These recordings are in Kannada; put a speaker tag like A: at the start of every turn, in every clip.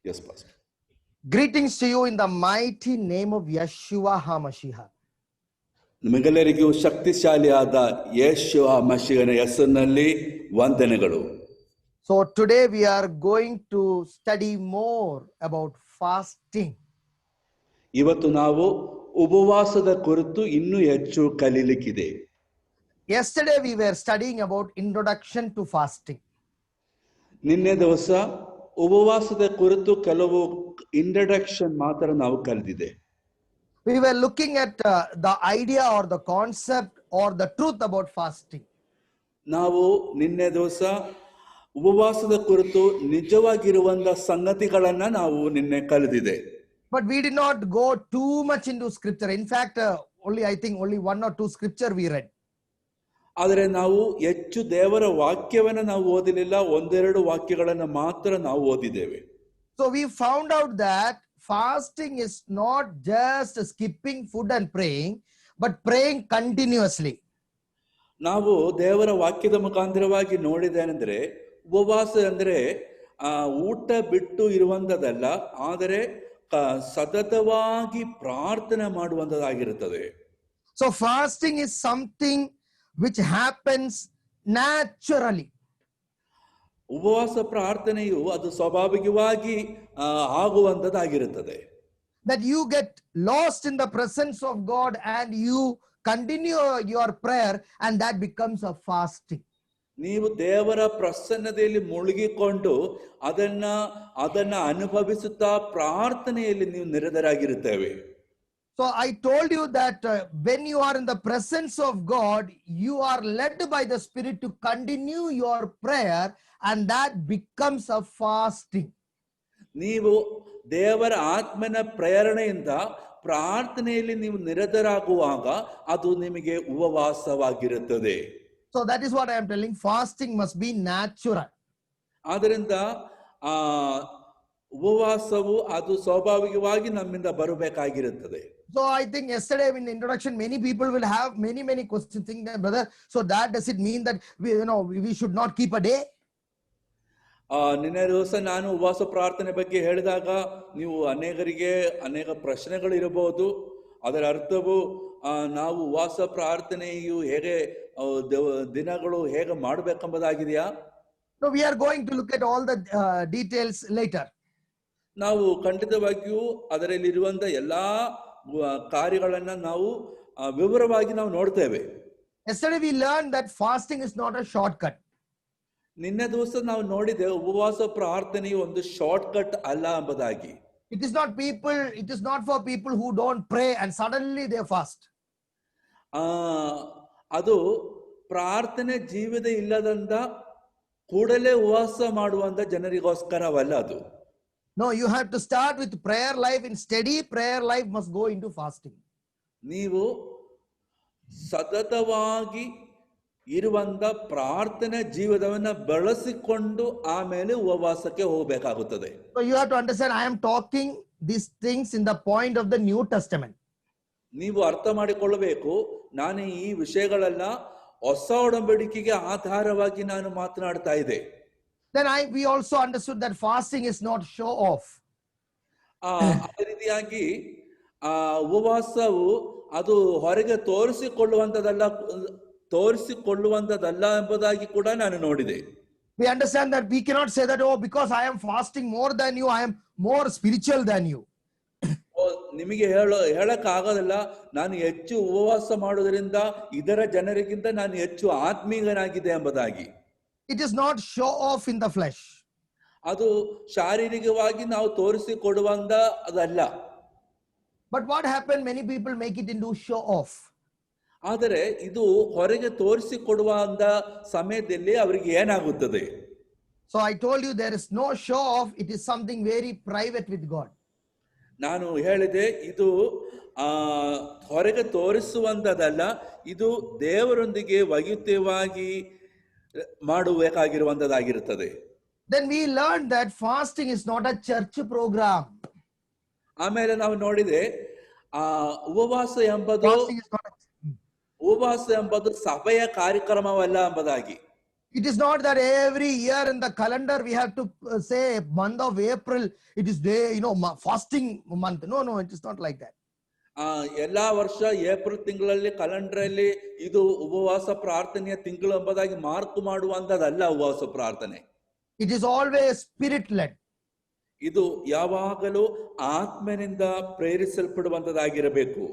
A: Yes, Pastor.
B: Greetings to you in the mighty name of Yeshua HaMashiach.
A: ನಿಮಗೆಲ್ಲರಿಗೂ ಶಕ್ತಿಶಾಲಿಯಾದ ಯೇಷುವ ಮಶೀಹನ ಹೆಸರಿನಲ್ಲಿ ವಂದನೆಗಳು.
B: So today we are going to study more about fasting.
A: ಇವತ್ತು ನಾವು ಉಪವಾಸದ ಕುರಿತು ಇನ್ನೂ ಹೆಚ್ಚು ಕಲಿಯಲಿಕ್ಕಿದೆ.
B: Yesterday we were studying about introduction to fasting.
A: ನಿನ್ನೆ ದಿವಸ ಉಪವಾಸದ ಕುರಿತು ಕೆಲವು ಇಂಟ್ರಡಕ್ಷನ್ ಮಾತ್ರ ನಾವು ಕಲಿತಿದೆ.
B: We were looking at the idea or the concept or the truth about fasting.
A: ನಾವು ನಿನ್ನೆ ದಿವಸ ಉಪವಾಸದ ಕುರಿತು ನಿಜವಾಗಿರುವಂತ ಸಂಗತಿಗಳನ್ನ ನಾವು ನಿನ್ನೆ ಕಲಿತಿದೆ.
B: But we did not go too much into scripture. In fact, I think only one or two scripture we read.
A: ಆದರೆ ನಾವು ಹೆಚ್ಚು ದೇವರ ವಾಕ್ಯವನ್ನ ನಾವು ಓದಲಿಲ್ಲ, ಒಂದೆರಡು ವಾಕ್ಯಗಳನ್ನ ಮಾತ್ರ ನಾವು ಓದಿದ್ದೇವೆ.
B: So we found out that fasting is not just skipping food and praying, but praying continuously.
A: ನಾವು ದೇವರ ವಾಕ್ಯದ ಮುಖಾಂತರವಾಗಿ ನೋಡಿದೇನೆಂದ್ರೆ ಉಪವಾಸ ಅಂದ್ರೆ ಊಟ ಬಿಟ್ಟು ಇರುವಂತದಲ್ಲ, ಆದರೆ ಸತತವಾಗಿ ಪ್ರಾರ್ಥನೆ ಮಾಡುವಂತದಾಗಿರುತ್ತದೆ.
B: So fasting is something which happens naturally.
A: ಉಪವಾಸ ಪ್ರಾರ್ಥನೆಯು ಅದು ಸ್ವಾಭಾವಿಕವಾಗಿ ಆಗುವಂತದಾಗಿರುತ್ತದೆ.
B: That you get lost in the presence of God and you continue your prayer, and that becomes a fasting.
A: ನೀವು ದೇವರ ಪ್ರಸನ್ನತೆಯಲ್ಲಿ ಮುಳುಗಿಕೊಂಡು ಅದನ್ನ ಅನುಭವಿಸುತ್ತಾ ಪ್ರಾರ್ಥನೆಯಲ್ಲಿ ನೀವು ನಿರತರಾಗಿರುತ್ತೇವೆ.
B: So I told you that when you are in the presence of God, you are led by the Spirit to continue your prayer, and that becomes a fasting.
A: ನೀವು ದೇವರ ಆತ್ಮನ ಪ್ರೇರಣೆಯಿಂದ ಪ್ರಾರ್ಥನೆಯಲ್ಲಿ ನೀವು ನಿರತರಾಗುವಾಗ ಅದು ನಿಮಗೆ ಉಪವಾಸವಾಗಿರುತ್ತದೆ.
B: So that is what I am telling. Fasting must be natural.
A: ಆದ್ದರಿಂದ ಉಪವಾಸವು ಅದು ಸ್ವಾಭಾವಿಕವಾಗಿ ನಮ್ಮಿಂದ ಬರಬೇಕಾಗಿರುತ್ತದೆ.
B: So I think yesterday in the introduction, many people will have many questions, thinking that, brother, so that does it mean that we should not keep a day?
A: ನಿನ್ನೆ ದಿವಸ ನಾನು ಉಪವಾಸ ಪ್ರಾರ್ಥನೆ ಬಗ್ಗೆ ಹೇಳಿದಾಗ ನೀವು ಅನೇಕರಿಗೆ ಅನೇಕ ಪ್ರಶ್ನೆಗಳು ಇರಬಹುದು. ಅದರ ಅರ್ಥವು ನಾವು ಉಪವಾಸ ಪ್ರಾರ್ಥನೆಯು ಹೇಗೆ ದಿನಗಳು ಹೇಗೆ ಮಾಡಬೇಕೆಂಬುದಾಗಿದೆಯಾ?
B: No, we are going to look at all the details later.
A: ನಾವು ಖಂಡಿತವಾಗಿಯೂ ಅದರಲ್ಲಿರುವಂತ ಎಲ್ಲಾ ಕಾರ್ಯಗಳನ್ನ ನಾವು ವಿವರವಾಗಿ ನಾವು ನೋಡ್ತೇವೆ.
B: Yesterday we learned that fasting is not a shortcut.
A: ನಿನ್ನೆ ದಿವಸ ನಾವು ನೋಡಿದೆ ಉಪವಾಸ ಪ್ರಾರ್ಥನೆಯು ಒಂದು ಶಾರ್ಟ್ ಕಟ್ ಅಲ್ಲ ಎಂಬುದಾಗಿ.
B: It is not for people who don't pray and suddenly they fast.
A: ಅದು ಪ್ರಾರ್ಥನೆ ಜೀವಿತ ಇಲ್ಲದಂತ ಕೂಡಲೇ ಉಪವಾಸ ಮಾಡುವಂತ ಜನರಿಗೋಸ್ಕರವಲ್ಲ ಅದು.
B: No, you have to start with prayer life. In steady prayer life must go into fasting.
A: ನೀವು ಸತತವಾಗಿ ಇರುವಂತ ಪ್ರಾರ್ಥನೆ ಜೀವಿತವನ್ನ ಬಳಸಿಕೊಂಡು ಆಮೇಲೆ ಉಪವಾಸಕ್ಕೆ ಹೋಗಬೇಕಾಗುತ್ತದೆ.
B: So you have to understand, I am talking these things in the point of the New Testament.
A: ನೀವು ಅರ್ಥ ಮಾಡಿಕೊಳ್ಳಬೇಕು, ನಾನು ಈ ವಿಷಯಗಳೆಲ್ಲ ಹೊಸ ಒಡಂಬಡಿಕೆಗೆ ಆಧಾರವಾಗಿ ನಾನು ಮಾತನಾಡ್ತಾ ಇದ್ದೆ.
B: Then we also understood that fasting is not show off.
A: ಅದೇ ರೀತಿಯಾಗಿ ಉಪವಾಸವು ಅದು ಹೊರಗೆ ತೋರಿಸಿಕೊಳ್ಳುವಂತದಲ್ಲ ಎಂಬುದಾಗಿ ಕೂಡ ನಾನು ನೋಡಿದೆ.
B: We understand that we cannot say that, oh, because I am fasting more than you, I am more spiritual than you.
A: ನಿಮಗೆ ಹೇಳಕ್ ಆಗೋದಿಲ್ಲ, ನಾನು ಹೆಚ್ಚು ಉಪವಾಸ ಮಾಡೋದ್ರಿಂದ ಇದರ ಜನರಿಗಿಂತ ನಾನು ಹೆಚ್ಚು ಆತ್ಮೀಯನಾಗಿದೆ ಎಂಬುದಾಗಿ.
B: It is not show off in the flesh.
A: ಅದು ಶಾರೀರಿಕವಾಗಿ ನಾವು ತೋರಿಸಿಕೊಡುವಂತ ಅದಲ್ಲ.
B: But what happened, many people make it into show off.
A: ಆದರೆ ಇದು ಹೊರಗೆ ತೋರಿಸಿಕೊಡುವಂತ ಸಮಯದಲ್ಲಿ ಅವರಿಗೆ ಏನಾಗುತ್ತದೆ?
B: So I told you there is no show off. It is something very private with God.
A: ನಾನು ಹೇಳಿದೆ ಇದು ಹೊರಗೆ ತೋರಿಸುವಂತದಲ್ಲ, ಇದು ದೇವರೊಂದಿಗೆ ವೈಯಕ್ತಿಕವಾಗಿ ಮಾಡಬೇಕಾಗಿರುವಂತದಾಗಿರುತ್ತದೆ.
B: Then we learned that fasting is not a church program.
A: ಆಮೇಲೆ ನಾವು ನೋಡಿದೆ ಉಪವಾಸ ಎಂಬುದು ಸಭೆಯ ಕಾರ್ಯಕ್ರಮವಲ್ಲ ಎಂಬುದಾಗಿ.
B: It is not that every year in the calendar we have to say month of April, it is day, fasting month. No, it is not like that.
A: ಎಲ್ಲಾ ವರ್ಷ ಏಪ್ರಿಲ್ ತಿಂಗಳಲ್ಲಿ ಕಲೆಂಡರ್ ಇದು ಉಪವಾಸ ಪ್ರಾರ್ಥನೆಯ ತಿಂಗಳು ಎಂಬುದಾಗಿ ಮಾರ್ಕ್ ಮಾಡುವಂತದಲ್ಲ ಉಪವಾಸ ಪ್ರಾರ್ಥನೆ.
B: It is always spirit led.
A: ಇದು ಯಾವಾಗಲೂ ಆತ್ಮನಿಂದ ಪ್ರೇರಿಸಲ್ಪಡುವಂತದಾಗಿರಬೇಕು.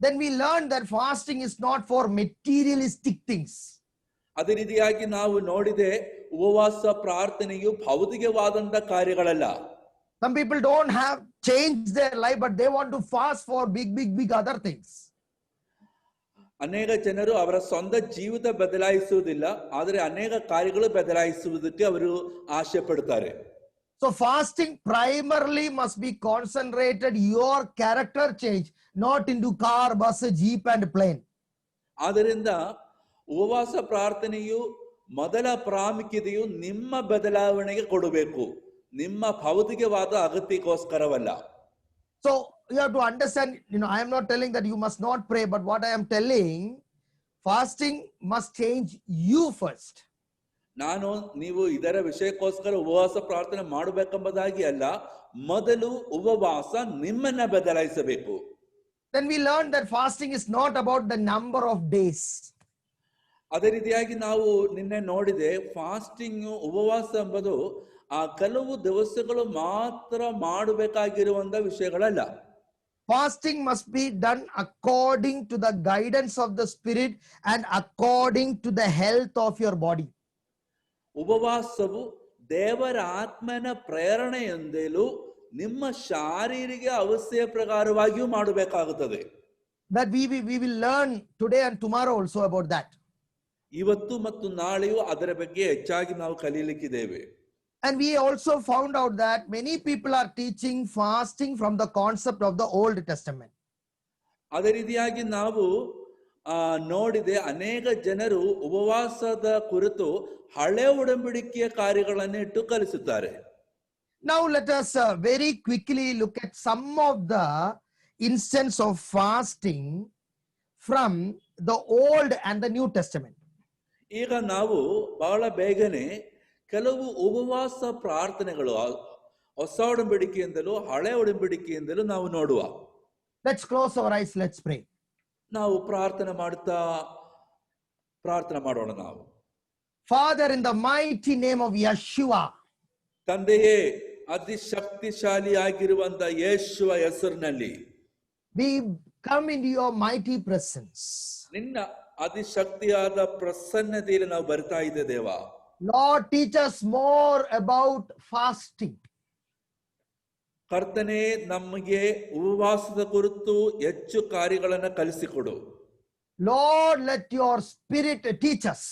B: Then we learn that fasting is not for materialistic things.
A: ಅದೇ ರೀತಿಯಾಗಿ ನಾವು ನೋಡಿದೆ ಉಪವಾಸ ಪ್ರಾರ್ಥನೆಯು ಭೌತಿಕವಾದಂತ ಕಾರ್ಯಗಳಲ್ಲ.
B: Some people don't have changed their life, but they want to fast for big other things.
A: ಅನೇಕ ಜನರು ಅವರ ಸ್ವಂತ ಜೀವಿತ ಬದಲಾಯಿಸುವುದಿಲ್ಲ, ಆದರೆ ಅನೇಕ ಕಾರ್ಯಗಳು ಬದಲಾಯಿಸುವುದಕ್ಕೆ ಅವರು ಆಸೆ ಪಡ್ತಾರೆ.
B: So fasting primarily must be concentrated your character change, not into car, bus, jeep and plane.
A: ಆದ್ದರಿಂದ ಉಪವಾಸ ಪ್ರಾರ್ಥನೆಯು ಮೊದಲ ಪ್ರಾಮುಖ್ಯತೆಯು ನಿಮ್ಮ ಬದಲಾವಣೆಗೆ ಕೊಡಬೇಕು, ನಿಮ್ಮ ಭೌತಿಕವಾದ ಅಗತ್ಯಕ್ಕೋಸ್ಕರವಲ್ಲ.
B: So you have to understand, I am not telling that you must not pray, but what I am telling, fasting must change you first.
A: ನಾನು ನೀವು ಇದರ ವಿಷಯಕ್ಕೋಸ್ಕರ ಉಪವಾಸ ಪ್ರಾರ್ಥನೆ ಮಾಡಬೇಕೆಂಬುದಾಗಿ ಅಲ್ಲ, ಮೊದಲು ಉಪವಾಸ ನಿಮ್ಮನ್ನ ಬದಲಾಯಿಸಬೇಕು.
B: Then we learned that fasting is not about the number of days.
A: ಅದೇ ರೀತಿಯಾಗಿ ನಾವು ನಿನ್ನೆ ನೋಡಿದೆ, ಫಾಸ್ಟಿಂಗ್ ಉಪವಾಸ ಎಂಬುದು ಕೆಲವು ದಿವಸಗಳು ಮಾತ್ರ ಮಾಡಬೇಕಾಗಿರುವಂತ ವಿಷಯಗಳಲ್ಲ.
B: Fasting must be done according to the guidance of the spirit and according to the health of your body.
A: ಉಪವಾಸವು ದೇವರ ಆತ್ಮನ ಪ್ರೇರಣೆಯೊಂದಿಲು ನಿಮ್ಮ ಶಾರೀರಿಕ ಅವಸ್ಥೆಯ ಪ್ರಕಾರವಾಗಿಯೂ ಮಾಡಬೇಕಾಗುತ್ತದೆ.
B: That we will learn today and tomorrow also about that.
A: ಇವತ್ತು ಮತ್ತು ನಾಳೆಯೂ ಅದರ ಬಗ್ಗೆ ಹೆಚ್ಚಾಗಿ ನಾವು ಕಲಿಯಲಿಕ್ಕಿದ್ದೇವೆ.
B: And we also found out that many people are teaching fasting from the concept of the Old Testament.
A: ಅದೇ ರೀತಿಯಾಗಿ ನಾವು ನೋಡಿದೆ, ಅನೇಕ ಜನರು ಉಪವಾಸದ ಕುರಿತು ಹಳೆ ಒಡಂಬಡಿಕೆಯ ಕಾರ್ಯಗಳನ್ನು ಇಟ್ಟು ಕಲಿಸುತ್ತಾರೆ.
B: Now let us very quickly look at some of the instance of fasting from the Old and the New Testament.
A: ಈಗ ನಾವು ಬಹಳ ಬೇಗನೆ ಕೆಲವು ಉಪವಾಸ ಪ್ರಾರ್ಥನೆಗಳು ಹೊಸ ಒಡಂಬಡಿಕೆಯಿಂದಲೂ ಹಳೆ ಒಡಂಬಡಿಕೆಯಿಂದಲೂ ನಾವು ನೋಡುವ.
B: Let's close our eyes, let's pray.
A: ನಾವು ಪ್ರಾರ್ಥನೆ ಮಾಡೋಣ. ನಾವು
B: Father, in the mighty name of Yeshua,
A: ತಂದೆಯೇ, ಅತಿ ಶಕ್ತಿಶಾಲಿ ಆಗಿರುವಂತ ಯೇಸುವ ಹೆಸರಿನಲ್ಲಿ
B: we come into your mighty presence.
A: ನಿನ್ನ ಅತಿ ಶಕ್ತಿಯಾದ ಪ್ರಸನ್ನತೆಯಲ್ಲಿ ನಾವು ಬರ್ತಾ ಇದ್ದೆ ದೇವ.
B: Lord, teach us more about fasting.
A: ಕರ್ತನೇ, ನಮಗೆ ಉಪವಾಸದ ಕುರಿತು ಹೆಚ್ಚು ಕಾರ್ಯಗಳನ್ನು ಕಲಿಸಿಕೊಡು.
B: Lord, let your spirit teach us.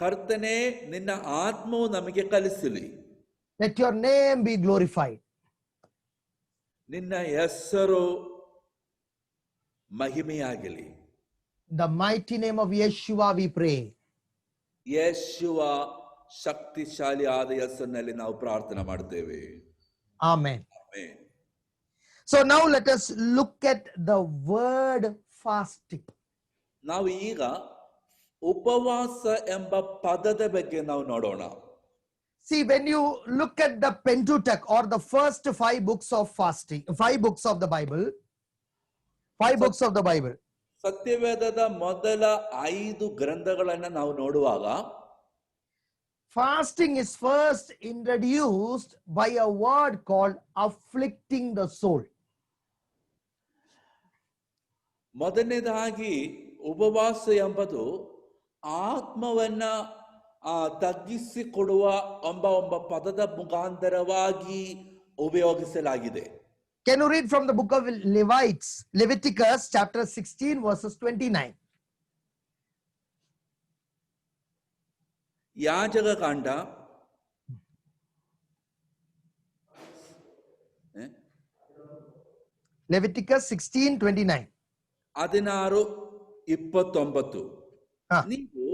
A: ಕರ್ತನೇ, ನಿನ್ನ ಆತ್ಮವು ನಮಗೆ ಕಲಿಸಲಿ.
B: Let your name be glorified.
A: ನಿನ್ನ ಹೆಸರು ಮಹಿಮೆಯಾಗಲಿ.
B: In the mighty name of Yeshua we pray.
A: ಯೇಸುವ ಶಕ್ತಿಶಾಲಿ ಆದ ಹೆಸರಿನಲ್ಲಿ ನಾವು ಪ್ರಾರ್ಥನೆ ಮಾಡ್ತೇವೆ.
B: Amen.
A: Amen.
B: So now let us look at the word fasting.
A: ನಾವು ಈಗ ಉಪವಾಸ ಎಂಬ ಪದದ ಬಗ್ಗೆ ನಾವು ನೋಡೋಣ.
B: See, when you look at the Pentateuch or the first 5 books of fasting, 5 books of the Bible, 5 books of the Bible.
A: ಸತ್ಯವೇದದ ಮೊದಲ 5 ಗ್ರಂಥಗಳನ್ನು ನಾವು ನೋಡುವಾಗ
B: fasting is first introduced by a word called afflicting the soul.
A: ಮೊದಲನೇದಾಗಿ ಉಪವಾಸ ಎಂಬುದು ಆತ್ಮವನ್ನ ತಗ್ಗಿಸಿಕೊಡುವ ಎಂಬ ಪದದ ಮುಖಾಂತರವಾಗಿ ಉಪಯೋಗಿಸಲಾಗಿದೆ.
B: Can you read from the book of Leviticus chapter 16 verses 29?
A: ಯಾಜಕ ಕಾಂಡ
B: Leviticus 16:29.
A: 16:29. ನೀವು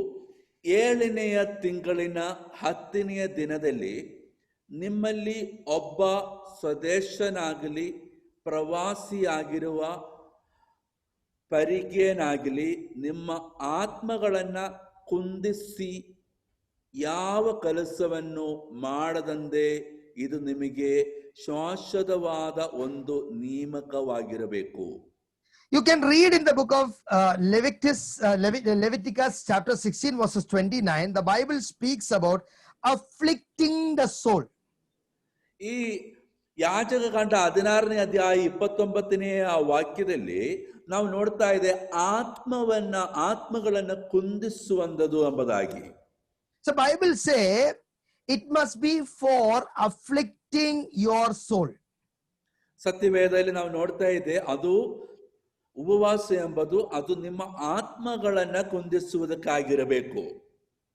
A: 7ನೆಯ ತಿಂಗಳಿನ 10ನೆಯ ದಿನದಲ್ಲಿ ನಿಮ್ಮಲ್ಲಿ ಒಬ್ಬ ಸ್ವದೇಶನಾಗಲಿ ಪ್ರವಾಸಿಯಾಗಿರುವ ಪರಿಗೇನಾಗಲಿ ನಿಮ್ಮ ಆತ್ಮಗಳನ್ನ ಕುಂದಿಸಿ ಯಾವ ಕೆಲಸವನ್ನು ಮಾಡದಂತೆ ಇದು ನಿಮಗೆ ಶಾಶ್ವತವಾದ ಒಂದು ನೇಮಕವಾಗಿರಬೇಕು.
B: You can read in the book of Leviticus chapter 16 verses 29. The Bible speaks about afflicting the soul.
A: ಈ ಯಾಜಕಕಾಂಡ 16ನೇ ಅಧ್ಯಾಯ 29ನೇ ವಾಕ್ಯದಲ್ಲಿ ನಾವು ನೋಡ್ತಾ ಇದೆ ಆತ್ಮಗಳನ್ನ ಕುಂದಿಸುವಂಥದ್ದು ಎಂಬುದಾಗಿ.
B: So Bible say it must be for afflicting your soul.
A: ಸತ್ಯವೇದದಲ್ಲಿ ನಾವು ನೋಡ್ತಾ ಇದೆ ಅದು ಉಪವಾಸ ಎಂಬುದು ಅದು ನಿಮ್ಮ ಆತ್ಮಗಳನ್ನ ಕುಂದಿಸುವುದಕ್ಕಾಗಿರಬೇಕು.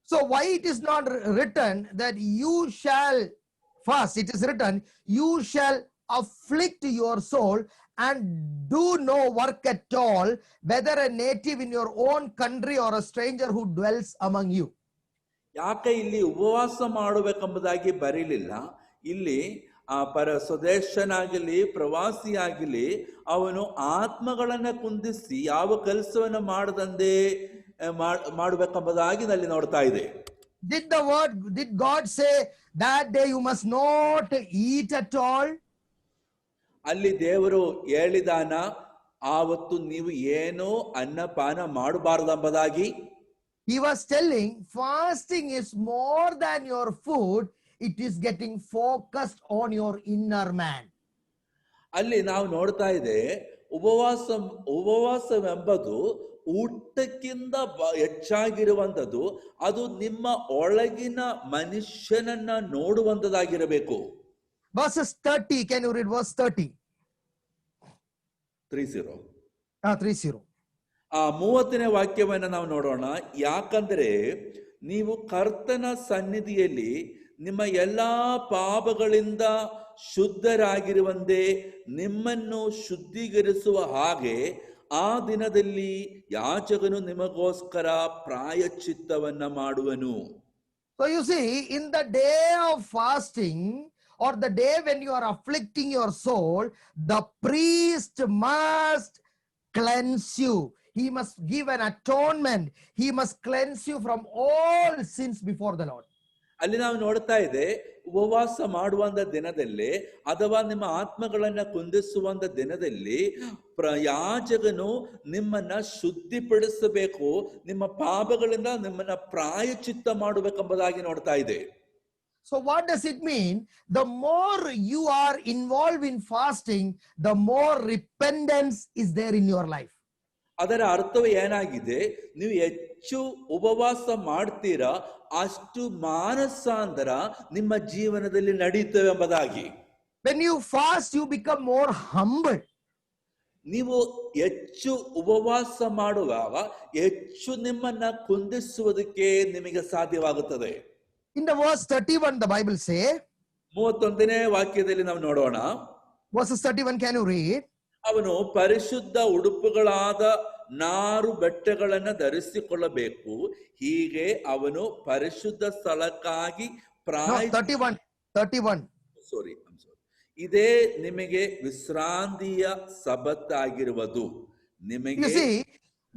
B: So why it is not written that you shall fast? It is written you shall afflict your soul and do no work at all, whether a native in your own country or a stranger who dwells among you.
A: ಯಾಕೆ ಇಲ್ಲಿ ಉಪವಾಸ ಮಾಡಬೇಕೆಂಬುದಾಗಿ ಬರೀಲಿಲ್ಲ? ಇಲ್ಲಿ ಸ್ವದೇಶನಾಗಲಿ ಪ್ರವಾಸಿಯಾಗಲಿ ಅವನು ಆತ್ಮಗಳನ್ನ ಕುಂದಿಸಿ ಯಾವ ಕೆಲಸವನ್ನ ಮಾಡದಂತೆ ಮಾಡಬೇಕೆಂಬುದಾಗಿ ಅಲ್ಲಿ ನೋಡ್ತಾ ಇದೆ.
B: Did God say that day you must not eat at all?
A: ಅಲ್ಲಿ ದೇವರು ಹೇಳಿದಾನ ಆವತ್ತು ನೀವು ಏನೋ ಅನ್ನಪಾನ ಮಾಡಬಾರದೆಂಬುದಾಗಿ?
B: He was telling fasting is more than your food. It is getting focused on your inner man.
A: ಅಲ್ಲಿ ನಾವು ನೋಡ್ತಾ ಇದೆ ಉಪವಾಸವೆಂಬುದು ಊಟಕ್ಕಿಂತ ಹೆಚ್ಚಾಗಿರುವಂಥದ್ದು. ಅದು ನಿಮ್ಮ ಒಳಗಿನ ಮನುಷ್ಯನನ್ನ ನೋಡುವಂತದಾಗಿರಬೇಕು.
B: Verses 30, can you read verse 30?
A: 30.
B: 30.
A: 30ನೇ ವಾಕ್ಯವನ್ನ ನಾವು ನೋಡೋಣ. ಯಾಕಂದ್ರೆ ನೀವು ಕರ್ತನ ಸನ್ನಿಧಿಯಲ್ಲಿ ನಿಮ್ಮ ಎಲ್ಲಾ ಪಾಪಗಳಿಂದ ಶುದ್ಧರಾಗಿರುವಂತೆ ನಿಮ್ಮನ್ನು ಶುದ್ಧೀಕರಿಸುವ ಹಾಗೆ ಆ ದಿನದಲ್ಲಿ ಯಾಜಕನು ನಿಮಗೋಸ್ಕರ ಪ್ರಾಯಶ್ಚಿತ್ತವನ್ನ ಮಾಡುವನು.
B: So you see, in the day of fasting or the day when you are afflicting your soul, the priest must cleanse you. He must give an atonement. He must cleanse you from all sins before the Lord.
A: ಅಲ್ಲಿ ನಾವು ನೋಡ್ತಾ ಇದೆ ಉಪವಾಸ ಮಾಡುವಂತ ದಿನದಲ್ಲಿ ಅಥವಾ ನಿಮ್ಮ ಆತ್ಮಗಳನ್ನ ಕುಂದಿಸುವಂತ ದಿನದಲ್ಲಿ ಯಾಜಕನು ನಿಮ್ಮನ್ನ ಶುದ್ಧಿಪಡಿಸಬೇಕು, ನಿಮ್ಮ ಪಾಪಗಳಿಂದ ನಿಮ್ಮನ್ನ ಪ್ರಾಯಶ್ಚಿತ್ತ ಮಾಡಬೇಕೆಂಬುದಾಗಿ ನೋಡ್ತಾ ಇದೆ.
B: So what does it mean? The more you are involved in fasting, the more repentance is there in your life.
A: ಅದರ ಅರ್ಥವು ಏನಾಗಿದೆ? ನೀವು ಹೆಚ್ಚು ಉಪವಾಸ ಮಾಡ್ತೀರಾ ಅಷ್ಟು ಮಾನಸಾಂತರ ನಿಮ್ಮ ಜೀವನದಲ್ಲಿ ನಡೆಯುತ್ತವೆ ಎಂಬುದಾಗಿ.
B: When you fast, you become more humble.
A: ನೀವು ಹೆಚ್ಚು ಉಪವಾಸ ಮಾಡುವಾಗ ಹೆಚ್ಚು ನಿಮ್ಮನ್ನ ಕುಂದಿಸುವುದಕ್ಕೆ ನಿಮಗೆ ಸಾಧ್ಯವಾಗುತ್ತದೆ.
B: In the verse 31, the Bible say,
A: 31ನೇ ವಾಕ್ಯದಲ್ಲಿ ನಾವು ನೋಡೋಣ.
B: Verses 31, can you read?
A: ಅವನು ಪರಿಶುದ್ಧ ಉಡುಪುಗಳಾದ ನಾರು ಬಟ್ಟೆಗಳನ್ನ ಧರಿಸಿಕೊಳ್ಳಬೇಕು. ಹೀಗೆ ಅವನು ಪರಿಶುದ್ಧ ಸ್ಥಳಕ್ಕಾಗಿ
B: 31.
A: ಇದೇ ನಿಮಗೆ ವಿಶ್ರಾಂತಿಯ ಸಬ್ಬತ್ತಾಗಿರುವುದು. ನಿಮಗೆ
B: You see,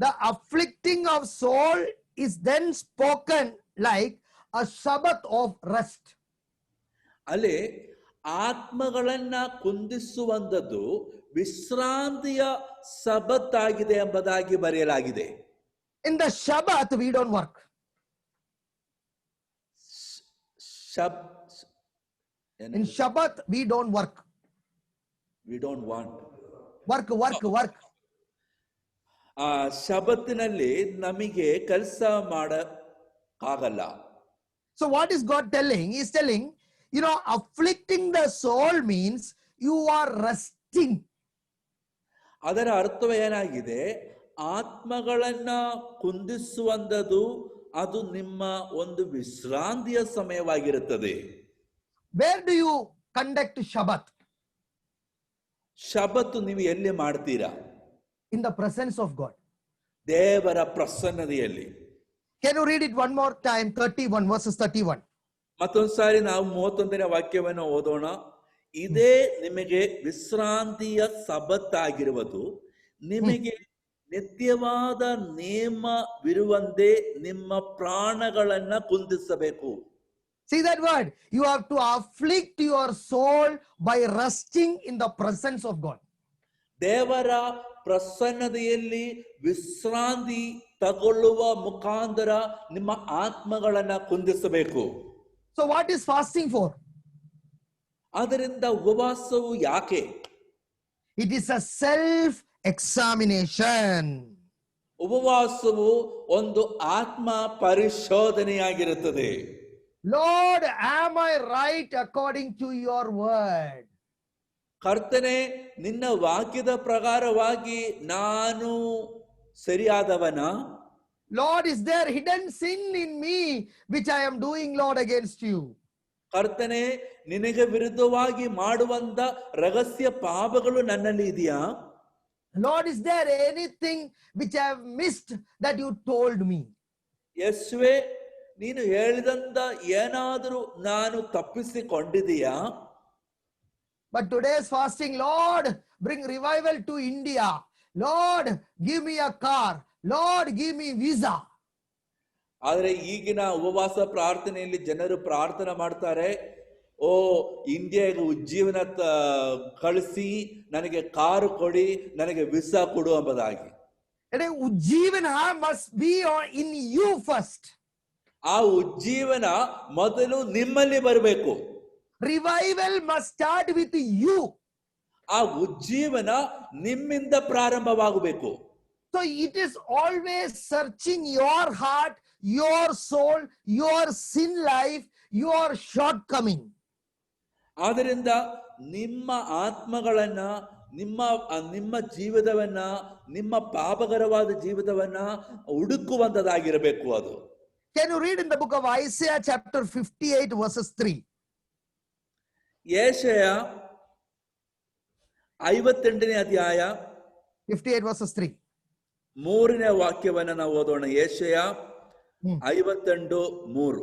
B: the afflicting of soul is then spoken like a Sabbath of rest.
A: ಅಲ್ಲಿ ಆತ್ಮಗಳನ್ನ ಕುಂದಿಸುವಂಥದ್ದು ವಿಶ್ರಾಂತಿಯ ಸಬ್ಬತ್ತಾಗಿದೆ ಎಂಬುದಾಗಿ ಬರೆಯಲಾಗಿದೆ.
B: In the Shabbat, we don't work. In Shabbat, we don't work.
A: We don't want.
B: Work.
A: ಶಬತ್ತಿನಲ್ಲಿ ನಮಗೆ ಕೆಲಸ ಮಾಡಕ್ಕಾಗಲ್ಲ.
B: So what is God telling? He's telling, afflicting the soul means you are resting.
A: ಅದರ ಅರ್ಥವ ಏನಾಗಿದೆ? ಆತ್ಮಗಳನ್ನ ಕುಂದಿಸುವಂಥದ್ದು ಅದು ನಿಮ್ಮ ಒಂದು ವಿಶ್ರಾಂತಿಯ ಸಮಯವಾಗಿರುತ್ತದೆ.
B: Where do you conduct Shabbat?
A: ಶಬತ್ತು ನೀವು ಎಲ್ಲಿ ಮಾಡ್ತೀರಾ?
B: In the presence of God.
A: ದೇವರ ಪ್ರಸನ್ನತೆಯಲ್ಲಿ.
B: Can you read it one more time? 31 verses 31.
A: ಮತ್ತೊಂದು ಸಾರಿ ನಾವು 31ನೇ ವಾಕ್ಯವನ್ನು ಓದೋಣ. ಇದೇ ನಿಮಗೆ ವಿಶ್ರಾಂತಿಯ ಸಬ್ಬತ್ತಾಗಿರುವುದು. ನಿಮಗೆ ನಿತ್ಯವಾದ ನೇಮವಿರುವಂತೆ ನಿಮ್ಮ ಪ್ರಾಣಗಳನ್ನ ಕುಂದಿಸಬೇಕು.
B: See that word? You have to afflict your soul by resting in the presence of God.
A: ದೇವರ ಪ್ರಸನ್ನತೆಯಲ್ಲಿ ವಿಶ್ರಾಂತಿ ತಗೊಳ್ಳುವ ಮುಖಾಂತರ ನಿಮ್ಮ ಆತ್ಮಗಳನ್ನ ಕುಂದಿಸಬೇಕು.
B: So what is fasting for?
A: ಆದ್ದರಿಂದ ಉಪವಾಸವು ಯಾಕೆ?
B: It is a self-examination.
A: ಉಪವಾಸವು ಒಂದು ಆತ್ಮ ಪರಿಶೋಧನೆಯಾಗಿರುತ್ತದೆ.
B: Lord, am I right according to your word?
A: ಕರ್ತನೆ, ನಿನ್ನ ವಾಕ್ಯದ ಪ್ರಕಾರವಾಗಿ ನಾನು ಸರಿಯಾದವನ?
B: Lord, is there hidden sin in me which I am doing, Lord, against you?
A: ಕರ್ತನೆ, ನಿನಗೆ ವಿರುದ್ಧವಾಗಿ ಮಾಡುವಂತ ರಹಸ್ಯ ಪಾಪಗಳು ನನ್ನಲ್ಲಿ ಇದೆಯಾ?
B: Lord, is there anything which I have missed that you told me?
A: ಯೇಸುವೆ, ನೀನು ಹೇಳಿದಂತ ಏನಾದರೂ ನಾನು ತಪ್ಪಿಸಿಕೊಂಡಿದೆಯಾ?
B: But today's fasting, Lord, bring revival to India. Lord, give me a car. Lord, give me visa.
A: ಆದರೆ ಈಗಿನ ಉಪವಾಸ ಪ್ರಾರ್ಥನೆಯಲ್ಲಿ ಜನರು ಪ್ರಾರ್ಥನೆ ಮಾಡ್ತಾರೆ, ಓ ಇಂಡಿಯಾಗೆ ಉಜ್ಜೀವನ ಕಳಿಸಿ, ನನಗೆ ಕಾರು ಕೊಡಿ, ನನಗೆ ವಿಸಾ ಕೊಡು ಎಂಬುದಾಗಿ.
B: Ujjivana must be in you first.
A: ಆ ಉಜ್ಜೀವನ ಮೊದಲು ನಿಮ್ಮಲ್ಲಿ ಬರಬೇಕು.
B: Revival must start with you.
A: ಆ ಉಜ್ಜೀವನ ನಿಮ್ಮಿಂದ ಪ್ರಾರಂಭವಾಗಬೇಕು.
B: So it is always searching your heart, your soul, your sin life, your shortcoming.
A: ಆದ್ದರಿಂದ ನಿಮ್ಮ ಆತ್ಮಗಳನ್ನ, ನಿಮ್ಮ ಜೀವಿತವನ್ನ, ನಿಮ್ಮ ಪಾಪಕರವಾದ ಜೀವಿತವನ್ನ ಹುಡುಕುವಂತದಾಗಿರಬೇಕು ಅದು.
B: Can you read in the book of Isaiah chapter 58 verses 3?
A: ಯೆಶಯ 58ನೇ ಅಧ್ಯಾಯ
B: 58 verses 3.
A: 3ನೇ ವಾಕ್ಯವನ್ನ ನಾವು ಓದೋಣ. ಯೆಶಯ 58:3.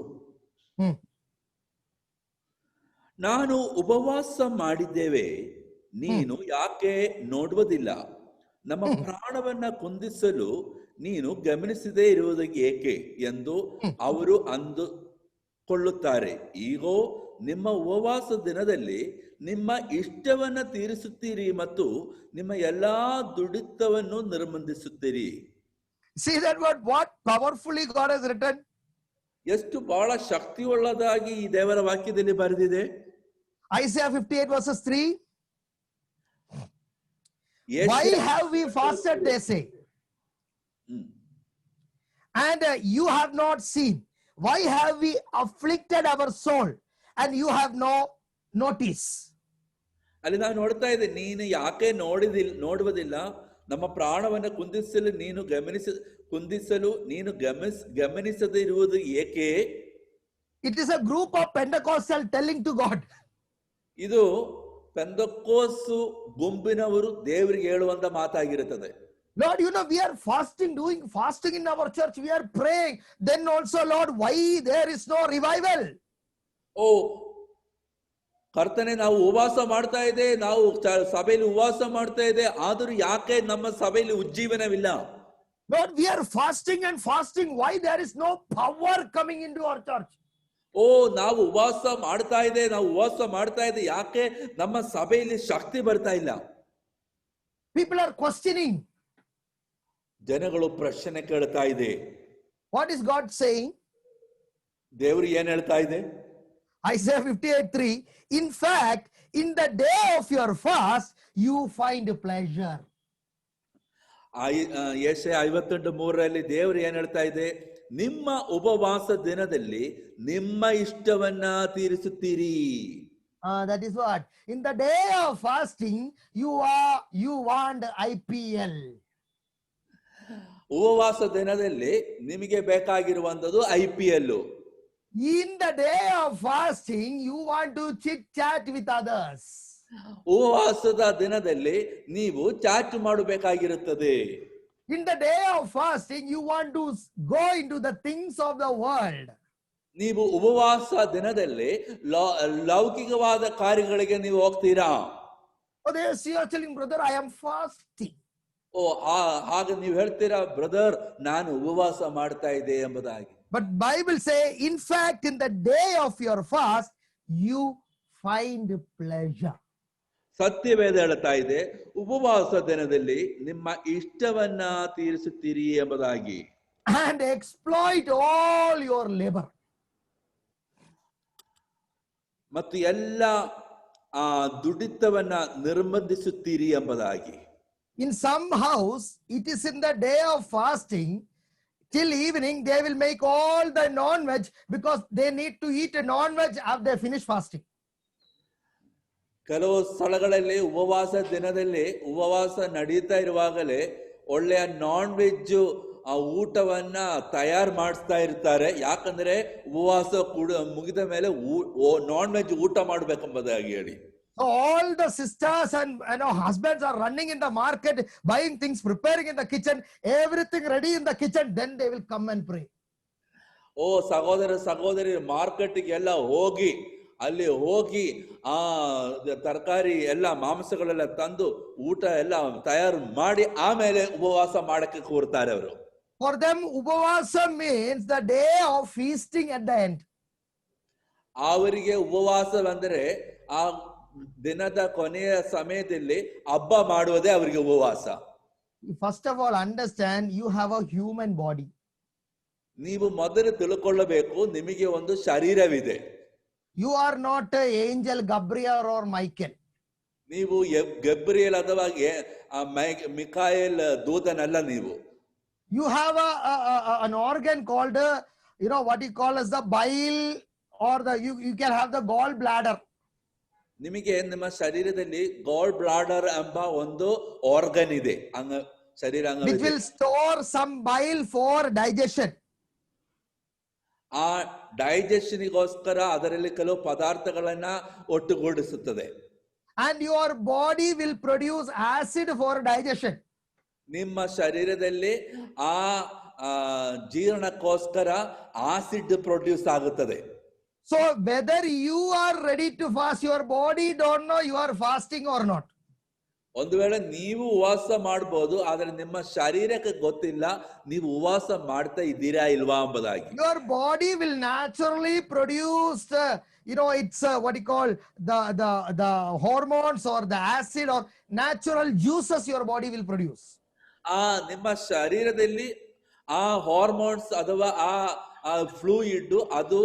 A: ನಾನು ಉಪವಾಸ ಮಾಡಿದ್ದೇವೆ, ನೀನು ಯಾಕೆ ನೋಡುವುದಿಲ್ಲ? ನಮ್ಮ ಪ್ರಾಣವನ್ನ ಕುಂದಿಸಲು ನೀನು ಗಮನಿಸದೇ ಇರುವುದಕ್ಕೆ ಏಕೆ ಎಂದು ಅವರು ಅಂದುಕೊಳ್ಳುತ್ತಾರೆ. ಈಗೋ ನಿಮ್ಮ ಉಪವಾಸ ದಿನದಲ್ಲಿ ನಿಮ್ಮ ಇಷ್ಟವನ್ನ ತೀರಿಸುತ್ತೀರಿ ಮತ್ತು ನಿಮ್ಮ ಎಲ್ಲಾ ದುಡಿತವನ್ನು ನಿರ್ಬಂಧಿಸುತ್ತೀರಿ.
B: See that word, what powerfully God has written?
A: ಎಷ್ಟು ಬಹಳ ಶಕ್ತಿಯುಳ್ಳದಾಗಿ ಈ ದೇವರ ವಾಕ್ಯದಲ್ಲಿ ಬರೆದಿದೆ.
B: Isaiah 58 verses 3. Why have we fasted, they say, and you have not seen? Why have we afflicted our soul and you have no notice?
A: ಅಲ್ಲಿ ನಾವು ನೋಡ್ತಾ ಇದ್ದೆ, ನೀನು ಯಾಕೆ ನೋಡುವುದಿಲ್ಲ? ನಮ್ಮ ಪ್ರಾಣವನ್ನು ಕುಂದಿಸಲು ನೀನು ಗಮನಿಸದೇ ಇರುವುದು ಏಕೆ?
B: It is a group of Pentecostal telling to God.
A: ಇದು ಪೆಂದೆಕೋಸ್ತು ಗುಂಪಿನವರು ದೇವರಿಗೆ ಹೇಳುವಂತ ಮಾತಾಗಿರುತ್ತದೆ.
B: Lord, we are doing fasting in our church. We are praying. Then also, Lord, why there is no revival?
A: ಓ ಕರ್ತನೆ, ನಾವು ಉಪವಾಸ ಮಾಡ್ತಾ ಇದೆ, ನಾವು ಸಭೆಯಲ್ಲಿ ಉಪವಾಸ ಮಾಡ್ತಾ ಇದೆ, ಆದರೂ ಯಾಕೆ ನಮ್ಮ ಸಭೆಯಲ್ಲಿ ಉಜ್ಜೀವನವಿಲ್ಲ?
B: Lord, we are fasting and fasting. Why there is no power coming into our church?
A: ಓ ನಾವು ಉಪವಾಸ ಮಾಡ್ತಾ ಇದೆ, ಯಾಕೆ ನಮ್ಮ ಸಭೆಯಲ್ಲಿ ಶಕ್ತಿ ಬರ್ತಾ ಇಲ್ಲ?
B: People are questioning.
A: ಜನಗಳು ಪ್ರಶ್ನೆ ಕೇಳ್ತಾ ಇದೆ.
B: What is God saying?
A: ದೇವರು ಏನ್ ಹೇಳ್ತಾ ಇದೆ?
B: Isaiah 58:3. In fact, in the day of your fast, you find pleasure.
A: ಯೆಶಯ 58:3 ದೇವರು ಏನ್ ಹೇಳ್ತಾ ಇದೆ? ನಿಮ್ಮ ಉಪವಾಸ ದಿನದಲ್ಲಿ ನಿಮ್ಮ ಇಷ್ಟವನ್ನ ತೀರಿಸುತ್ತೀರಿ.
B: That is what? In the day of fasting, you want IPL.
A: ಉಪವಾಸ ದಿನದಲ್ಲಿ ನಿಮಗೆ ಬೇಕಾಗಿರುವಂತದ್ದು IPL.
B: In the day of fasting, you want to chit chat with others.
A: ಉಪವಾಸದ ದಿನದಲ್ಲಿ ನೀವು chat ಮಾಡಬೇಕಾಗಿರುತ್ತದೆ.
B: In the day of fasting, you want to go into the things of the world.
A: ನೀವು ಉಪವಾಸ ದಿನದಲ್ಲಿ ಲೌಕಿಕವಾದ ಕಾರ್ಯಗಳಿಗೆ ನೀವು ಹೋಗ್ತೀರಾ?
B: Oh, they are telling, brother, I am fasting.
A: ಓ ಆಗ ನೀವು ಹೇಳ್ತೀರಾ ಬ್ರದರ್ ನಾನು ಉಪವಾಸ ಮಾಡ್ತಾ ಇದ್ದೆ ಎಂಬುದಾಗಿ.
B: But Bible say, in fact, in the day of your fast, you find pleasure.
A: ಸತ್ಯವೇದ ಹೇಳ್ತಾ ಇದೆ ಉಪವಾಸ ದಿನದಲ್ಲಿ ನಿಮ್ಮ ಇಷ್ಟವನ್ನ ತೀರಿಸುತ್ತೀರಿ ಎಂಬುದಾಗಿ.
B: And exploit all your labor.
A: ಮತ್ತು ಎಲ್ಲ ದುಡಿತವನ್ನ ನಿರ್ಬಂಧಿಸುತ್ತೀರಿ ಎಂಬುದಾಗಿ.
B: In some house, it is in the day of fasting, till evening, they will make all the non-veg because they need to eat a non-veg after they finish fasting.
A: ಕೆಲವು ಸ್ಥಳಗಳಲ್ಲಿ ಉಪವಾಸ ದಿನದಲ್ಲಿ ಉಪವಾಸ ನಡೀತಾ ಇರುವಾಗಲೇ ಒಳ್ಳೆಯ ನಾನ್ ವೆಜ್ ಊಟವನ್ನ ತಯಾರು ಮಾಡಿಸ್ತಾ ಇರ್ತಾರೆ. ಯಾಕಂದ್ರೆ ಉಪವಾಸ ಮುಗಿದ ಮೇಲೆ ನಾನ್ ವೆಜ್ ಊಟ ಮಾಡ್ಬೇಕೆಂಬುದಾಗಿ ಹೇಳಿ.
B: So all the sisters and husbands are running in the market, buying things, preparing in the kitchen, everything ready in the kitchen. Then they will come and pray.
A: ಓ ಸಹೋದರ ಸಹೋದರಿ ಮಾರ್ಕೆಟ್ಗೆ ಎಲ್ಲ ಹೋಗಿ ಅಲ್ಲಿ ಹೋಗಿ ತರಕಾರಿ ಎಲ್ಲ ಮಾಂಸಗಳೆಲ್ಲ ತಂದು ಊಟ ಎಲ್ಲ ತಯಾರು ಮಾಡಿ ಆಮೇಲೆ ಉಪವಾಸ ಮಾಡಕ್ಕೆ ಕೂರ್ತಾರೆ ಅವರು.
B: For them, upavasa means the day of feasting at the end.
A: ಅವರಿಗೆ ಉಪವಾಸ ಅಂದ್ರೆ ಆ ದಿನದ ಕೊನೆಯ ಸಮಯದಲ್ಲಿ ಹಬ್ಬ ಮಾಡುವುದೇ ಅವರಿಗೆ ಉಪವಾಸ.
B: First of all, understand you have a human body.
A: ನೀವು ಮೊದಲು ತಿಳ್ಕೊಳ್ಳಬೇಕು ನಿಮಗೆ ಒಂದು ಶರೀರವಿದೆ.
B: You are not an angel Gabriel or Michael.
A: ನೀವು ಗಬ್ರಿಯಲ್ ಅಥವಾ ಮಿಕಾಯಲ್ ದೂತನಲ್ಲ ನೀವು.
B: You have an organ called what you call as the bile, or you can have the gall bladder.
A: ನಿಮಗೆ ನಿಮ್ಮ ಶರೀರದಲ್ಲಿ ಗಾಲ್ ಬ್ಲಾಡರ್ ಎಂಬ ಒಂದು ಆರ್ಗನ್ ಇದೆ, ಶರೀರಾಂಗ,
B: which will store some bile for digestion.
A: ಆ ಡೈಜೆಷನ್ಗೋಸ್ಕರ ಅದರಲ್ಲಿ ಕೆಲವು ಪದಾರ್ಥಗಳನ್ನ ಒಟ್ಟುಗೂಡಿಸುತ್ತದೆ.
B: And your body will produce acid for digestion.
A: ನಿಮ್ಮ ಶರೀರದಲ್ಲಿ ಆ ಜೀರ್ಣಕ್ಕೋಸ್ಕರ ಆಸಿಡ್ ಪ್ರೊಡ್ಯೂಸ್ ಆಗುತ್ತದೆ.
B: So whether you are ready to fast, your body don't know you are fasting or not.
A: ಒಂದು ವೇಳೆ ನೀವು ಉಪವಾಸ ಮಾಡಬಹುದು, ಆದ್ರೆ ನಿಮ್ಮ ಶರೀರಕ್ಕೆ ಗೊತ್ತಿಲ್ಲ ನೀವು ಉಪವಾಸ ಮಾಡ್ತಾ ಇದ್ದೀರಾ ಇಲ್ವಾ ಎಂಬುದಾಗಿ.
B: Your body will naturally produce it's what you call the hormones or the acid or natural juices your body will produce.
A: ನಿಮ್ಮ ಶರೀರದಲ್ಲಿ ಆ ಹಾರ್ಮೋನ್ಸ್ ಅಥವಾ ಆ ಫ್ಲೂಯಿಡ್ ಅದು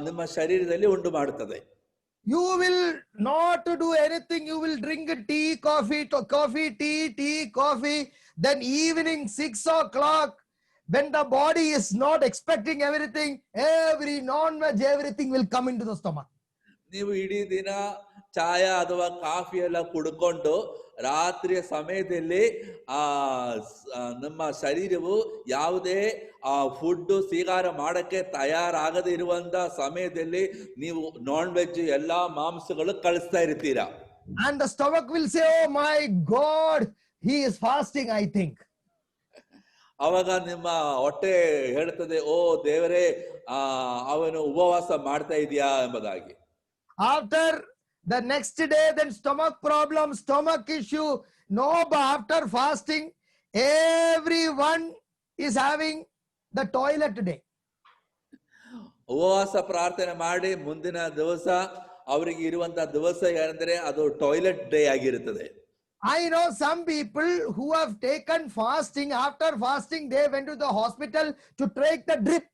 A: ನಿಮ್ಮ ಶರೀರದಲ್ಲಿ ಉಂಟು ಮಾಡುತ್ತದೆ.
B: You will not do anything. You will drink tea, coffee, tea, coffee. Then evening 6 o'clock, when the body is not expecting everything, every non-veg, everything will come into the stomach.
A: ನೀವು ಇಡೀ ದಿನ ಚಾಯ ಅಥವಾ ಕಾಫಿ ಎಲ್ಲ ಕುಡ್ಕೊಂಡು ರಾತ್ರಿಯ ಸಮಯದಲ್ಲಿ ನಮ್ಮ ಶರೀರವು ಯಾವುದೇ ಫುಡ್ ಸ್ವೀಕಾರ ಮಾಡಕ್ಕೆ ತಯಾರಾಗದೆ ಇರುವಂತ ಸಮಯದಲ್ಲಿ ನೀವು ನಾನ್ ವೆಜ್ ಎಲ್ಲಾ ಮಾಂಸಗಳು ಕಳಿಸ್ತಾ ಇರ್ತೀರಾ.
B: And the stomach will say, oh my God, he is fasting, I think.
A: ಅವಾಗ ನಿಮ್ಮ ಹೊಟ್ಟೆ ಹೇಳ್ತದೆ, ಓ ದೇವರೇ ಅವನು ಉಪವಾಸ ಮಾಡ್ತಾ ಇದೆಯಾ ಎಂಬುದಾಗಿ.
B: After the next day, then stomach problem, stomach issue. No, but after fasting, everyone is having the toilet day.
A: ಉಪವಾಸ ಪ್ರಾರ್ಥನೆ ಮಾಡಿ ಮುಂದಿನ ದಿವಸ ಅವರಿಗೆ ಇರುವಂತಹ ದಿವಸ ಏನಂದ್ರೆ ಅದು ಟಾಯ್ಲೆಟ್ ಡೇ ಆಗಿರುತ್ತದೆ.
B: I know some people who have taken fasting. After fasting, they went to the hospital to take the drip.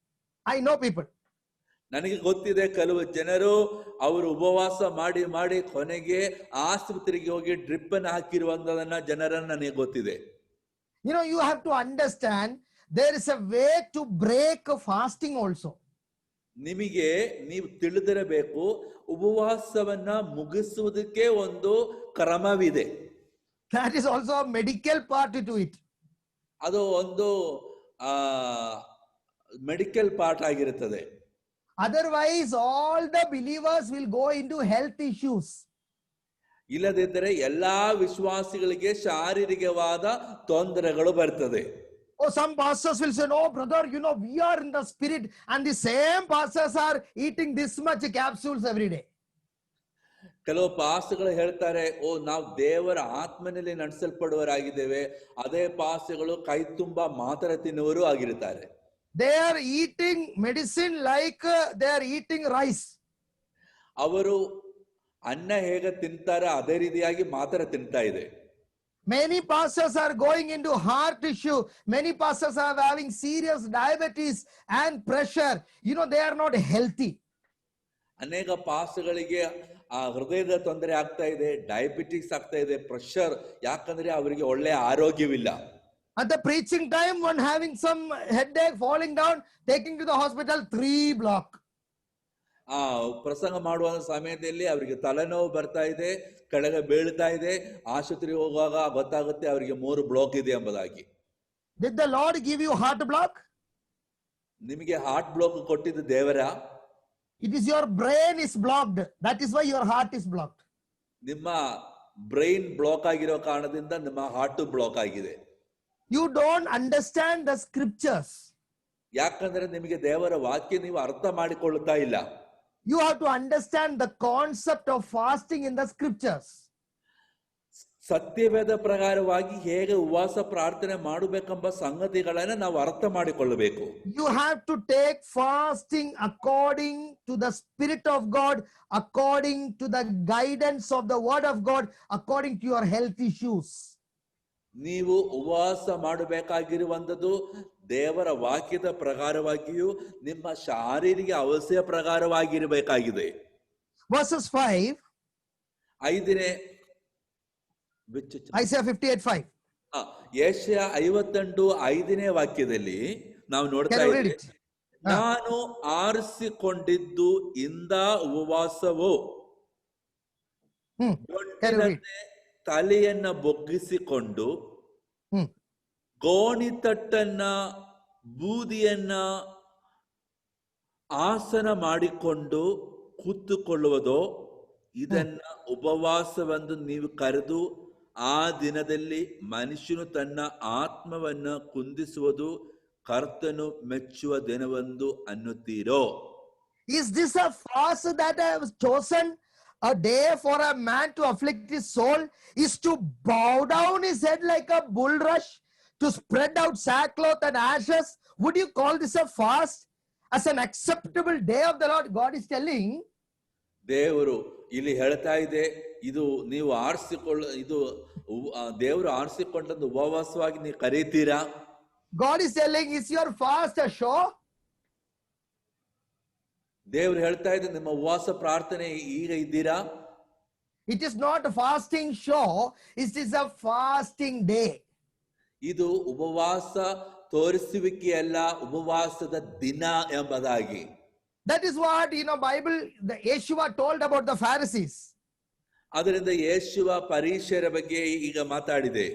B: I know people.
A: ನನಗೆ ಗೊತ್ತಿದೆ ಕೆಲವು ಜನರು ಅವರು ಉಪವಾಸ ಮಾಡಿ ಮಾಡಿ ಕೊನೆಗೆ ಆಸ್ಪತ್ರೆಗೆ ಹೋಗಿ ಡ್ರಿಪ್ ಅನ್ನು ಹಾಕಿರುವಂತದನ್ನ ಜನರನ್ನ ನನಗೆ ಗೊತ್ತಿದೆ.
B: You have to understand there is a way to break fasting also.
A: ನಿಮಗೆ ನೀವು ತಿಳಿದಿರಬೇಕು ಉಪವಾಸವನ್ನ ಮುಗಿಸುವುದಕ್ಕೆ ಒಂದು ಕ್ರಮವಿದೆ.
B: That is also a medical part to it.
A: ಅದು ಒಂದು ಮೆಡಿಕಲ್ ಪಾರ್ಟ್ ಆಗಿರುತ್ತದೆ.
B: Otherwise, all the believers will go into health issues.
A: ಇಲ್ಲದಿದ್ದರೆ ಎಲ್ಲಾ ವಿಶ್ವಾಸಿಗಳಿಗೆ ಶಾರೀರಿಕವಾದ ತೊಂದರೆಗಳು ಬರ್ತದೆ.
B: Oh, some pastors will say, no, brother, we are in the spirit, and the same pastors are eating this much capsules every day.
A: ಕೆಲವು ಪಾಸ್ಗಳು ಹೇಳ್ತಾರೆ, ಓ ನಾವು ದೇವರ ಆತ್ಮನಲ್ಲಿ ನಡೆಸಲ್ಪಡುವರಾಗಿದ್ದೇವೆ. ಅದೇ ಪಾಸ್ಗಳು ಕೈ ತುಂಬಾ ಮಾತ್ರ ತಿನ್ನುವರು ಆಗಿರುತ್ತಾರೆ.
B: They are eating medicine like they are eating rice.
A: ಅವರು ಅನ್ನ ಹೇಗೆ ತಿಂತಾರೆ ಅದೇ ರೀತಿಯಾಗಿ ಮಾತ್ರ ತಿಂತಾ ಇದೆ.
B: Many pastors are going into heart issue. Many pastors are having serious diabetes and pressure. You know, they are not healthy.
A: ಅನೇಕ ಪಾಸ್ಗಳಿಗೆ ಆ ಹೃದಯದ ತೊಂದರೆ ಆಗ್ತಾ ಇದೆ, ಡಯಾಬಿಟಿಕ್ಸ್ ಆಗ್ತಾ ಇದೆ, ಪ್ರೆಷರ್. ಯಾಕಂದ್ರೆ ಅವರಿಗೆ ಒಳ್ಳೆಯ ಆರೋಗ್ಯವಿಲ್ಲ.
B: At the preaching time, one having some headache, falling down, taking to the hospital, 3 block.
A: ಆ ಪ್ರಸಂಗ ಮಾಡುವ ಸಮಯದಲ್ಲಿ ಅವರಿಗೆ ತಲೆನೋವು ಬರ್ತಾ ಇದೆ, ಕೆಳಗೆ ಬೀಳ್ತಾ ಇದೆ, ಆಸ್ಪತ್ರೆಗೆ ಹೋಗುವಾಗ ಗೊತ್ತಾಗುತ್ತೆ ಅವರಿಗೆ 3 ಬ್ಲಾಕ್ ಇದೆ ಎಂಬುದಾಗಿ.
B: Did the Lord give you heart block?
A: ನಿಮಗೆ ಹಾರ್ಟ್ ಬ್ಲಾಕ್ ಕೊಟ್ಟಿದ್ದು ದೇವರ?
B: It is your brain is blocked. That is why your heart is blocked.
A: ನಿಮ್ಮ ಬ್ರೈನ್ ಬ್ಲಾಕ್ ಆಗಿರೋ ಕಾರಣದಿಂದ ನಿಮ್ಮ ಹಾರ್ಟ್ ಬ್ಲಾಕ್ ಆಗಿದೆ.
B: You don't understand the scriptures.
A: ಯಾಕಂದ್ರೆ ನಿಮಗೆ ದೇವರ ವಾಕ್ಯ ನೀವು ಅರ್ಥ ಮಾಡಿಕೊಳ್ಳುತ್ತಾ ಇಲ್ಲ.
B: You have to understand the concept of fasting in the scriptures.
A: ಸತ್ಯವೇದ ಪ್ರಕಾರವಾಗಿ ಹೇಗೆ ಉಪವಾಸ ಪ್ರಾರ್ಥನೆ ಮಾಡಬೇಕೆಂಬ ಸಂಗತಿಗಳನ್ನು ನಾವು ಅರ್ಥ ಮಾಡಿಕೊಳ್ಳಬೇಕು.
B: You have to take fasting according to the Spirit of God, according to the guidance of the Word of God, according to your health issues.
A: ನೀವು ಉಪವಾಸ ಮಾಡಬೇಕಾಗಿರುವಂಥದ್ದು ದೇವರ ವಾಕ್ಯದ ಪ್ರಕಾರವಾಗಿಯೂ ನಿಮ್ಮ ಶಾರೀರಿಕ ಅವಸ್ಥೆಯ ಪ್ರಕಾರವಾಗಿರಬೇಕಾಗಿದೆ.
B: Verses 5.
A: 5ನೇ
B: Isaiah 58:5.
A: ಯೆಶಾಯ 58:5ನೇ ವಾಕ್ಯದಲ್ಲಿ ನಾವು ನೋಡ್ತಾ
B: Can you read
A: ಇದ್ದೇವೆ,
B: it?
A: ನಾನು ಆರಿಸಿಕೊಂಡಿದ್ದು ಇಂದ ಉಪವಾಸವೋ,
B: Can you read?
A: ಗಂಡಿನನ್ನೇ ತಲೆಯನ್ನ ಬೊಗ್ಗಿಸಿಕೊಂಡು ಗೋಣಿತಟ್ಟನ್ನ ಬೂದಿಯನ್ನ ಆಸನ ಮಾಡಿಕೊಂಡು ಕೂತುಕೊಳ್ಳುವುದೋ, ಇದನ್ನ ಉಪವಾಸವೆಂದು ನೀವು ಕರೆದು ಆ ದಿನದಲ್ಲಿ ಮನುಷ್ಯನು ತನ್ನ ಆತ್ಮವನ್ನ ಕುಂದಿಸುವುದು ಕರ್ತನು ಮೆಚ್ಚುವ ದಿನವೆಂದು ಅನ್ನುತ್ತೀರೋ?
B: Is this a fast that I have chosen? A day for a man to afflict his soul is to bow down his head like a bulrush, to spread out sackcloth and ashes. Would you call this a fast? As an acceptable day of the Lord, God is telling.
A: ದೇವರು ಇಲ್ಲಿ ಹೇಳ್ತಾ ಇದೆ, ಇದು ನೀವು ಇದು ದೇವರು ಆರಿಸಿಕೊಂಡದ್ದು ಉಪವಾಸವಾಗಿ ನೀವು ಕರೀತೀರಾ?
B: God is telling, is your fast a show?
A: ದೇವರು ಹೇಳ್ತಾ ಇದೆ, ನಿಮ್ಮ ಉಪವಾಸ ಪ್ರಾರ್ಥನೆ ಈಗ ಇದ್ದೀರಾ?
B: It is not a fasting show, it is a fasting day.
A: ಇದು ಉಪವಾಸ ತೋರಿಸುವಿಕೆಯಲ್ಲ, ಉಪವಾಸದ ದಿನ ಎಂಬುದಾಗಿ.
B: That is what, Bible, the Yeshua told about the Pharisees.
A: ಅದರಿಂದ ಯೇಸುವ ಪರೀಕ್ಷೆಯ ಬಗ್ಗೆ ಈಗ ಮಾತಾಡಿದೆ.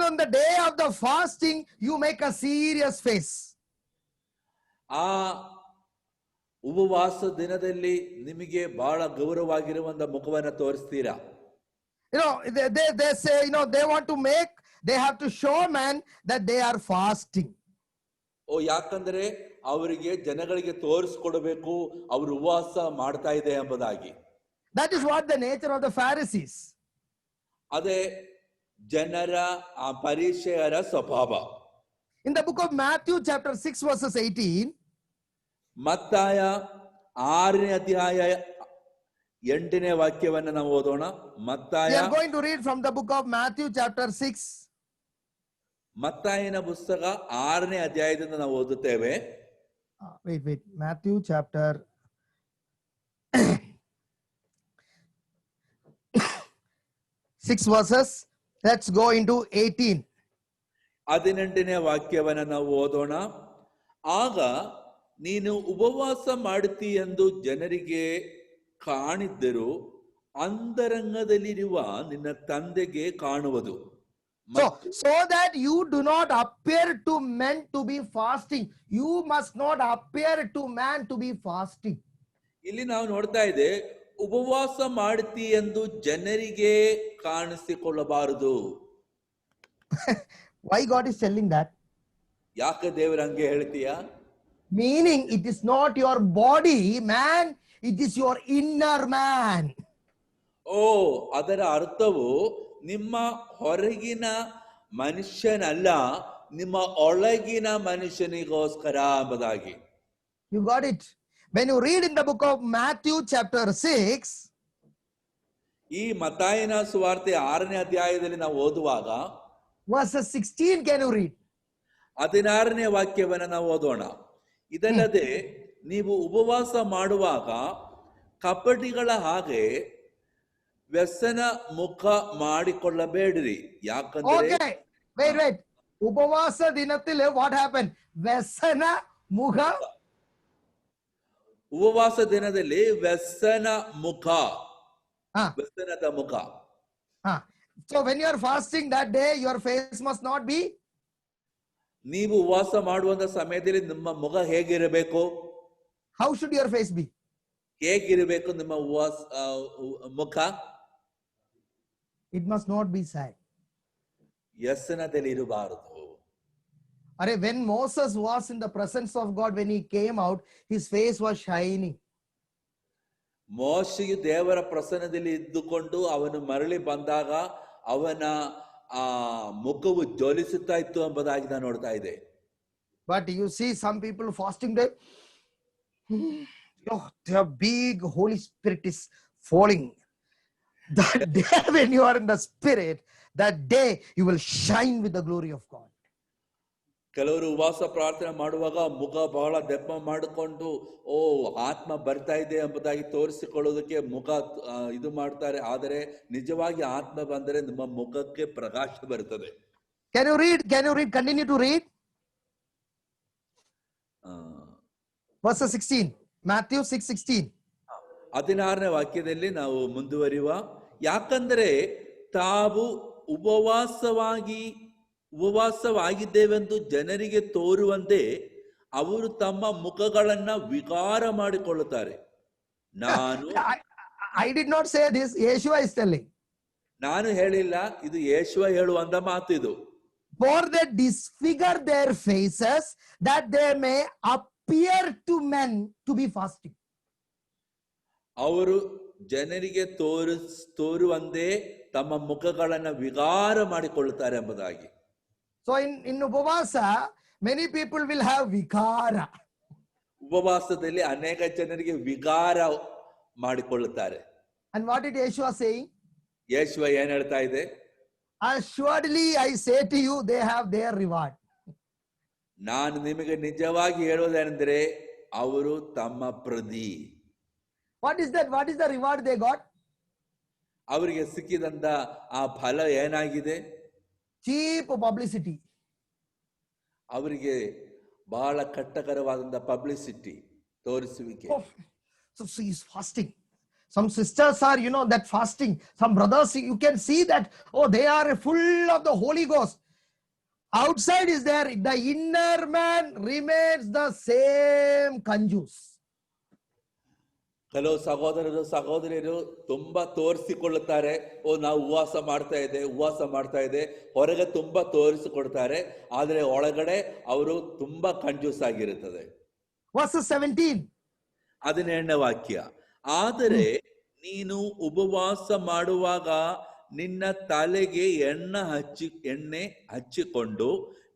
B: On the day of the fasting, you make a serious face.
A: ಆ ಉಪವಾಸ ದಿನದಲ್ಲಿ ನಿಮಗೆ ಬಹಳ ಗೌರವವಾಗಿರುವಂತ ಮುಖವನ್ನ ತೋರಿಸ್ತೀರಾ?
B: They say, they want to make, they have to show man that they are fasting.
A: ಯಾಕಂದ್ರೆ ಅವರಿಗೆ ಜನಗಳಿಗೆ ತೋರಿಸ್ಕೊಡ್ಬೇಕು ಅವರು ಉಪವಾಸ ಮಾಡ್ತಾ ಇದೆ ಎಂಬುದಾಗಿ.
B: That is what the nature of the Pharisees.
A: ಅದೇ ಜನರ ಆ ಪರಿಚಯರ ಸ್ವಭಾವ.
B: In the book of Matthew chapter 6 verses 18.
A: ಮತ್ತಾಯ 6ನೇ ಅಧ್ಯಾಯ 8ನೇ ವಾಕ್ಯವನ್ನು ನಾವು ಓದೋಣ. ಮತ್ತಾಯ,
B: we are going to read from the book of Matthew chapter 6.
A: ಮತ್ತಾಯನ ಪುಸ್ತಕ 6ನೇ ಅಧ್ಯಾಯದಿಂದ ನಾವು ಓದುತ್ತೇವೆ.
B: Wait. Matthew chapter 6 verses. Let's go into 18.
A: 18ನೇ ವಾಕ್ಯವನ್ನು ನಾವು ಓದೋಣ. ಆಗ ನೀನು ಉಪವಾಸ ಮಾಡುತ್ತೀಯೆಂದು ಜನರಿಗೆ ಕಾಣಿದ್ದರೂ ಅಂತರಂಗದಲ್ಲಿರುವ ನಿನ್ನ ತಂದೆಗೆ ಕಾಣುವುದು.
B: So that you do not appear to men to be fasting, you must not appear to man to be fasting.
A: ಇಲ್ಲಿ ನಾವು ನೋಡ್ತಾ ಇದೆ, ಉಪವಾಸ ಮಾಡುತ್ತೀಯೆಂದು ಜನರಿಗೆ ಕಾಣಿಸಿಕೊಳ್ಳಬಾರದು.
B: Why God is telling that?
A: ಯಾಕೆ ದೇವರು ಹಂಗೆ ಹೇಳ್ತೀಯಾ?
B: Meaning, it is not your body man, it is your inner man.
A: ಓ, ಅದರ ಅರ್ಥವು ನಿಮ್ಮ ಹೊರಗಿನ ಮನುಷ್ಯನಲ್ಲ, ನಿಮ್ಮ ಒಳಗಿನ ಮನುಷ್ಯನಿಗೋಸ್ಕರ ಎಂಬುದಾಗಿ.
B: You got it? When you read in the book of Matthew chapter 6,
A: ಈ ಮತ್ತಾಯನ ಸುವಾರ್ತೆ 6ನೇ ಅಧ್ಯಾಯದಲ್ಲಿ ನಾವು ಓದುವಾಗ
B: verses 16, can you read?
A: 16ನೇ ವಾಕ್ಯವನ್ನ ನಾವು ಓದೋಣ. ಇದಲ್ಲದೆ ನೀವು ಉಪವಾಸ ಮಾಡುವಾಗ ಕಪಟಿಗಳ ಹಾಗೆ ವ್ಯಸನ ಮುಖ ಮಾಡಿಕೊಳ್ಳಬೇಡಿರಿ, ಯಾಕಂದ್ರೆ
B: Okay, wait. Upavasa dinathil what happened? Vesana mukha.
A: ಉಪವಾಸ ದಿನದಲ್ಲಿ ವ್ಯಸನ ಮುಖ,
B: Ah,
A: ವ್ಯಸನದ ಮುಖ.
B: ah. So when you are fasting that day, your face must not be.
A: ನೀವು ಉಪವಾಸ ಮಾಡುವಂತ ಸಮಯದಲ್ಲಿ ನಿಮ್ಮ ಮುಖ ಹೇಗಿರಬೇಕು?
B: How should your face be?
A: ಹೇಗಿರಬೇಕು ನಿಮ್ಮ ಮುಖ?
B: It must not be sad.
A: ವ್ಯಸನದಲ್ಲಿ ಇರಬಾರದು.
B: When Moses was in the presence of God, when he came out, his face was shining.
A: ಮೋಶೆಯು ದೇವರ ಪ್ರಸನ್ನದಲ್ಲಿ ಇದ್ದುಕೊಂಡು ಅವನು ಮರಳಿ ಬಂದಾಗ ಅವನ ಮುಖವು ಜ್ವಲಿಸುತ್ತಾ ಇತ್ತು ಎಂಬುದಾಗಿ ನಾನು ನೋಡ್ತಾ ಇದ್ದೆ.
B: But you see some people fasting day, their big Holy Spirit is falling. That day when you are in the Spirit, that day you will shine with the glory of God.
A: ಕೆಲವರು ಉಪವಾಸ ಪ್ರಾರ್ಥನೆ ಮಾಡುವಾಗ ಮುಖ ಬಹಳ ದೆಪ್ಪ ಮಾಡಿಕೊಂಡು ಆತ್ಮ ಬರ್ತಾ ಇದೆ ಎಂಬುದಾಗಿ ತೋರಿಸಿಕೊಳ್ಳೋದಕ್ಕೆ ಮುಖ ಇದು ಮಾಡ್ತಾರೆ. ಆದರೆ ನಿಜವಾಗಿ ಆತ್ಮ ಬಂದರೆ ನಿಮ್ಮ ಮುಖಕ್ಕೆ ಪ್ರಕಾಶ ಬರುತ್ತದೆ.
B: Can you read? Continue to read. Verse 16. Matthew 6:16.
A: 16ನೇ ವಾಕ್ಯದಲ್ಲಿ ನಾವು ಮುಂದುವರಿಯುವ. ಯಾಕಂದರೆ ತಾವು ಉಪವಾಸವಾಗಿದ್ದೇವೆಂದು ಜನರಿಗೆ ತೋರುವಂತೆ ಅವರು ತಮ್ಮ ಮುಖಗಳನ್ನ ವಿಕಾರ ಮಾಡಿಕೊಳ್ಳುತ್ತಾರೆ.
B: I did not say this. Yeshua is telling.
A: ನಾನು ಹೇಳಿಲ್ಲ, ಇದು ಯೇಸುವ ಹೇಳುವಂತ ಮಾತು ಇದು.
B: For they disfigure their faces that they may appear to men to be fasting.
A: ಅವರು ಜನರಿಗೆ ತೋರುವಂತೆ ತಮ್ಮ ಮುಖಗಳನ್ನ ವಿಕಾರ ಮಾಡಿಕೊಳ್ಳುತ್ತಾರೆ ಎಂಬುದಾಗಿ.
B: So in Upavasa, many people will have vikara.
A: ಉಪವಾಸದಲ್ಲಿ ಅನೇಕ ಜನರಿಗೆ ವಿಕಾರ ಮಾಡಿಕೊಳ್ಳುತ್ತಾರೆ.
B: And what did Yeshua saying?
A: ಯೇಸುವ ಏನ್ ಹೇಳ್ತಾ ಇದೆ?
B: Assuredly I say to you, they have their reward.
A: ನಾನು ನಿಮಗೆ ನಿಜವಾಗಿ ಹೇಳುವುದೇನೆಂದರೆ ಅವರು ತಮ್ಮ ಪ್ರತಿ.
B: What is that? What is the reward they got?
A: ಅವರಿಗೆ ಸಿಕ್ಕಿದಂತ ಆ ಫಲ ಏನಾಗಿದೆ?
B: Cheap publicity.
A: ಅವರಿಗೆ ಬಹಳ ಕಟ್ಟಕರವಾದಂತ publicity, ತೋರಿಸುವಿಕೆ.
B: So she is fasting. Some sisters are, that fasting. Some brothers, you can see that, they are full of the Holy Ghost. Outside is there, the inner man remains the same ಕಂಜೂಸ್.
A: ಕೆಲವು ಸಹೋದರಿಯರು ತುಂಬಾ ತೋರಿಸಿಕೊಳ್ಳುತ್ತಾರೆ, ನಾವು ಉಪವಾಸ ಮಾಡ್ತಾ ಇದೆ, ಹೊರಗೆ ತುಂಬಾ ತೋರಿಸಿಕೊಡ್ತಾರೆ, ಆದ್ರೆ ಒಳಗಡೆ ಅವರು ತುಂಬಾ ಕಂಜೂಸ್ ಆಗಿರುತ್ತದೆ.
B: Verse 17.
A: 17ನೇ ವಾಕ್ಯ. ಆದರೆ ನೀನು ಉಪವಾಸ ಮಾಡುವಾಗ ನಿನ್ನ ತಲೆಗೆ ಎಣ್ಣೆ ಹಚ್ಚಿಕೊಂಡು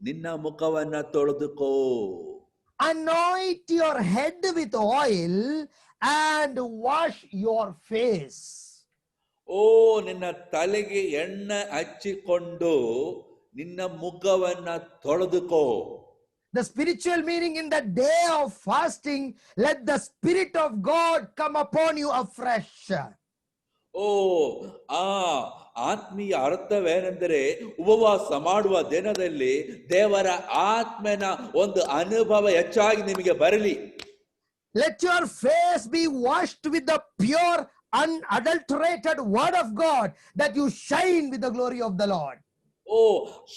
A: ನಿನ್ನ ಮುಖವನ್ನ ತೊಳೆದುಕೋ.
B: Anoint your head with oil and wash your face.
A: ನಿನ್ನ ತಲೆಗೆ ಎಣ್ಣೆ ಹಚ್ಚಿಕೊಂಡು ನಿನ್ನ ಮುಖವನ್ನ ತೊಳೆದುಕೋ.
B: The spiritual meaning in the day of fasting, let the Spirit of God come upon you afresh.
A: ಆತ್ಮೀಯ ಅರ್ಥವೇನೆಂದರೆ ಉಪವಾಸ ಮಾಡುವ ದಿನದಲ್ಲಿ ದೇವರ ಆತ್ಮನ ಒಂದು ಅನುಭವ ಹೆಚ್ಚಾಗಿ ನಿಮಗೆ ಬರಲಿ.
B: Let your face be washed with the pure, unadulterated word of God, that you shine with the glory of the Lord.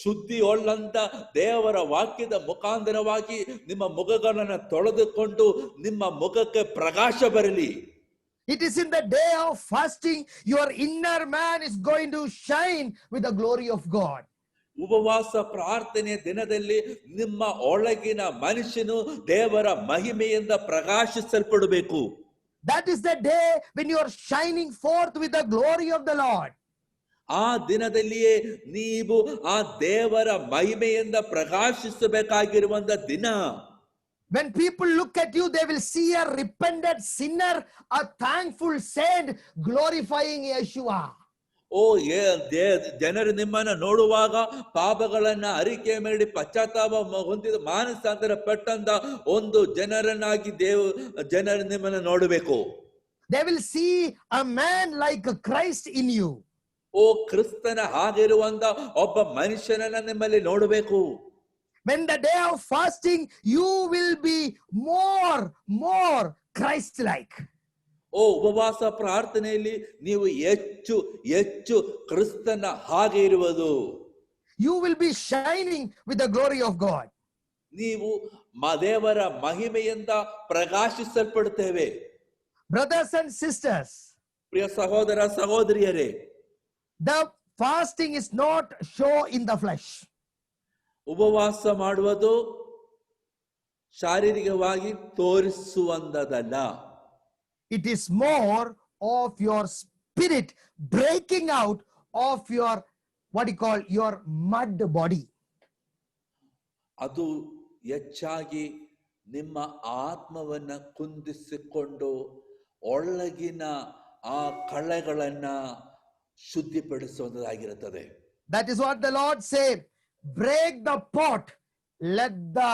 A: ಶುದ್ಧಿ ಉಳ್ಳಂತ ದೇವರ ವಾಕ್ಯದ ಮುಖಾಂತರವಾಗಿ ನಿಮ್ಮ ಮುಖಗಳನ್ನು ತೊಳೆದುಕೊಂಡು ನಿಮ್ಮ ಮುಖಕ್ಕೆ ಪ್ರಕಾಶ ಬರಲಿ.
B: It is in the day of fasting, your inner man is going to shine with the glory of God.
A: ಉಪವಾಸ ಪ್ರಾರ್ಥನೆ ದಿನದಲ್ಲಿ ನಿಮ್ಮ ಒಳಗಿನ ಮನುಷ್ಯನು ದೇವರ ಮಹಿಮೆಯಿಂದ ಪ್ರಕಾಶಿಸಲ್ಪಡಬೇಕು.
B: That is the day when you are shining forth with the glory of the Lord.
A: ಆ ದಿನದಲ್ಲಿಯೇ ನೀವು ಆ ದೇವರ ಮಹಿಮೆಯಿಂದ ಪ್ರಕಾಶಿಸಬೇಕಾಗಿರುವಂತ ದಿನ.
B: When people look at you, they will see a repentant sinner, a thankful saint, glorifying Yeshua.
A: ಓ ಜನರು ನಿಮ್ಮನ್ನ ನೋಡುವಾಗ ಪಾಪಗಳನ್ನ ಅರಿಕೆ ಮಾಡಿ ಪಶ್ಚಾತ್ತಾಪ ಹೊಂದಿದ ಮಾನಸಾಂತರ ಪಟ್ಟಂತ ಒಂದು ಜನರನ್ನಾಗಿ ಜನರು ನಿಮ್ಮನ್ನ ನೋಡಬೇಕು.
B: They will see a man like Christ in you.
A: ಓ ಕ್ರಿಸ್ತನ ಹಾಗಿರುವಂತ ಒಬ್ಬ ಮನುಷ್ಯನನ್ನ ನಿಮ್ಮಲ್ಲಿ ನೋಡಬೇಕು.
B: When the day of fasting, you will be more Christ-like.
A: ಓ ಉಪವಾಸ ಪ್ರಾರ್ಥನೆಯಲ್ಲಿ ನೀವು ಹೆಚ್ಚು ಹೆಚ್ಚು ಕ್ರಿಸ್ತನ ಹಾಗೆ ಇರುವುದು.
B: You will be shining with the glory of God.
A: ನೀವು ದೇವರ ಮಹಿಮೆಯಿಂದ ಪ್ರಕಾಶಿಸಲ್ಪಡುತ್ತೇವೆ.
B: Brothers and sisters,
A: ಪ್ರಿಯ ಸಹೋದರ ಸಹೋದರಿಯರೇ,
B: the fasting is not show in the flesh.
A: ಉಪವಾಸ ಮಾಡುವುದು ಶಾರೀರಿಕವಾಗಿ ತೋರಿಸುವಂತದಲ್ಲ.
B: It is more of your spirit breaking out of your, what you call, your mud body.
A: ಅದು ಹೆಚ್ಚಾಗಿ ನಿಮ್ಮ ಆತ್ಮವನ್ನ ಕುಂದಿಸಿಕೊಂಡು ಒಳಗಿನ ಆ ಕಳೆಗಳನ್ನ ಶುದ್ಧಿಪಡಿಸುವುದಾಗಿರುತ್ತದೆ.
B: That is what the Lord said. Break the pot, let the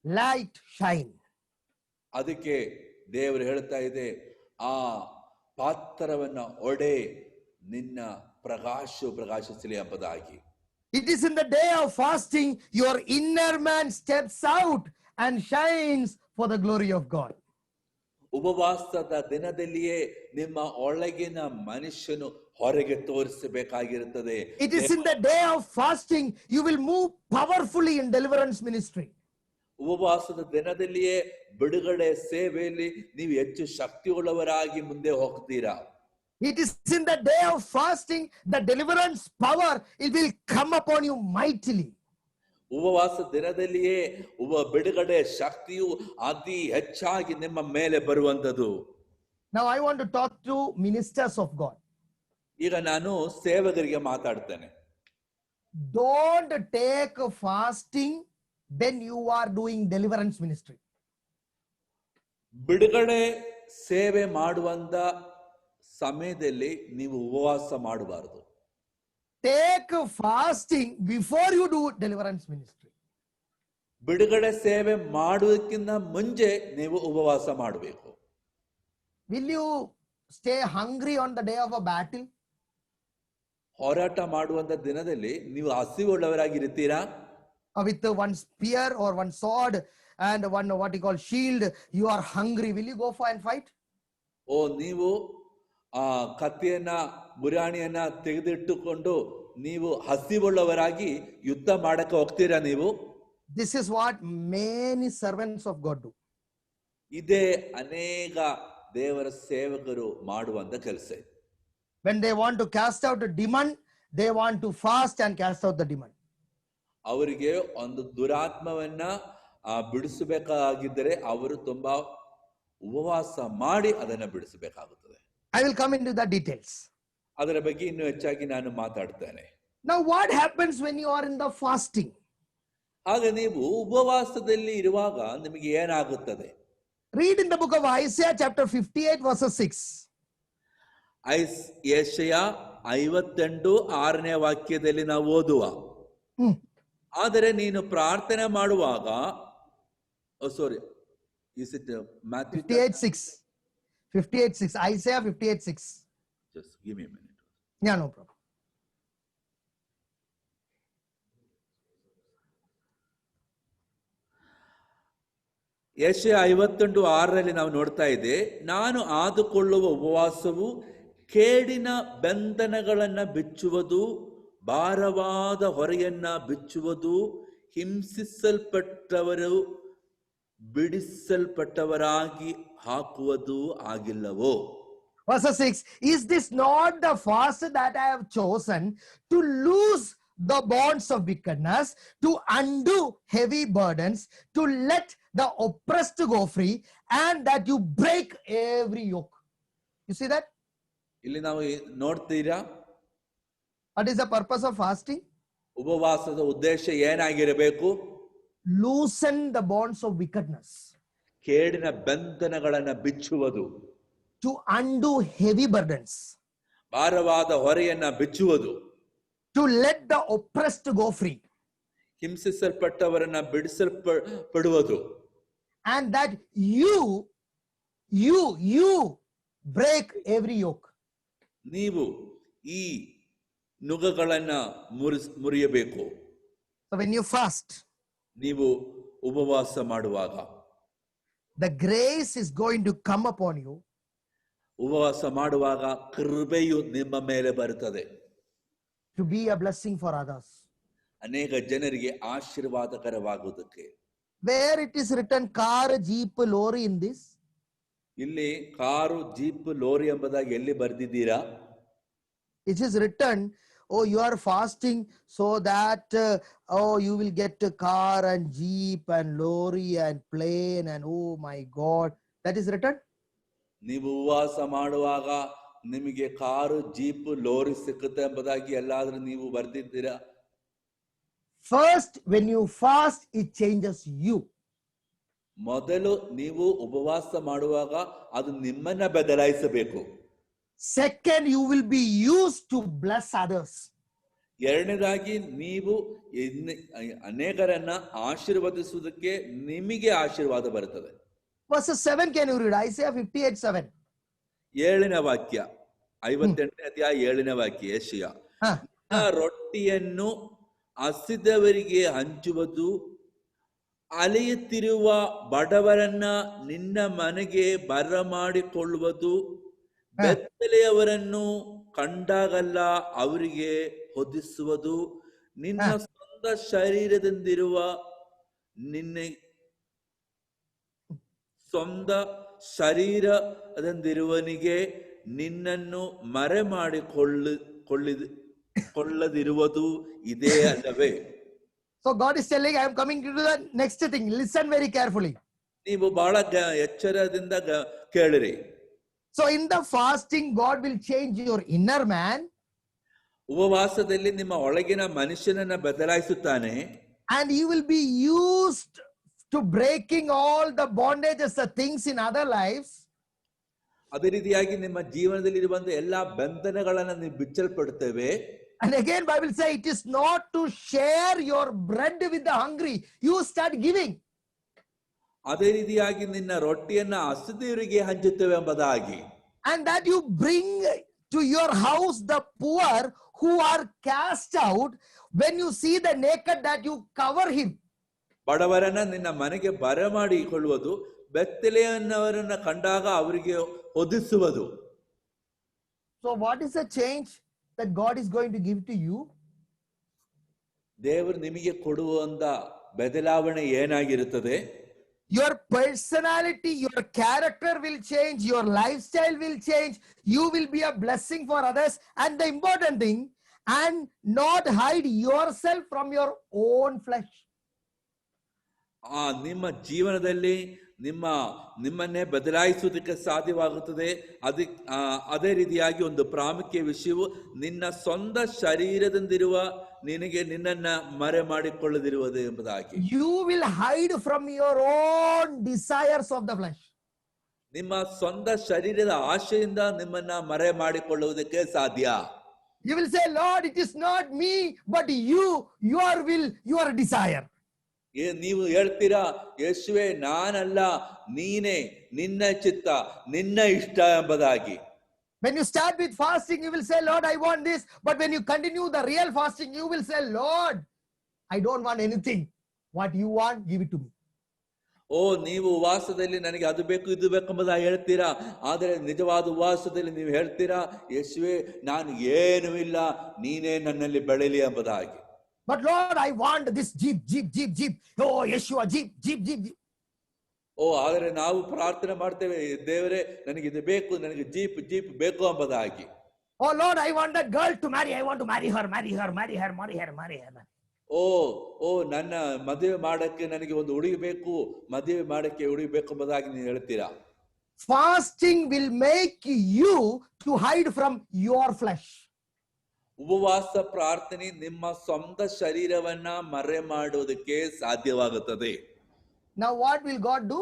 B: light shine.
A: ಅದಕ್ಕೆ ದೇವರು ಹೇಳ್ತಾ ಇದೆ, ಆ ಪಾತ್ರವನ್ನ ಒಡೆ, ನಿನ್ನ ಪ್ರಕಾಶಿಸಲಿ ಎಂಬುದಾಗಿ.
B: It is in the day of fasting your inner man steps out and shines for the glory of God.
A: ಉಪವಾಸದ ದಿನದಲ್ಲಿಯೇ ನಿಮ್ಮ ಒಳಗಿನ ಮನುಷ್ಯನು ಹೊರಗೆ ತೋರಿಸಬೇಕಾಗಿರುತ್ತದೆ.
B: It is in the day of fasting you will move powerfully in deliverance ministry.
A: ಉಪವಾಸದ ದಿನದಲ್ಲಿಯೇ ಬಿಡುಗಡೆ ಸೇವೆಯಲ್ಲಿ ನೀವು ಹೆಚ್ಚು ಶಕ್ತಿಯುಳ್ಳವರಾಗಿ ಮುಂದೆ ಹೋಗ್ತೀರಾ.
B: It is in the day of fasting the deliverance power, it will come upon you mightily.
A: ಉಪವಾಸ ದಿನದಲ್ಲಿಯೇ ಬಿಡುಗಡೆ ಶಕ್ತಿಯು ಅತಿ ಹೆಚ್ಚಾಗಿ ನಿಮ್ಮ ಮೇಲೆ ಬರುವಂತದ್ದು.
B: Now I want to talk to ministers of God.
A: ಈಗ ನಾನು ಸೇವಕರಿಗೆ ಮಾತಾಡ್ತೇನೆ.
B: Don't take fasting when you are doing deliverance ministry.
A: ಬಿಡುಗಡೆ ಸೇವೆ ಮಾಡುವಂತ ಸಮಯದಲ್ಲಿ ನೀವು ಉಪವಾಸ ಮಾಡಬಾರದು.
B: Take fasting before you do deliverance ministry.
A: ಬಿಡುಗಡೆ ಸೇವೆ ಮಾಡುವುದಕ್ಕಿಂತ ಮುಂಚೆ ನೀವು ಉಪವಾಸ ಮಾಡಬೇಕು.
B: Will you stay hungry on the day of a battle?
A: ಹೋರಾಟ ಮಾಡುವಂತ ದಿನದಲ್ಲಿ ನೀವು ಹಸಿವುಳ್ಳವರಾಗಿರ್ತೀರಾ?
B: With one spear or one sword and one what you call shield, you are hungry. Will you go for and fight?
A: ಓ ನೀವು ಆ ಕತ್ತಿಯನ್ನ ಬುರಾಣಿಯನ್ನ ತೆಗೆದಿಟ್ಟುಕೊಂಡು ನೀವು ಹಸಿವುಳ್ಳವರಾಗಿ ಯುದ್ಧ ಮಾಡಕ್ಕೆ ಹೋಗ್ತೀರಾ ನೀವು?
B: This is what many servants of God do.
A: ಇದೇ ಅನೇಕ ದೇವರ ಸೇವಕರು ಮಾಡುವಂತ ಕೆಲಸ.
B: When they want to cast out a demon, they want to fast and cast out the demon.
A: ಅವರಿಗೆ ಒಂದು ದುರಾತ್ಮವನ್ನ ಬಿಡಿಸಬೇಕಾಗಿದ್ದರೆ ಅವರು ತುಂಬಾ ಉಪವಾಸ ಮಾಡಿ ಅದನ್ನ ಬಿಡಿಸಬೇಕಾಗುತ್ತದೆ.
B: I will come into the details.
A: ಅದರ ಬಗ್ಗೆ ಇನ್ನೂ ಹೆಚ್ಚಾಗಿ ನಾನು ಮಾತಾಡ್ತೇನೆ.
B: Now what happens when you are in the fasting?
A: ಆಗ ನೀವು ಉಪವಾಸದಲ್ಲಿ ಇರುವಾಗ ನಿಮಗೆ ಏನಾಗುತ್ತದೆ?
B: Read in the book of Isaiah chapter 58 verses 6.
A: ಯೆಶಯ 58:6 ವಾಕ್ಯದಲ್ಲಿ ನಾವು ಓದುವ, ಆದರೆ ನೀನು ಪ್ರಾರ್ಥನೆ ಮಾಡುವಾಗ, is it Matthew
B: 58:6? 58:6. Isaiah 58:6.
A: Just give me a minute.
B: Yeah, no problem.
A: ಯೆಶಯ 58:6 ನಾವು ನೋಡ್ತಾ ಇದ್ದೆ, ನಾನು ಆದುಕೊಳ್ಳುವ ಉಪವಾಸವು ಕೇಡಿನ ಬಂಧನಗಳನ್ನ ಬಿಚ್ಚುವುದು, ಭಾರವಾದ ಹೊರೆಯನ್ನ ಬಿಚ್ಚುವುದು, ಹಿಂಸಿಸಲ್ಪಟ್ಟವರು ಬಿಡಿಸಲ್ಪಟ್ಟವರಾಗಿ ಹಾಕುವುದು ಆಗಿಲ್ಲವೋ?
B: Verse 6. Is this not the fast that I have chosen to loose the bonds of wickedness, to undo heavy burdens, to let the oppressed go free, and that you break every yoke. You see that?
A: ಇಲ್ಲಿ ನಾವು ನೋಡ್ತೀರಾ,
B: What is the purpose of fasting?
A: ಉಪವಾಸದ ಉದ್ದೇಶ ಏನಾಗಿರಬೇಕು?
B: Loosen the bonds of wickedness,
A: ಕೇಡಿನ ಬಂಧನಗಳನ್ನ ಬಿಚ್ಚುವುದು,
B: to undo heavy burdens,
A: ಭಾರವಾದ ಹೊರೆಯನ್ನ ಬಿಚ್ಚುವುದು,
B: to let the oppressed go free,
A: ಹಿಂಸಿಸಲ್ಪಟ್ಟವರನ್ನ ಬಿಡಿಸಲ್ಪಡುವುದು,
B: and that you break every yoke.
A: ನೀವು ಈ ನುಗಗಳನ್ನ ಮುರಿಯಬೇಕು.
B: So when you fast,
A: ನೀವು ಉಪವಾಸ ಮಾಡುವಾಗ
B: the grace is going to come upon you,
A: ಉಪವಾಸ ಮಾಡುವಾಗ ಕೃಪೆಯು ನಿಮ್ಮ ಮೇಲೆ ಬರುತ್ತದೆ,
B: to be a blessing for others.
A: ಅನೇಕ ಜನರಿಗೆ ಆಶೀರ್ವಾದಕರವಾಗುವುದಕ್ಕೆ.
B: Where it is written car, jeep, lorry in this?
A: ಇಲ್ಲಿ ಕಾರು, ಜೀಪ್, ಲೋರಿ ಎಂಬುದಾಗಿ ಎಲ್ಲಿ ಬರೆದಿದ್ದೀರಾ?
B: It is written, oh, you are fasting so that you will get a car and jeep and lorry and plane and oh my God. That is written?
A: ನೀವು ಉಪವಾಸ ಮಾಡುವಾಗ ನಿಮಗೆ ಕಾರು, ಜೀಪ್, ಲೋರಿ ಸಿಕ್ಕುತ್ತೆ ಎಂಬುದಾಗಿ ಎಲ್ಲಾದ್ರೂ ನೀವು ಬರೆದಿದ್ದೀರಾ?
B: First, when you fast, it changes you.
A: ಮೊದಲು ನೀವು ಉಪವಾಸ ಮಾಡುವಾಗ ಅದು ನಿಮ್ಮನ್ನ ಬದಲಾಯಿಸಬೇಕು.
B: Second, you will be used to bless others.
A: ಎರಡನೇದಾಗಿ ನೀವು ಅನೇಕರನ್ನ ಆಶೀರ್ವದಿಸುವುದಕ್ಕೆ ನಿಮಗೆ ಆಶೀರ್ವಾದ ಬರುತ್ತದೆ.
B: Verse 7, can you read? Isaiah 58:7.
A: 7ನೇ ವಾಕ್ಯ, 58ನೇ ಅಧ್ಯಾಯ 7ನೇ ವಾಕ್ಯ, ಯೆಶಾಯ. ರೊಟ್ಟಿಯನ್ನು ಹಸಿದವರಿಗೆ ಹಂಚುವುದು, ಅಲೆಯುತ್ತಿರುವ ಬಡವರನ್ನ ನಿನ್ನ ಮನೆಗೆ ಬರಮಾಡಿಕೊಳ್ಳುವುದು, ಬೆತ್ತಲೆಯವರನ್ನು ಕಂಡಾಗಲ್ಲ ಅವರಿಗೆ ಹೊದಿಸುವುದು, ನಿನ್ನ ಸ್ವಂತ ಶರೀರದಿಂದಿರುವ ಸ್ವಂತ ಶರೀರದಿಂದಿರುವನಿಗೆ ನಿನ್ನನ್ನು ಮರೆ ಕೊಳ್ಳದಿರುವುದು ಇದೇ ಅಲ್ಲವೇ?
B: So God is telling, I am coming to the next thing. Listen very carefully.
A: ನೀವು ಬಹಳ ಎಚ್ಚರದಿಂದ ಕೇಳಿರಿ.
B: So in the fasting, God will change your inner man.
A: ಉಪವಾಸದಲ್ಲಿ ನಿಮ್ಮ ಒಳಗಿನ ಮನುಷ್ಯನನ್ನ ಬದಲಾಯಿಸುತ್ತಾನೆ.
B: And he will be used to breaking all the bondages, the things in other lives.
A: ಅದೇ ರೀತಿಯಾಗಿ ನಿಮ್ಮ ಜೀವನದಲ್ಲಿ ಇರುವಂತಹ ಎಲ್ಲಾ ಬಂಧನಗಳನ್ನ ನೀವು ಬಿಚ್ಚಲ್ಪಡುತ್ತೇವೆ.
B: And again, Bible says it is not to share your bread with the hungry. You start giving.
A: ಅದೇ ರೀತಿಯಾಗಿ ನಿನ್ನ ರೊಟ್ಟಿಯನ್ನ ಹಸಿದವರಿಗೆ ಹಂಚುತ್ತೇವೆ ಎಂಬುದಾಗಿ.
B: And that you bring to your house the poor who are cast out. When you see the naked, that you cover him.
A: ಬಡವರನ್ನ ನಿನ್ನ ಮನೆಗೆ ಬರಮಾಡಿಕೊಳ್ಳುವುದು, ಬೆತ್ತಲೆಯವರನ್ನ ಕಂಡಾಗ ಅವರಿಗೆ ಹೊದಿಸುವುದು.
B: So what is the change that God is going to give to you?
A: ದೇವರು ನಿಮಗೆ ಕೊಡುವಂತ ಬದಲಾವಣೆ ಏನಾಗಿರುತ್ತದೆ?
B: Your personality, your character will change, your lifestyle will change, you will be a blessing for others, and the important thing, and not hide yourself from your own flesh.
A: ನಿಮ್ಮ ಜೀವನದಲ್ಲಿ ನಿಮ್ಮನ್ನೇ ಬದಲಾಯಿಸುವುದಕ್ಕೆ ಸಾಧ್ಯವಾಗುತ್ತದೆ. ಅದೇ ರೀತಿಯಾಗಿ ಒಂದು ಪ್ರಾಮುಖ್ಯ ವಿಷಯವು ನಿನ್ನ ಸ್ವಂತ ಶರೀರದಿಂದಿರುವ ನಿನಗೆ ನಿನ್ನನ್ನ ಮರೆ ಮಾಡಿಕೊಳ್ಳದಿರುವುದು ಎಂಬುದಾಗಿ.
B: You will hide from your own desires of the flesh.
A: ನಿಮ್ಮ ಸ್ವಂತ ಶರೀರದ ಆಶೆಯಿಂದ ನಿಮ್ಮನ್ನ ಮರೆ ಮಾಡಿಕೊಳ್ಳುವುದಕ್ಕೆ ಸಾಧ್ಯ.
B: You will say, Lord, it is not me, but you, your will, your desire.
A: ನೀವು ಹೇಳ್ತೀರಾ, ಯೇಸುವೆ ನಾನಲ್ಲ, ನೀನೇ, ನಿನ್ನ ಚಿತ್ತ, ನಿನ್ನ ಇಷ್ಟ ಎಂಬುದಾಗಿ.
B: When you start with fasting, you will say, Lord, I want this. But when you continue the real fasting, you will say, Lord, I don't want anything. What you want, give it to me.
A: ನೀವು ಉಪವಾಸದಲ್ಲಿ ನನಗೆ ಅದು ಬೇಕು ಇದು ಬೇಕು ಎಂಬುದಾಗಿ ಹೇಳ್ತೀರಾ. ಆದರೆ ನಿಜವಾದ ಉಪವಾಸದಲ್ಲಿ ನೀವು ಹೇಳ್ತೀರಾ, ಯೇಸುವೆ ನಾನು ಏನೂ ಇಲ್ಲ, ನೀನೇ ನನ್ನಲ್ಲಿ ಬೆಳೆಯಲಿ ಎಂಬುದಾಗಿ.
B: But Lord, I want this jeep. Oh, Yeshua, jeep.
A: ಆದರೆ ನಾವು ಪ್ರಾರ್ಥನೆ ಮಾಡ್ತೇವೆ, ದೇವರೇ ನನಗೆ ಇದು ಬೇಕು, ನನಗೆ ಜೀಪ್ ಬೇಕು ಎಂಬುದಾಗಿ.
B: Oh Lord, I want that girl to marry. I want to marry her, marry her, marry her, marry her, marry her.
A: ಓ ಓ ನನ್ನ ಮದುವೆ ಮಾಡಕ್ಕೆ ನನಗೆ ಒಂದು ಹುಡುಗಿ ಬೇಕು, ಮದುವೆ ಮಾಡಕ್ಕೆ ಹುಡುಗಿ ಬೇಕು ಎಂಬುದಾಗಿ ನೀವು ಹೇಳ್ತೀರಾ.
B: Fasting will make you to hide from your flesh.
A: ಉಪವಾಸ ಪ್ರಾರ್ಥನೆ ನಿಮ್ಮ ಸ್ವಂತ ಶರೀರವನ್ನ ಮರೆ ಮಾಡುವುದಕ್ಕೆ ಸಾಧ್ಯವಾಗುತ್ತದೆ.
B: Now what will God do?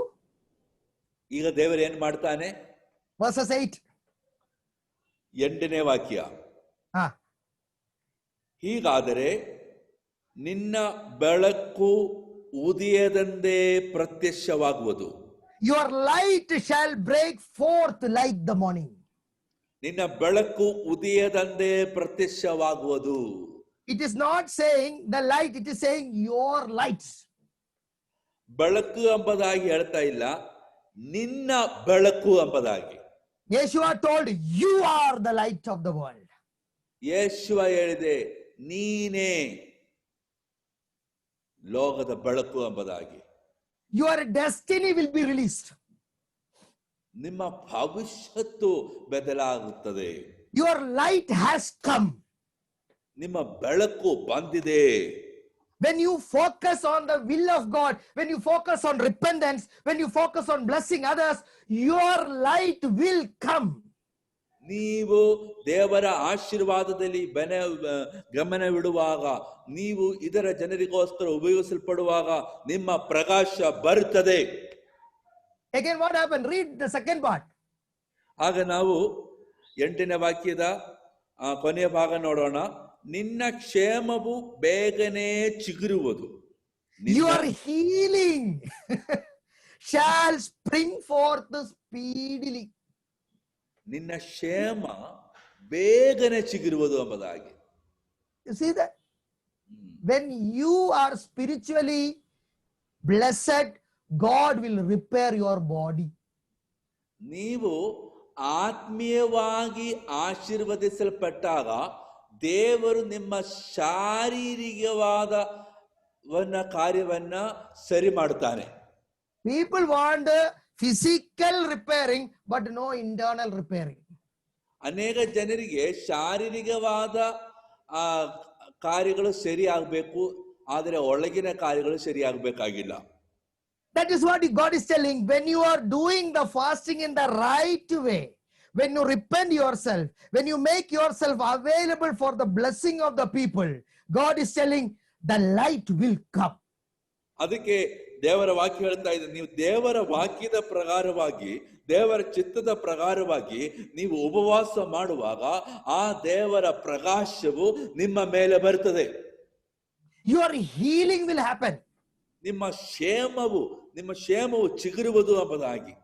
A: ಈಗ ದೇವರು ಏನ್ ಮಾಡ್ತಾನೆ?
B: Verses 8.
A: 8ನೇ ವಾಕ್ಯ. ಹೀಗಾದರೆ ನಿನ್ನ ಬೆಳಕು ಉದಯದಂದೇ ಪ್ರತ್ಯಕ್ಷವಾಗುವುದು.
B: Your light shall break forth like the morning.
A: ನಿನ್ನ ಬೆಳಕು ಉದಯದಂದೇ ಪ್ರತ್ಯಕ್ಷವಾಗುವುದು.
B: It is not saying the light, it is saying your light.
A: ಬೆಳಕು ಎಂಬುದಾಗಿ ಹೇಳ್ತಾ ಇಲ್ಲ, ನಿನ್ನ ಬೆಳಕು ಎಂಬುದಾಗಿ.
B: Yeshua told, you are the light of the world.
A: ಯೇಸುವ ಹೇಳಿದೆ, ನೀನೇ ಲೋಕದ ಬೆಳಕು ಎಂಬುದಾಗಿ.
B: Your destiny will be released.
A: ನಿಮ್ಮ ಭವಿಷ್ಯತ್ತು ಬದಲಾಗುತ್ತದೆ.
B: Your light has come.
A: ನಿಮ್ಮ ಬೆಳಕು ಬಂದಿದೆ.
B: When you focus on the will of God, when you focus on repentance, when you focus on blessing others, your light will come.
A: ನೀವು ದೇವರ ಆಶೀರ್ವಾದದಲ್ಲಿ ಗಮನವಿಡುವಾಗ, ನೀವು ಇದರ ಜನರಿಗೋಸ್ಕರ ಉಪಯೋಗಿಸಲ್ಪಡುವಾಗ ನಿಮ್ಮ ಪ್ರಕಾಶ ಬರುತ್ತದೆ.
B: Again, what happened? Read the second part.
A: ಆಗ ನಾವು 8ನೇ ವಾಕ್ಯದ ಕೊನೆಯ ಭಾಗ ನೋಡೋಣ. ನಿನ್ನ ಕ್ಷೇಮವು ಬೇಗನೆ ಚಿಗುರುವುದು.
B: Your healing shall spring forth speedily.
A: ನಿನ್ನ ಕ್ಷೇಮ ಬೇಗನೆ ಚಿಗುರುವುದು ಎಂಬುದಾಗಿ.
B: You see that? When you are spiritually blessed, God will repair your body.
A: ನೀವು ಆತ್ಮೀಯವಾಗಿ ಆಶೀರ್ವದಿಸಲ್ಪಟ್ಟಾಗ ದೇವರು ನಿಮ್ಮ ಶಾರೀರಿಕವಾದ ಕಾರ್ಯವನ್ನ ಸರಿ ಮಾಡುತ್ತಾನೆ.
B: People want physical repairing but no internal repairing.
A: ಅನೇಕ ಜನರಿಗೆ ಶಾರೀರಿಕವಾದ ಕಾರ್ಯಗಳು ಸರಿ ಆಗಬೇಕು, ಆದರೆ ಒಳಗಿನ ಕಾರ್ಯಗಳು ಸರಿ ಆಗಬೇಕಾಗಿಲ್ಲ.
B: That is what God is telling. When you are doing the fasting in the right way, when you repent yourself, when you make yourself available for the blessing of the people, God is telling the light will come.
A: ಅದಕ್ಕೆ ದೇವರ ವಾಕ್ಯ ಹೇಳ್ತಾ ಇದೆ, ನೀವು ದೇವರ ವಾಕ್ಯದ ಪ್ರಕಾರವಾಗಿ, ದೇವರ ಚಿತ್ತದ ಪ್ರಕಾರವಾಗಿ ನೀವು ಉಪವಾಸ ಮಾಡುವಾಗ ಆ ದೇವರ ಪ್ರಕಾಶವು ನಿಮ್ಮ ಮೇಲೆ ಬರುತ್ತದೆ.
B: Your healing will happen.
A: ನಿಮ್ಮ ಕ್ಷೇಮವು ಚಿಗುರುವುದು ಎಂಬುದಾಗಿ.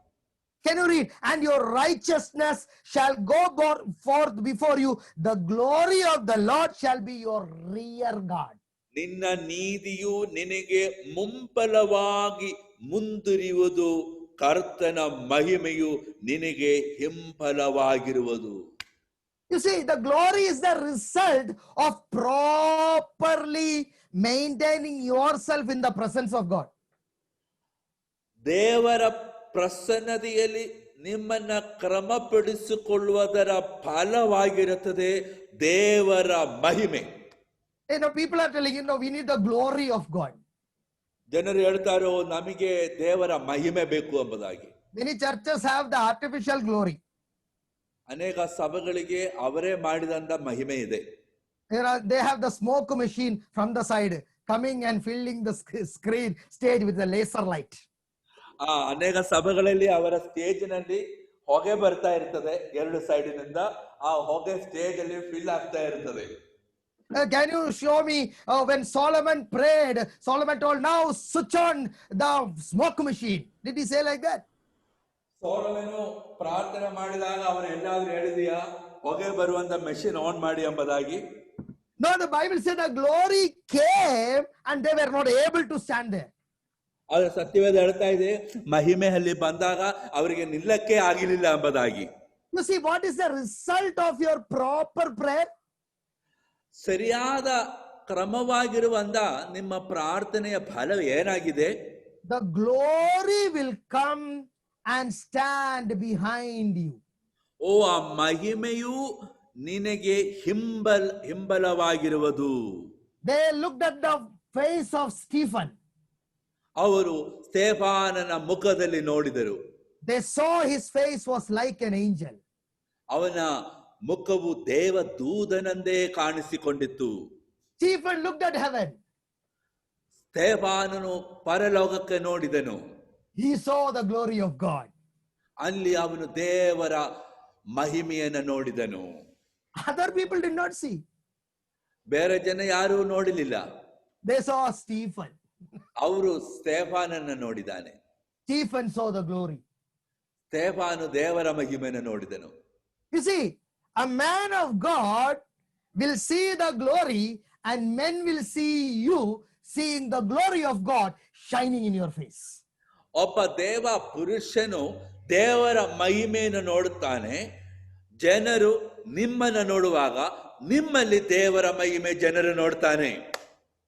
B: Can you read? And your righteousness shall go forth before you. The glory of the Lord shall be your rear guard.
A: ನಿನ್ನ ನೀತಿಯು ನಿನಗೆ ಮುಂಬಲವಾಗಿ ಮುಂದುರಿಯುವುದು, ಕರ್ತನ ಮಹಿಮೆಯು ನಿನಗೆ ಹಿಂಬಲವಾಗಿರುವುದು.
B: You see, the glory is the result of properly maintaining yourself in the presence of God.
A: ದೇವರ ಪ್ರಸನ್ನತೆಯಲ್ಲಿ ನಿಮ್ಮನ್ನ ಕ್ರಮಪಡಿಸಿಕೊಳ್ಳುವುದರ ಫಲವಾಗಿರುತ್ತದೆ ದೇವರ ಮಹಿಮೆ.
B: People are telling, we need the glory of God.
A: ಜನರು ಹೇಳ್ತಾರೋ ನಮಗೆ ದೇವರ ಮಹಿಮೆ ಬೇಕು ಎಂಬುದಾಗಿ.
B: Many churches have the artificial glory.
A: ಅನೇಕ ಸಭೆಗಳಿಗೆ ಅವರೇ ಮಾಡಿದಂತ ಮಹಿಮೆ ಇದೆ.
B: They have the smoke machine from the side coming and filling the stage with the laser light.
A: ಅನೇಕ ಸಭೆಗಳಲ್ಲಿ ಅವರ ಸ್ಟೇಜಿನಲ್ಲಿ ಹೊಗೆ ಬರ್ತಾ ಇರ್ತದೆ, ಎರಡು ಸೈಡಿನಿಂದ ಆ ಹೊಗೆ ಸ್ಟೇಜ್ ಅಲ್ಲಿ ಫಿಲ್ ಆಗ್ತಾ ಇರ್ತದೆ.
B: Can you show me when Solomon prayed, Solomon told, now switch on the smoke machine. Did he say like that?
A: ಸೊಲೊಮೋನನು ಪ್ರಾರ್ಥನೆ ಮಾಡಿದಾಗ ಅವರು ಎಲ್ಲಾದ್ರೂ ಹೇಳಿದೆಯಾ ಹೊಗೆ ಬರುವಂತ ಮೆಷಿನ್ ಆನ್ ಮಾಡಿ ಎಂಬುದಾಗಿ?
B: No, the Bible said the glory came and they were not able to stand there.
A: ಅದು ಸತ್ಯವೇದ ಹೇಳ್ತಾ ಇದೆ, ಮಹಿಮೆ ಅಲ್ಲಿ ಬಂದಾಗ ಅವರಿಗೆ ನಿಲ್ಲಕ್ಕೆ ಆಗಿರಲಿಲ್ಲ ಎಂಬುದಾಗಿ.
B: You see, what is the result of your proper prayer?
A: ಸರಿಯಾದ ಕ್ರಮವಾಗಿರುವಂತ ನಿಮ್ಮ ಪ್ರಾರ್ಥನೆಯ ಫಲ ಏನಾಗಿದೆ?
B: The glory will come and stand behind you.
A: ಓ, ಆ ಮಹಿಮೆಯು ನಿನಗೆ ಹಿಂಬಲವಾಗಿರುವುದು.
B: They looked at the face of Stephen.
A: ಅವರು ಸ್ತೆಫಾನನ ಮುಖದಲ್ಲಿ ನೋಡಿದರು.
B: They saw his face was like an angel.
A: ಅವನ ಮುಖವು ದೇವ ದೂತನಂದೇ ಕಾಣಿಸಿಕೊಂಡಿತ್ತು.
B: Stephen looked at heaven.
A: ಸ್ತೆಫಾನನು ಪರಲೋಕಕ್ಕೆ ನೋಡಿದನು.
B: He saw the glory of God.
A: ಅಲ್ಲಿ ಅವನು ದೇವರ ಮಹಿಮೆಯನ್ನು ನೋಡಿದನು.
B: Other people did not see.
A: ಬೇರೆ ಜನ ಯಾರೂ ನೋಡಲಿಲ್ಲ.
B: They saw Stephen.
A: ಅವರು ಸ್ತೆಫಾನನ ನೋಡಿದಾನೆ.
B: Stephen saw the glory.
A: ಸ್ತೆಫಾನು ದೇವರ ಮಹಿಮೆಯನ್ನು ನೋಡಿದನು.
B: You see, a man of God will see the glory, and men will see you seeing the glory of God shining in your face.
A: ಒಬ್ಬ ದೇವ ಪುರುಷನು ದೇವರ ಮಹಿಮೆಯನ್ನು ನೋಡುತ್ತಾನೆ. ಜನರು ನಿಮ್ಮನ್ನು ನೋಡುವಾಗ ನಿಮ್ಮಲ್ಲಿ ದೇವರ ಮಹಿಮೆ ಜನರು ನೋಡ್ತಾನೆ.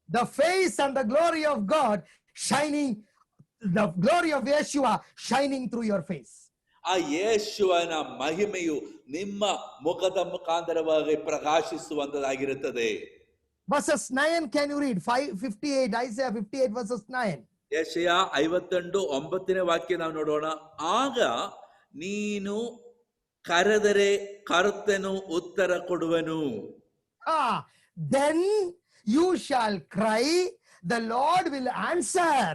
B: The face and the glory of God shining, the glory of Yeshua shining through your face.
A: ಆ ಯೇಸುವನ ಮಹಿಮೆಯು ನಿಮ್ಮ ಮುಖದ ಮುಖಾಂತರವಾಗಿ ಪ್ರಕಾಶಿಸುವಂತದಾಗಿರುತ್ತದೆ.
B: Verses 9, can you read? 58, Isaiah 58 verses 9.
A: ಯೆಶಯ 58:9 ವಾಕ್ಯ ನಾವು ನೋಡೋಣ. ಆಗ ನೀನು ಕರೆದರೆ ಕರ್ತನು ಉತ್ತರ ಕೊಡುವನು.
B: Then you shall cry, the Lord will answer.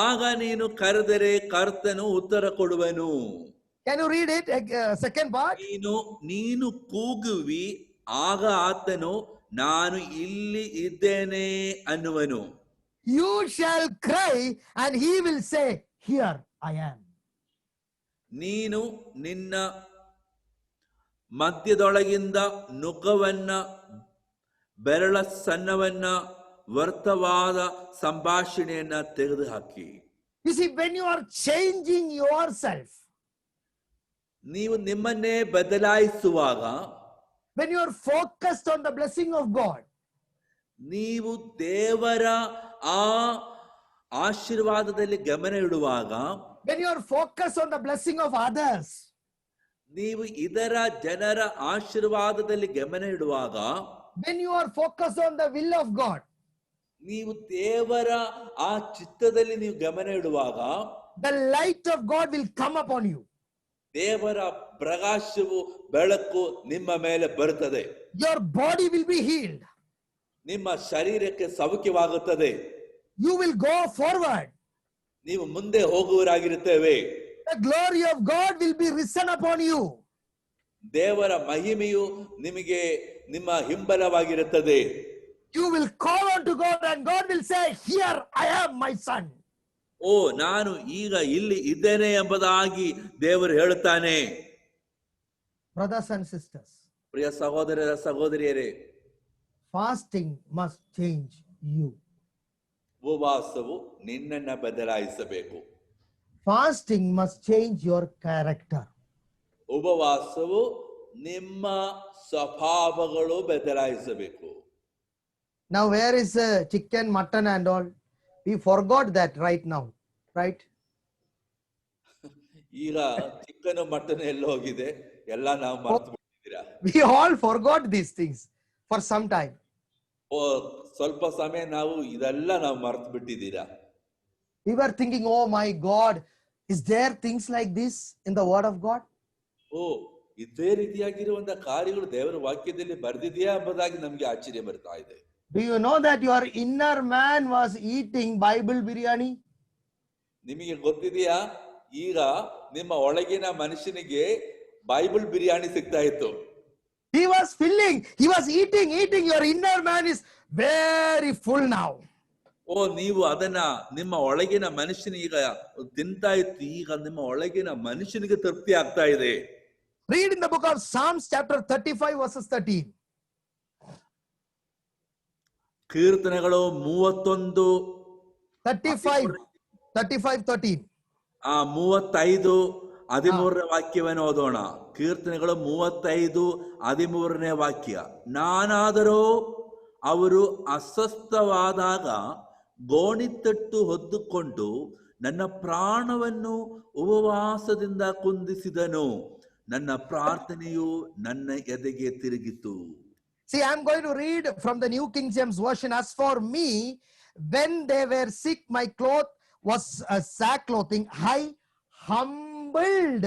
A: ಆಗ ನೀನು ಕರೆದರೆ ಕರ್ತನು ಉತ್ತರ ಕೊಡುವನು.
B: Can you read it? Second part.
A: ನೀನು ಕೂಗುವಿ, ಆಗ ಆತನು ನಾನು ಇಲ್ಲಿ ಇದ್ದೇನೆ ಅನ್ನುವನು.
B: You shall cry, and he will say, here I am.
A: ನೀನು ನಿನ್ನ ಮಧ್ಯದೊಳಗಿಂದ ನುಕವನ್ನ ಬೆರಳ ಸನ್ನವನ್ನ ವ್ಯರ್ಥವಾದ ಸಂಭಾಷಣೆಯನ್ನ ತೆಗೆದುಹಾಕಿ.
B: You see, when you are changing yourself,
A: ನೀವು ನಿಮ್ಮನ್ನೇ ಬದಲಾಯಿಸುವಾಗ,
B: when you are focused on the blessing of God,
A: ನೀವು ದೇವರ ಆ ಆಶೀರ್ವಾದದಲ್ಲಿ ಗಮನ ಇಡುವಾಗ,
B: when you are focused on the blessing of others,
A: ನೀವು ಇದರ ಜನರ ಆಶೀರ್ವಾದದಲ್ಲಿ ಗಮನ ಇಡುವಾಗ,
B: when you are focused on the will of God,
A: ನೀವು ದೇವರ ಆ ಚಿತ್ತದಲ್ಲಿ ನೀವು ಗಮನ ಇಡುವಾಗ,
B: the light of God will come upon you.
A: ದೇವರ ಪ್ರಕಾಶವು ಬೆಳಕು ನಿಮ್ಮ ಮೇಲೆ ಬರುತ್ತದೆ.
B: Your body will be healed.
A: ನಿಮ್ಮ ಶರೀರಕ್ಕೆ ಸೌಖ್ಯವಾಗುತ್ತದೆ.
B: You will go forward.
A: ನೀವು ಮುಂದೆ ಹೋಗುವರಾಗಿರುತ್ತೇವೆ.
B: The glory of God will be risen upon you.
A: ದೇವರ ಮಹಿಮೆಯು ನಿಮಗೆ ನಿಮ್ಮ ಹಿಂಬಲವಾಗಿರುತ್ತದೆ.
B: You will call unto God, and God will say, here I am, my son.
A: ಓ, ನಾನು ಈಗ ಇಲ್ಲಿ ಇದ್ದೇನೆ ಎಂಬುದಾಗಿ ದೇವರು ಹೇಳುತ್ತಾನೆ.
B: Brothers and sisters,
A: ಪ್ರಿಯ ಸಹೋದರರ ಸಹೋದರಿಯರೇ,
B: fasting must change you.
A: ಉಪವಾಸವು ನಿನ್ನನ್ನು ಬದಲಾಯಿಸಬೇಕು.
B: Fasting must change your character.
A: ಉಪವಾಸವು ನಿಮ್ಮ ಸ್ವಭಾವಗಳು ಬದಲಾಯಿಸಬೇಕು.
B: Now, where is chicken, mutton and all? We forgot that right now, right?
A: ಈಗ ಚಿಕನ್ ಮಟನ್ ಎಲ್ಲ ಹೋಗಿದೆ, ಎಲ್ಲ ನಾವು ಮರೆತು ಬಿಟ್ಟಿದ್ದೀರಾ.
B: We all forgot these things for some time.
A: ಸ್ವಲ್ಪ ಸಮಯ ನಾವು ಇದೆಲ್ಲ ನಾವು ಮರೆತು ಬಿಟ್ಟಿದ್ದೀರಾ.
B: We were thinking, oh my God, is there things like this in the word of God?
A: ಓ, ಇದೇ ರೀತಿಯಾಗಿರುವಂತ ಕಾರ್ಯಗಳು ದೇವರ ವಾಕ್ಯದಲ್ಲಿ ಬರೆದಿದೆಯಾ ಎಂಬುದಾಗಿ ನಮ್ಗೆ ಆಶ್ಚರ್ಯ ಬರ್ತಾ ಇದೆ.
B: Do you know that your inner man was eating Bible biryani?
A: ನಿಮಗೆ ಗೊತ್ತಿದೆಯಾ, ಈಗ ನಿಮ್ಮ ಒಳಗಿನ ಮನುಷ್ಯನಿಗೆ ಬೈಬಲ್ ಬಿರಿಯಾನಿ ಸಿಗ್ತಾ ಇತ್ತು.
B: He was filling, he was eating. Your inner man is very full now.
A: ಓ, ನೀವು ಅದನ್ನ ನಿಮ್ಮ ಒಳಗಿನ ಮನುಷ್ಯನ ಈಗ ತಿಂತಾ ಇತ್ತು. ಈಗ ನಿಮ್ಮ ಒಳಗಿನ ಮನುಷ್ಯನಿಗೆ ತೃಪ್ತಿ ಆಗ್ತಾ ಇದೆ.
B: Read in the book of Psalms chapter 35 verses 13.
A: ಕೀರ್ತನೆಗಳು
B: 35:13.
A: 35:13 ವಾಕ್ಯವನ್ನು ಓದೋಣ. ಕೀರ್ತನೆಗಳು 35:13 ವಾಕ್ಯ. ನಾನಾದರೂ ಅವರು ಅಸ್ವಸ್ಥವಾದಾಗ ಗೋಣಿತಟ್ಟು ಹೊದ್ದುಕೊಂಡು ನನ್ನ ಪ್ರಾಣವನ್ನು ಉಪವಾಸದಿಂದ ಕುಂದಿಸಿದನು. ನನ್ನ ಪ್ರಾರ್ಥನೆಯು ನನ್ನ ಎದೆಗೆ ತಿರುಗಿತು.
B: See, I'm going to read from the New King James Version. As for me, when they were sick, my cloth was sackclothing. I humbled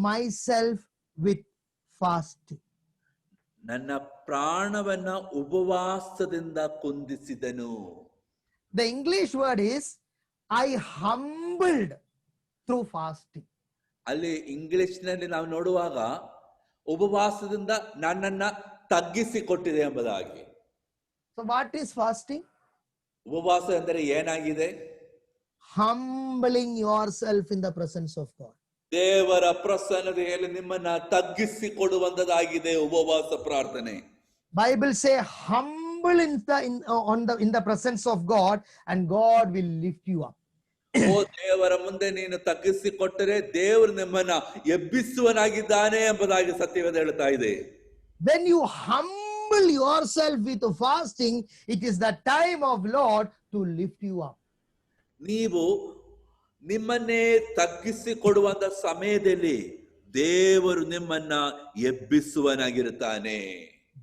B: myself with fasting.
A: ನನ್ನ ಪ್ರಾಣವನ್ನ ಉಪವಾಸದಿಂದ ಕುಂದಿಸಿದನು.
B: The English word is, I humbled through fasting.
A: ಅಲ್ಲಿ ಇಂಗ್ಲಿಷ್ನಲ್ಲಿ ನಾವು ನೋಡುವಾಗ ಉಪವಾಸದಿಂದ ನನ್ನನ್ನ ತಗ್ಗಿಸಿಕೊಟ್ಟಿದೆ ಎಂಬುದಾಗಿ.
B: So what is fasting?
A: ಉಪವಾಸ ಎಂದರೆ ಏನಾಗಿದೆ?
B: Humbling yourself in the presence of God.
A: ದೇವರ ಪ್ರಸನ್ನತೆಯಲ್ಲಿ ನಿಮ್ಮನ್ನ ತಗ್ಗಿಸಿಕೊಡುವಂತದಾಗಿದೆ ಉಪವಾಸ ಪ್ರಾರ್ಥನೆ.
B: Bible say humble in the presence of God, and God will lift you up.
A: ಓ ದೇವರ ಮುಂದೆ ನೀನು ತಗ್ಗಿಸಿಕೊಟ್ಟರೆ ದೇವರು ನಿಮ್ಮನ್ನ ಎಬ್ಬಿಸುವನಾಗಿದ್ದಾನೆ ಎಂಬುದಾಗಿ ಸತ್ಯವೇದ ಹೇಳ್ತಾ ಇದೆ.
B: When you humble yourself with fasting, it is the time of Lord to lift you up.
A: ನೀವು ನಿಮ್ಮನ್ನೇ ತಗ್ಗಿಸಿಕೊಡುವಂತ ಸಮಯದಲ್ಲಿ ದೇವರು ನಿಮ್ಮನ್ನ ಎಬ್ಬಿಸುವನಾಗಿರುತ್ತಾನೆ.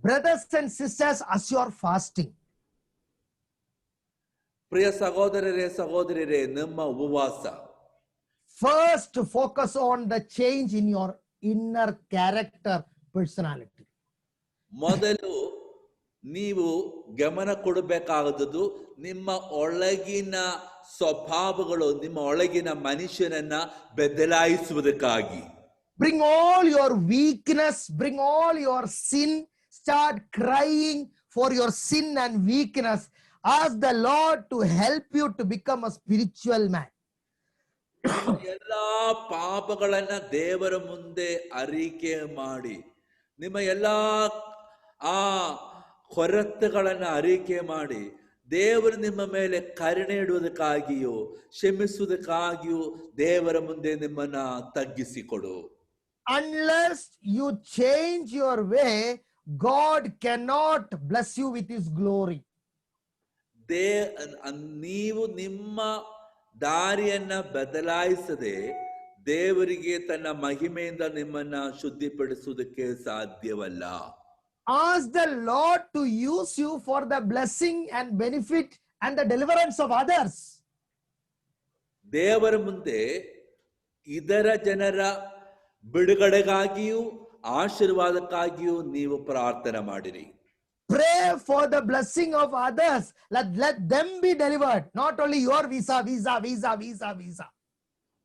B: Brothers and sisters, as you are fasting,
A: ಪ್ರಿಯ ಸಹೋದರರೇ ಸಹೋದರಿಯರೇ, ನಿಮ್ಮ ಉಪವಾಸ
B: first focus on the change in your inner character, personality.
A: ಮೊದಲು ನೀವು ಗಮನ ಕೊಡಬೇಕಾದದ್ದು ನಿಮ್ಮ ಒಳಗಿನ ಸ್ವಭಾವಗಳು, ನಿಮ್ಮ ಒಳಗಿನ ಮನುಷ್ಯನನ್ನ ಬದಲಾಯಿಸುವುದಕ್ಕಾಗಿ.
B: Bring all your weakness, bring all your sin, start crying for your sin and weakness. Ask the Lord to help you to become a spiritual man.
A: ಎಲ್ಲಾ ಪಾಪಗಳನ್ನ ದೇವರ ಮುಂದೆ ಅರಿಕೆ ಮಾಡಿ, ನಿಮ್ಮ ಎಲ್ಲಾ ಆ ಕೊರತೆಗಳನ್ನ ಅರಿಕೆ ಮಾಡಿ, ದೇವರು ನಿಮ್ಮ ಮೇಲೆ ಕರುಣೆ ಇಡುವುದಕ್ಕಾಗಿಯೂ ಕ್ಷಮಿಸುವುದಕ್ಕಾಗಿಯೂ ದೇವರ ಮುಂದೆ ನಿಮ್ಮನ್ನ ತಗ್ಗಿಸಿಕೊಡು.
B: Unless you change your way, God cannot bless you with his glory.
A: ನೀವು ನಿಮ್ಮ ದಾರಿಯನ್ನ ಬದಲಾಯಿಸದೆ ದೇವರಿಗೆ ತನ್ನ ಮಹಿಮೆಯಿಂದ ನಿಮ್ಮನ್ನ ಶುದ್ಧಿಪಡಿಸುವುದಕ್ಕೆ ಸಾಧ್ಯವಲ್ಲ.
B: Ask the Lord to use you for the blessing and benefit and the deliverance of others.
A: ದೇವರ ಮುಂದೆ ಇದರ ಜನರ ಬಿಡುಗಡೆಗಾಗಿಯೂ ಆಶೀರ್ವಾದಕ್ಕಾಗಿಯೂ ನೀವು ಪ್ರಾರ್ಥನೆ ಮಾಡಿರಿ.
B: Pray for the blessing of others. Let them be delivered. Not only your visa.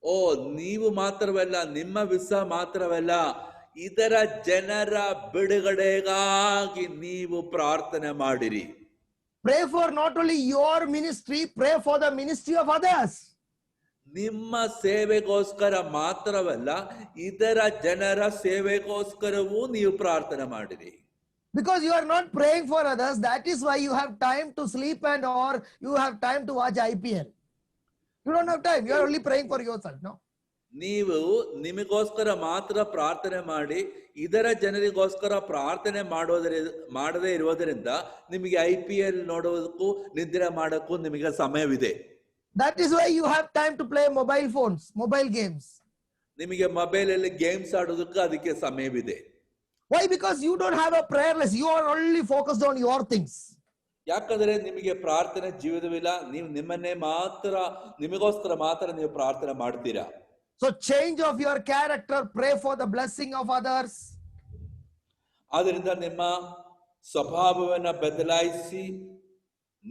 A: ಓ ನೀವು ಮಾತ್ರವಲ್ಲ, ನಿಮ್ಮ ವಿಸಾ ಮಾತ್ರವಲ್ಲ, ಇದರ ಜನರ ಬಿಡುಗಡೆಗಾಗಿ ನೀವು ಪ್ರಾರ್ಥನೆ ಮಾಡಿರಿ.
B: Pray for not only your ministry, pray for the ministry of others.
A: ನಿಮ್ಮ ಸೇವೆಗೋಸ್ಕರ ಮಾತ್ರವಲ್ಲ, ಇದರ ಜನರ ಸೇವೆಗೋಸ್ಕರವೂ ನೀವು ಪ್ರಾರ್ಥನೆ ಮಾಡಿರಿ.
B: Because you are not praying for others, that is why you have time to sleep and or you have time to watch IPL. You don't have time. You are only praying for yourself, no?
A: ನೀವು ನಿಮಗೋಸ್ಕರ ಮಾತ್ರ ಪ್ರಾರ್ಥನೆ ಮಾಡಿ ಇದರ ಜನರಿಗೋಸ್ಕರ ಪ್ರಾರ್ಥನೆ ಮಾಡದೇ ಇರುವುದರಿಂದ ನಿಮಗೆ IPL ನೋಡೋದಕ್ಕೂ ನಿದ್ರೆ ಮಾಡೋಕ್ಕೂ ನಿಮಗೆ ಸಮಯವಿದೆ.
B: That is why you have time to play mobile phones, mobile games.
A: ನಿಮಗೆ ಮೊಬೈಲ್ ಅಲ್ಲಿ ಗೇಮ್ಸ್ ಆಡೋದಕ್ಕೆ ಅದಕ್ಕೆ ಸಮಯವಿದೆ.
B: Why? Because you don't have a prayer list. You are only focused on your things.
A: ಯಾಕಂದ್ರೆ ನಿಮಗೆ ಪ್ರಾರ್ಥನೆ ಜೀವಿತವಿಲ್ಲ. ನೀವು ನಿಮಗೋಸ್ಕರ ಮಾತ್ರ ನೀವು ಪ್ರಾರ್ಥನೆ ಮಾಡ್ತೀರಾ.
B: So change of your character, pray for the blessing of others.
A: ಆದ್ದರಿಂದ ನಿಮ್ಮ ಸ್ವಭಾವವನ್ನ ಬದಲಾಯಿಸಿ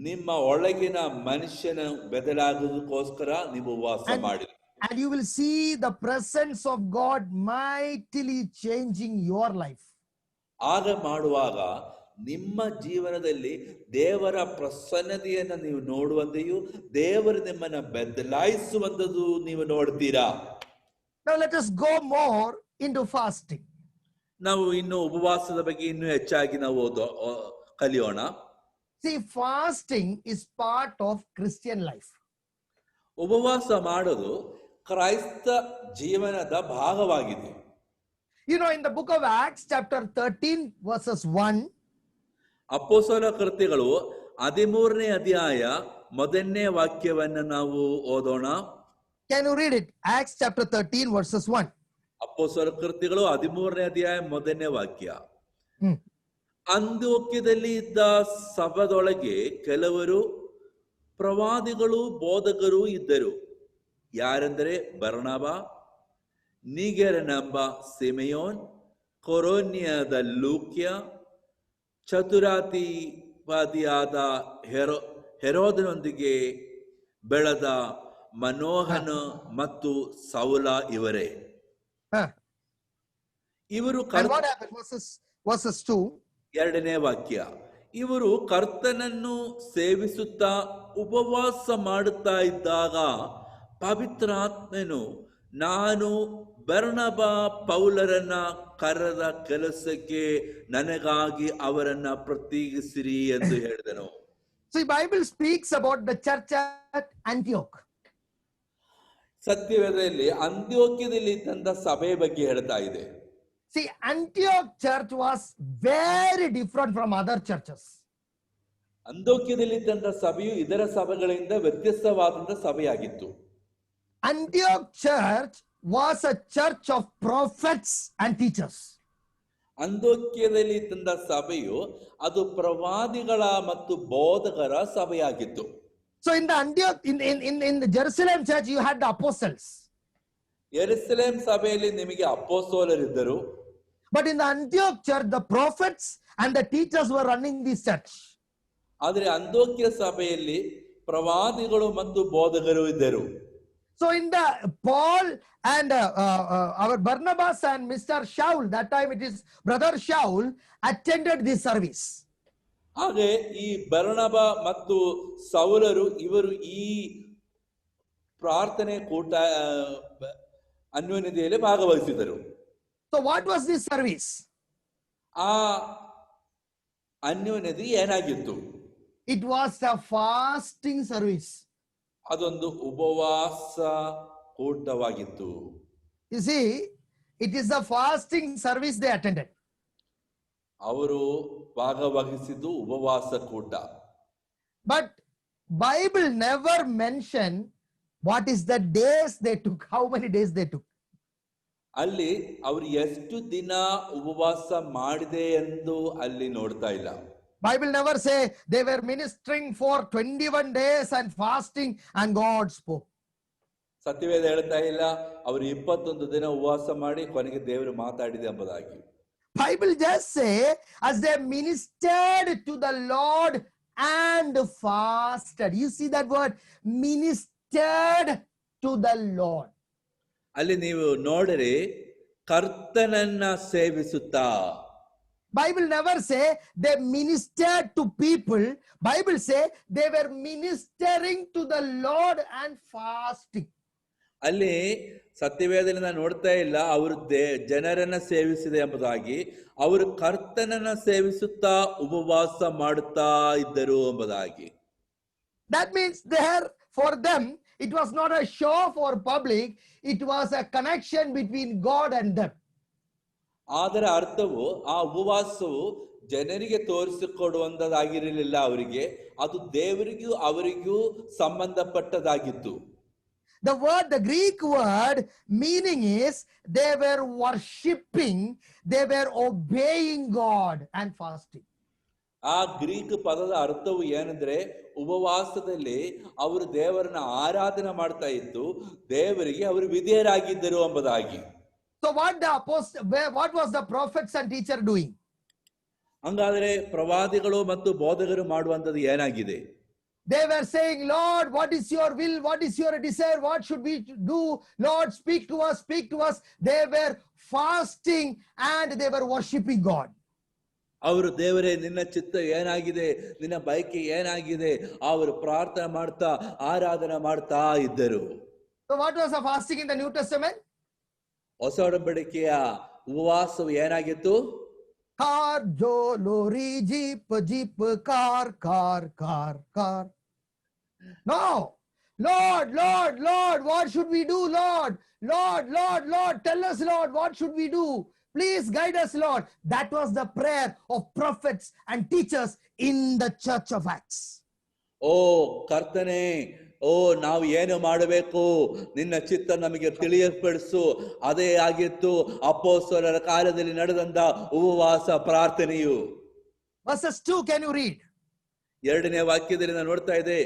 A: ನಿಮ್ಮ ಒಳಗಿನ ಮನುಷ್ಯನ ಬದಲಾಗೋದಕ್ಕೋಸ್ಕರ ನೀವು ವಾಸ ಮಾಡಿ.
B: And you will see the presence of God mightily changing your life.
A: ಆಗ ಮಾಡುವಾಗ ನಿಮ್ಮ ಜೀವನದಲ್ಲಿ ದೇವರ ಪ್ರಸನ್ನತೆಯನ್ನು ನೀವು ನೋಡುವಂತೆಯೂ ದೇವರು ನಿಮ್ಮನ್ನ ಬದಲಾಯಿಸುವಂತದ್ದು ನೀವು ನೋಡ್ತೀರಾ.
B: Now let us go more into fasting.
A: ನಾವು ಇನ್ನು ಉಪವಾಸದ ಬಗ್ಗೆ ಇನ್ನೂ ಹೆಚ್ಚಾಗಿ ನಾವು ಕಲಿಯೋಣ.
B: See, fasting is part of Christian life.
A: ಉಪವಾಸ ಮಾಡೋದು ಕ್ರೈಸ್ತ ಜೀವನದ ಭಾಗವಾಗಿದೆ.
B: You know, in the book of Acts chapter 13 verses 1,
A: ಅಪೊಸ್ತಲ ಕೃತ್ಯಗಳು 13ನೇ ಅಧ್ಯಾಯ ಮೊದಲನೇ ವಾಕ್ಯವನ್ನು ನಾವು ಓದೋಣ.
B: Can you read it? Acts chapter 13 verses 1.
A: ಅಪೊಸ್ತಲರ ಕೃತ್ಯಗಳು 13ನೇ ಅಧ್ಯಾಯ 1ನೇ ವಾಕ್ಯ.
B: Hmm.
A: ಅಂತ್ಯೋಕ್ಯದಲ್ಲಿ ಇದ್ದ ಸಭದೊಳಗೆ ಕೆಲವರು ಪ್ರವಾದಿಗಳು ಬೋಧಕರು ಇದ್ದರು. ಯಾರೆಂದರೆ ಬರ್ನಬ, ನೀಗೆರನೆಂಬ ಸಿಮೆಯೋನ್, ಕೊರೋನ್ಯದ ಲೂಕ್ಯ, ಚತುರಾತಿವಾದಿಯಾದ ಹೆರೋದನೊಂದಿಗೆ ಬೆಳೆದ ಮನೋಹನ ಮತ್ತು ಸೌಲ ಇವರೇ.
B: Huh.
A: ಇವರು
B: And what happened? Verses 2.
A: 2ನೇ ವಾಕ್ಯ. ಇವರು ಕರ್ತನನ್ನು ಸೇವಿಸುತ್ತಾ ಉಪವಾಸ ಮಾಡುತ್ತಾ ಇದ್ದಾಗ ಪವಿತ್ರಾತ್ಮನು, ನಾನು ಬರ್ನಬ ಪೌಲರನ್ನ ಕರೆದ ಕೆಲಸಕ್ಕೆ ನನಗಾಗಿ ಅವರನ್ನ ಪ್ರತ್ಯೇಕಿಸಿರಿ ಎಂದು ಹೇಳಿದನು.
B: See, Bible speaks about the church at Antioch.
A: ಸತ್ಯವೇದದಲ್ಲಿ ಅಂತ್ಯೋಕ್ಯದಲ್ಲಿ ಇದ್ದಂತ ಸಭೆ ಬಗ್ಗೆ ಹೇಳ್ತಾ ಇದೆ.
B: See, Antioch church was very different from other churches.
A: ಅಂತ್ಯೋಕ್ಯದಲ್ಲಿ ಇದ್ದಂತ ಸಭೆಯು ಇದರ ಸಭೆಗಳಿಂದ ವ್ಯತ್ಯಸ್ತವಾದಂತ ಸಭೆಯಾಗಿತ್ತು.
B: Antioch church was a church of prophets and teachers.
A: ಅಂತ್ಯೋಕ್ಯದಲ್ಲಿ ಇದ್ದಂತ ಸಭೆಯು ಅದು ಪ್ರವಾದಿಗಳ ಮತ್ತು ಬೋಧಕರ ಸಭೆಯಾಗಿತ್ತು.
B: So in the Antioch, in the Jerusalem church, you had the apostles.
A: ಯೆರೂಸಲೇಮ್ ಸಭೆಯಲ್ಲಿ ನಿಮಗೆ ಅಪೊಸ್ತಲರಿದ್ದರು.
B: But in the Antioch church, the prophets and the teachers were running this church.
A: ಆದರೆ ಅಂತ್ಯೋಕ್ಯ ಸಭೆಯಲ್ಲಿ ಪ್ರವಾದಿಗಳು ಮತ್ತು ಬೋಧಕರು ಇದ್ದರು.
B: So in the Paul and our Barnabas and Mr. Shaul, that time it is Brother Shaul, attended this service.
A: ಹಾಗೆ ಈ ಬರ್ನಬ ಮತ್ತು ಸೌಲರು ಇವರು ಈ ಪ್ರಾರ್ಥನೆ ಕೂಟ ಅನ್ಯೋನ್ಯತೆಯಲ್ಲಿ ಭಾಗವಹಿಸಿದರು.
B: So what was this service?
A: ಆ ಅನ್ಯೋನ್ಯತೆ ಏನಾಗಿತ್ತು?
B: It was a fasting service.
A: ಅದೊಂದು ಉಪವಾಸ ಕೂಟವಾಗಿತ್ತು.
B: You see, it is the fasting service they attended.
A: ಅವರು ಭಾಗವಹಿಸಿದ್ದು ಉಪವಾಸ ಕೂಟ.
B: But Bible never mentioned what is the days they took, how many days they took.
A: ಅಲ್ಲಿ ಅವರು ಎಷ್ಟು ದಿನ ಉಪವಾಸ ಮಾಡಿದೆ ಎಂದು ಅಲ್ಲಿ ನೋಡ್ತಾ ಇಲ್ಲ.
B: Bible never say they were ministering for 21 days and fasting and God spoke.
A: ಸತ್ಯವೇದ ಹೇಳ್ತಾ ಇಲ್ಲ ಅವರು 21 ದಿನ ಉಪವಾಸ ಮಾಡಿ ಕೊನೆಗೆ ದೇವರು ಮಾತಾಡಿದೆ ಎಂಬುದಾಗಿ.
B: Bible just say as they ministered to the Lord and fasted. You see that word, ministered to the Lord.
A: ಅಲ್ಲಿ ನೀವು ನೋಡಿರಿ, ಕರ್ತನನ್ನ ಸೇವಿಸುತ್ತಾ.
B: Bible never say they ministered to people. Bible say they were ministering to the Lord and fasting.
A: ಅಲ್ಲಿ ಸತ್ಯವೇದದಿಂದ ನೋಡ್ತಾ ಇಲ್ಲ ಅವರು ಜನರನ್ನ ಸೇವಿಸಿದೆ ಎಂಬುದಾಗಿ, ಅವರು ಕರ್ತನನ್ನ ಸೇವಿಸುತ್ತಾ ಉಪವಾಸ ಮಾಡುತ್ತಾ ಇದ್ದರು ಎಂಬುದಾಗಿ.
B: That means there for them it was not a show for public, it was a connection between God and them.
A: ಅದರ ಅರ್ಥವು ಆ ಉಪವಾಸವು ಜನರಿಗೆ ತೋರಿಸಿಕೊಡುವಂತದಾಗಿರಲಿಲ್ಲ ಅವರಿಗೆ, ಅದು ದೇವರಿಗೂ ಅವರಿಗೂ ಸಂಬಂಧಪಟ್ಟದಾಗಿತ್ತು.
B: The Greek word meaning is they were worshipping, they were obeying God and fasting.
A: ಆ ಗ್ರೀಕ್ ಪದದ ಅರ್ಥವು ಏನಂದ್ರೆ ಉಪವಾಸದಲ್ಲಿ ಅವರು ದೇವರನ್ನ ಆರಾಧನೆ ಮಾಡ್ತಾ ಇದ್ದು ದೇವರಿಗೆ ಅವರು ವಿಧೇಯರಾಗಿದ್ದರು ಎಂಬುದಾಗಿ.
B: So what was the prophets and teacher doing?
A: ಹಂಗಾದ್ರೆ ಪ್ರವಾದಿಗಳು ಮತ್ತು ಬೋಧಕರು ಮಾಡುವಂತದ್ದು ಏನಾಗಿದೆ?
B: They were saying, Lord, what is your will? What is your desire? What should we do? Lord, speak to us, speak to us. They were fasting and they were worshipping God.
A: ಅವರು ದೇವರೇ ನಿನ್ನ ಚಿತ್ತ ಏನಾಗಿದೆ, ನಿನ್ನ ಬಯಕೆ ಏನಾಗಿದೆ, ಅವರು ಪ್ರಾರ್ಥನೆ ಮಾಡ್ತಾ ಆರಾಧನೆ ಮಾಡ್ತಾ ಇದ್ದರು.
B: So what was the fasting in the New Testament?
A: ಹೊಸ ಒಡಂಬಡಿಕೆಯ ಉಪವಾಸವು ಏನಾಗಿತ್ತು?
B: Car, jo, lorry, jeep, jeep, car, car, car, car. No. Lord, Lord, Lord, what should we do, Lord? Lord, Lord, Lord, tell us, Lord, what should we do? Please guide us, Lord. That was the prayer of prophets and teachers in the church of Acts.
A: ಓ ಕರ್ತನೆ, ಓ ನಾವು ಏನು ಮಾಡಬೇಕು, ನಿನ್ನ ಚಿತ್ತ ನಮಗೆ ತಿಳಿಯಪಡಿಸು. ಅದೇ ಆಗಿತ್ತು ಅಪೊಸ್ತಲರ ಕಾಲದಲ್ಲಿ ನಡೆದಂತ ಉಪವಾಸ ಪ್ರಾರ್ಥನೆಯು.
B: Verses 2, can you read?
A: 2ನೇ ವಾಕ್ಯದಲ್ಲಿ ನಾನು ನೋಡ್ತಾ ಇದ್ದೆ,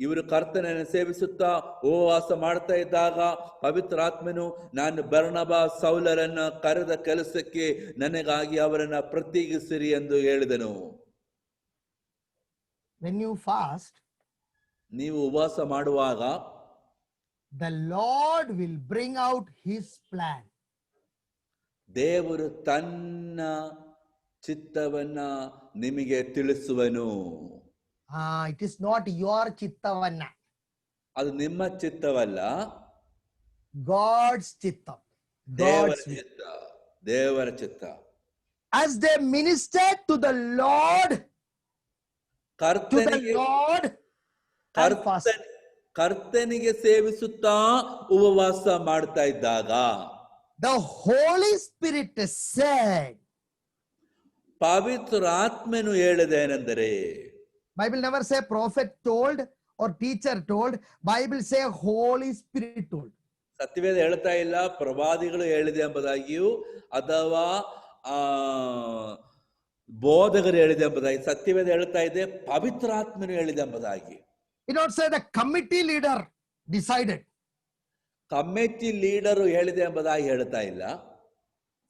A: ಇವರು ಕರ್ತನನ್ನು ಸೇವಿಸುತ್ತಾ ಉಪವಾಸ ಮಾಡ್ತಾ ಇದ್ದಾಗ ಪವಿತ್ರಾತ್ಮನು, ನಾನು ಬರ್ನಬ ಸೌಲರನ್ನ ಕರೆದ ಕೆಲಸಕ್ಕೆ ನನಗಾಗಿ ಅವರನ್ನ ಪ್ರತ್ಯೇಕಿಸಿರಿ ಎಂದು ಹೇಳಿದನು.
B: When you fast,
A: ನೀವು ಉಪವಾಸ ಮಾಡುವಾಗ
B: the Lord will bring out his plan.
A: ದೇವರು ತನ್ನ ಚಿತ್ತವನ್ನ ನಿಮಗೆ ತಿಳಿಸುವನು.
B: It is not your chittavanna.
A: ಅದು ನಿಮ್ಮ ಚಿತ್ತವಲ್ಲ,
B: God's chitta.
A: ದೇವರ
B: God's will.
A: ಚಿತ್ತ, ದೇವರ ಚಿತ್ತ.
B: As they ministered to the Lord,
A: ಕರ್ತನಿಗೆ
B: and fasted.
A: ಕರ್ತನಿಗೆ ಸೇವಿಸುತ್ತಾ ಉಪವಾಸ ಮಾಡ್ತಾ ಇದ್ದಾಗ
B: The Holy Spirit said,
A: ಪವಿತ್ರಾತ್ಮನು ಹೇಳಿದೇನೆಂದರೆ,
B: Bible never say prophet told or teacher told. Bible say Holy Spirit told.
A: ಸತ್ಯವೇದ ಹೇಳ್ತಾ ಇಲ್ಲ ಪ್ರವಾದಿಗಳು ಹೇಳಿದೆ ಎಂಬುದಾಗಿಯೂ ಅಥವಾ ಬೋಧಕರು ಹೇಳಿದೆ ಎಂಬುದಾಗಿ. ಸತ್ಯವೇದ ಹೇಳ್ತಾ ಇದೆ ಪವಿತ್ರಾತ್ಮನು ಹೇಳಿದೆ ಎಂಬುದಾಗಿ.
B: It don't say the committee leader decided.
A: Committee leader ಹೇಳಿದೆ ಎಂಬುದಾಗಿ ಹೇಳ್ತಾ ಇಲ್ಲ.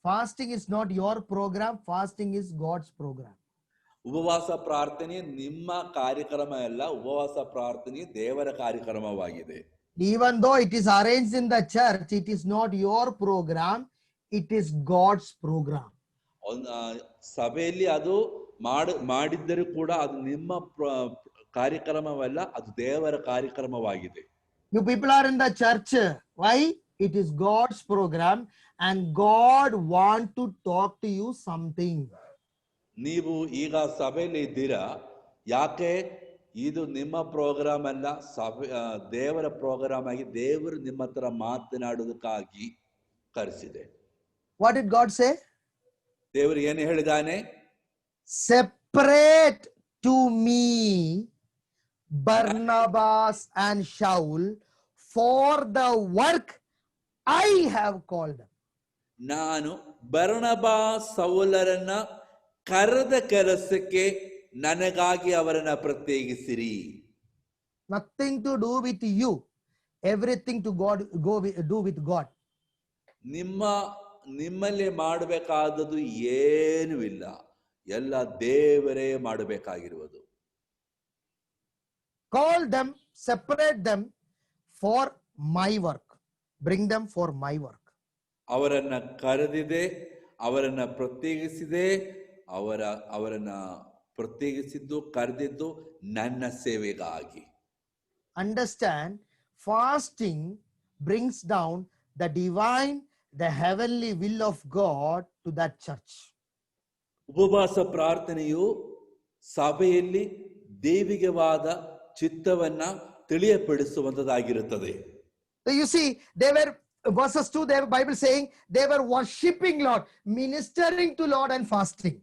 B: Fasting is not your program. Fasting is God's program.
A: ಉಪವಾಸ ಪ್ರಾರ್ಥನೆ ನಿಮ್ಮ ಕಾರ್ಯಕ್ರಮ ಅಲ್ಲ, ಉಪವಾಸ ಪ್ರಾರ್ಥನೆ ದೇವರ ಕಾರ್ಯಕ್ರಮವಾಗಿದೆ.
B: Even though it is arranged in the church, it is not your program. It is God's program.
A: ಸಭೆಯಲ್ಲಿ ಅದು ಮಾಡಿದ್ದರೂ ಕೂಡ ಅದು ನಿಮ್ಮ ಕಾರ್ಯಕ್ರಮವಲ್ಲ, ಅದು ದೇವರ ಕಾರ್ಯಕ್ರಮವಾಗಿದೆ.
B: You people are in the church. Why? It is God's program and God want to talk to you something.
A: ನೀವು ಈಗ ಸಭೆಯಲ್ಲಿ ಇದ್ದೀರಾ, ಯಾಕೆ? ಇದು ನಿಮ್ಮ ಪ್ರೋಗ್ರಾಮ್ ಅಲ್ಲ, ಸಭೆ ದೇವರ ಪ್ರೋಗ್ರಾಮ್ ಆಗಿ ದೇವರು ನಿಮ್ಮ ಹತ್ರ ಮಾತನಾಡುವುದಕ್ಕಾಗಿ ಕರೆಸಿದೆ.
B: What did God say?
A: ದೇವರು ಏನು ಹೇಳಿದಾನೆ?
B: Separate to me Barnabas and Shaul for the work I have called them.
A: ನಾನು ಬರ್ನಬಾ ಸೌಲರನ್ನ ಕರೆದ ಕೆಲಸಕ್ಕೆ ನನಗಾಗಿ ಅವರನ್ನ ಪ್ರತ್ಯೇಕಿಸಿರಿ.
B: Nothing to do with you, everything to God, do with God.
A: ನಿಮ್ಮಲ್ಲಿ ಮಾಡಬೇಕಾದದ್ದು ಏನೂ ಇಲ್ಲ, ಎಲ್ಲ ದೇವರೇ ಮಾಡಬೇಕಾಗಿರುವುದು.
B: Call them, separate them for my work. Bring them for my work.
A: ಅವರನ್ನ ಕರೆದಿದೆ, ಅವರನ್ನ ಪ್ರತ್ಯೇಕಿಸಿದೆ, ಅವರನ್ನ ಪ್ರತ್ಯೇಕಿಸಿದ್ದು ಕರೆದಿದ್ದು ನನ್ನ ಸೇವೆಗಾಗಿ.
B: Understand, fasting brings down the divine, the heavenly will of God to that church.
A: ಉಪವಾಸ ಪ್ರಾರ್ಥನೆಯು ಸಭೆಯಲ್ಲಿ ದೈವಿಕವಾದ ಚಿತ್ತವನ್ನ ತಿಳಿಯಪಡಿಸುವಂತದಾಗಿರುತ್ತದೆ.
B: So you see, they were verses 2, their Bible saying they were worshiping Lord, ministering to Lord and fasting.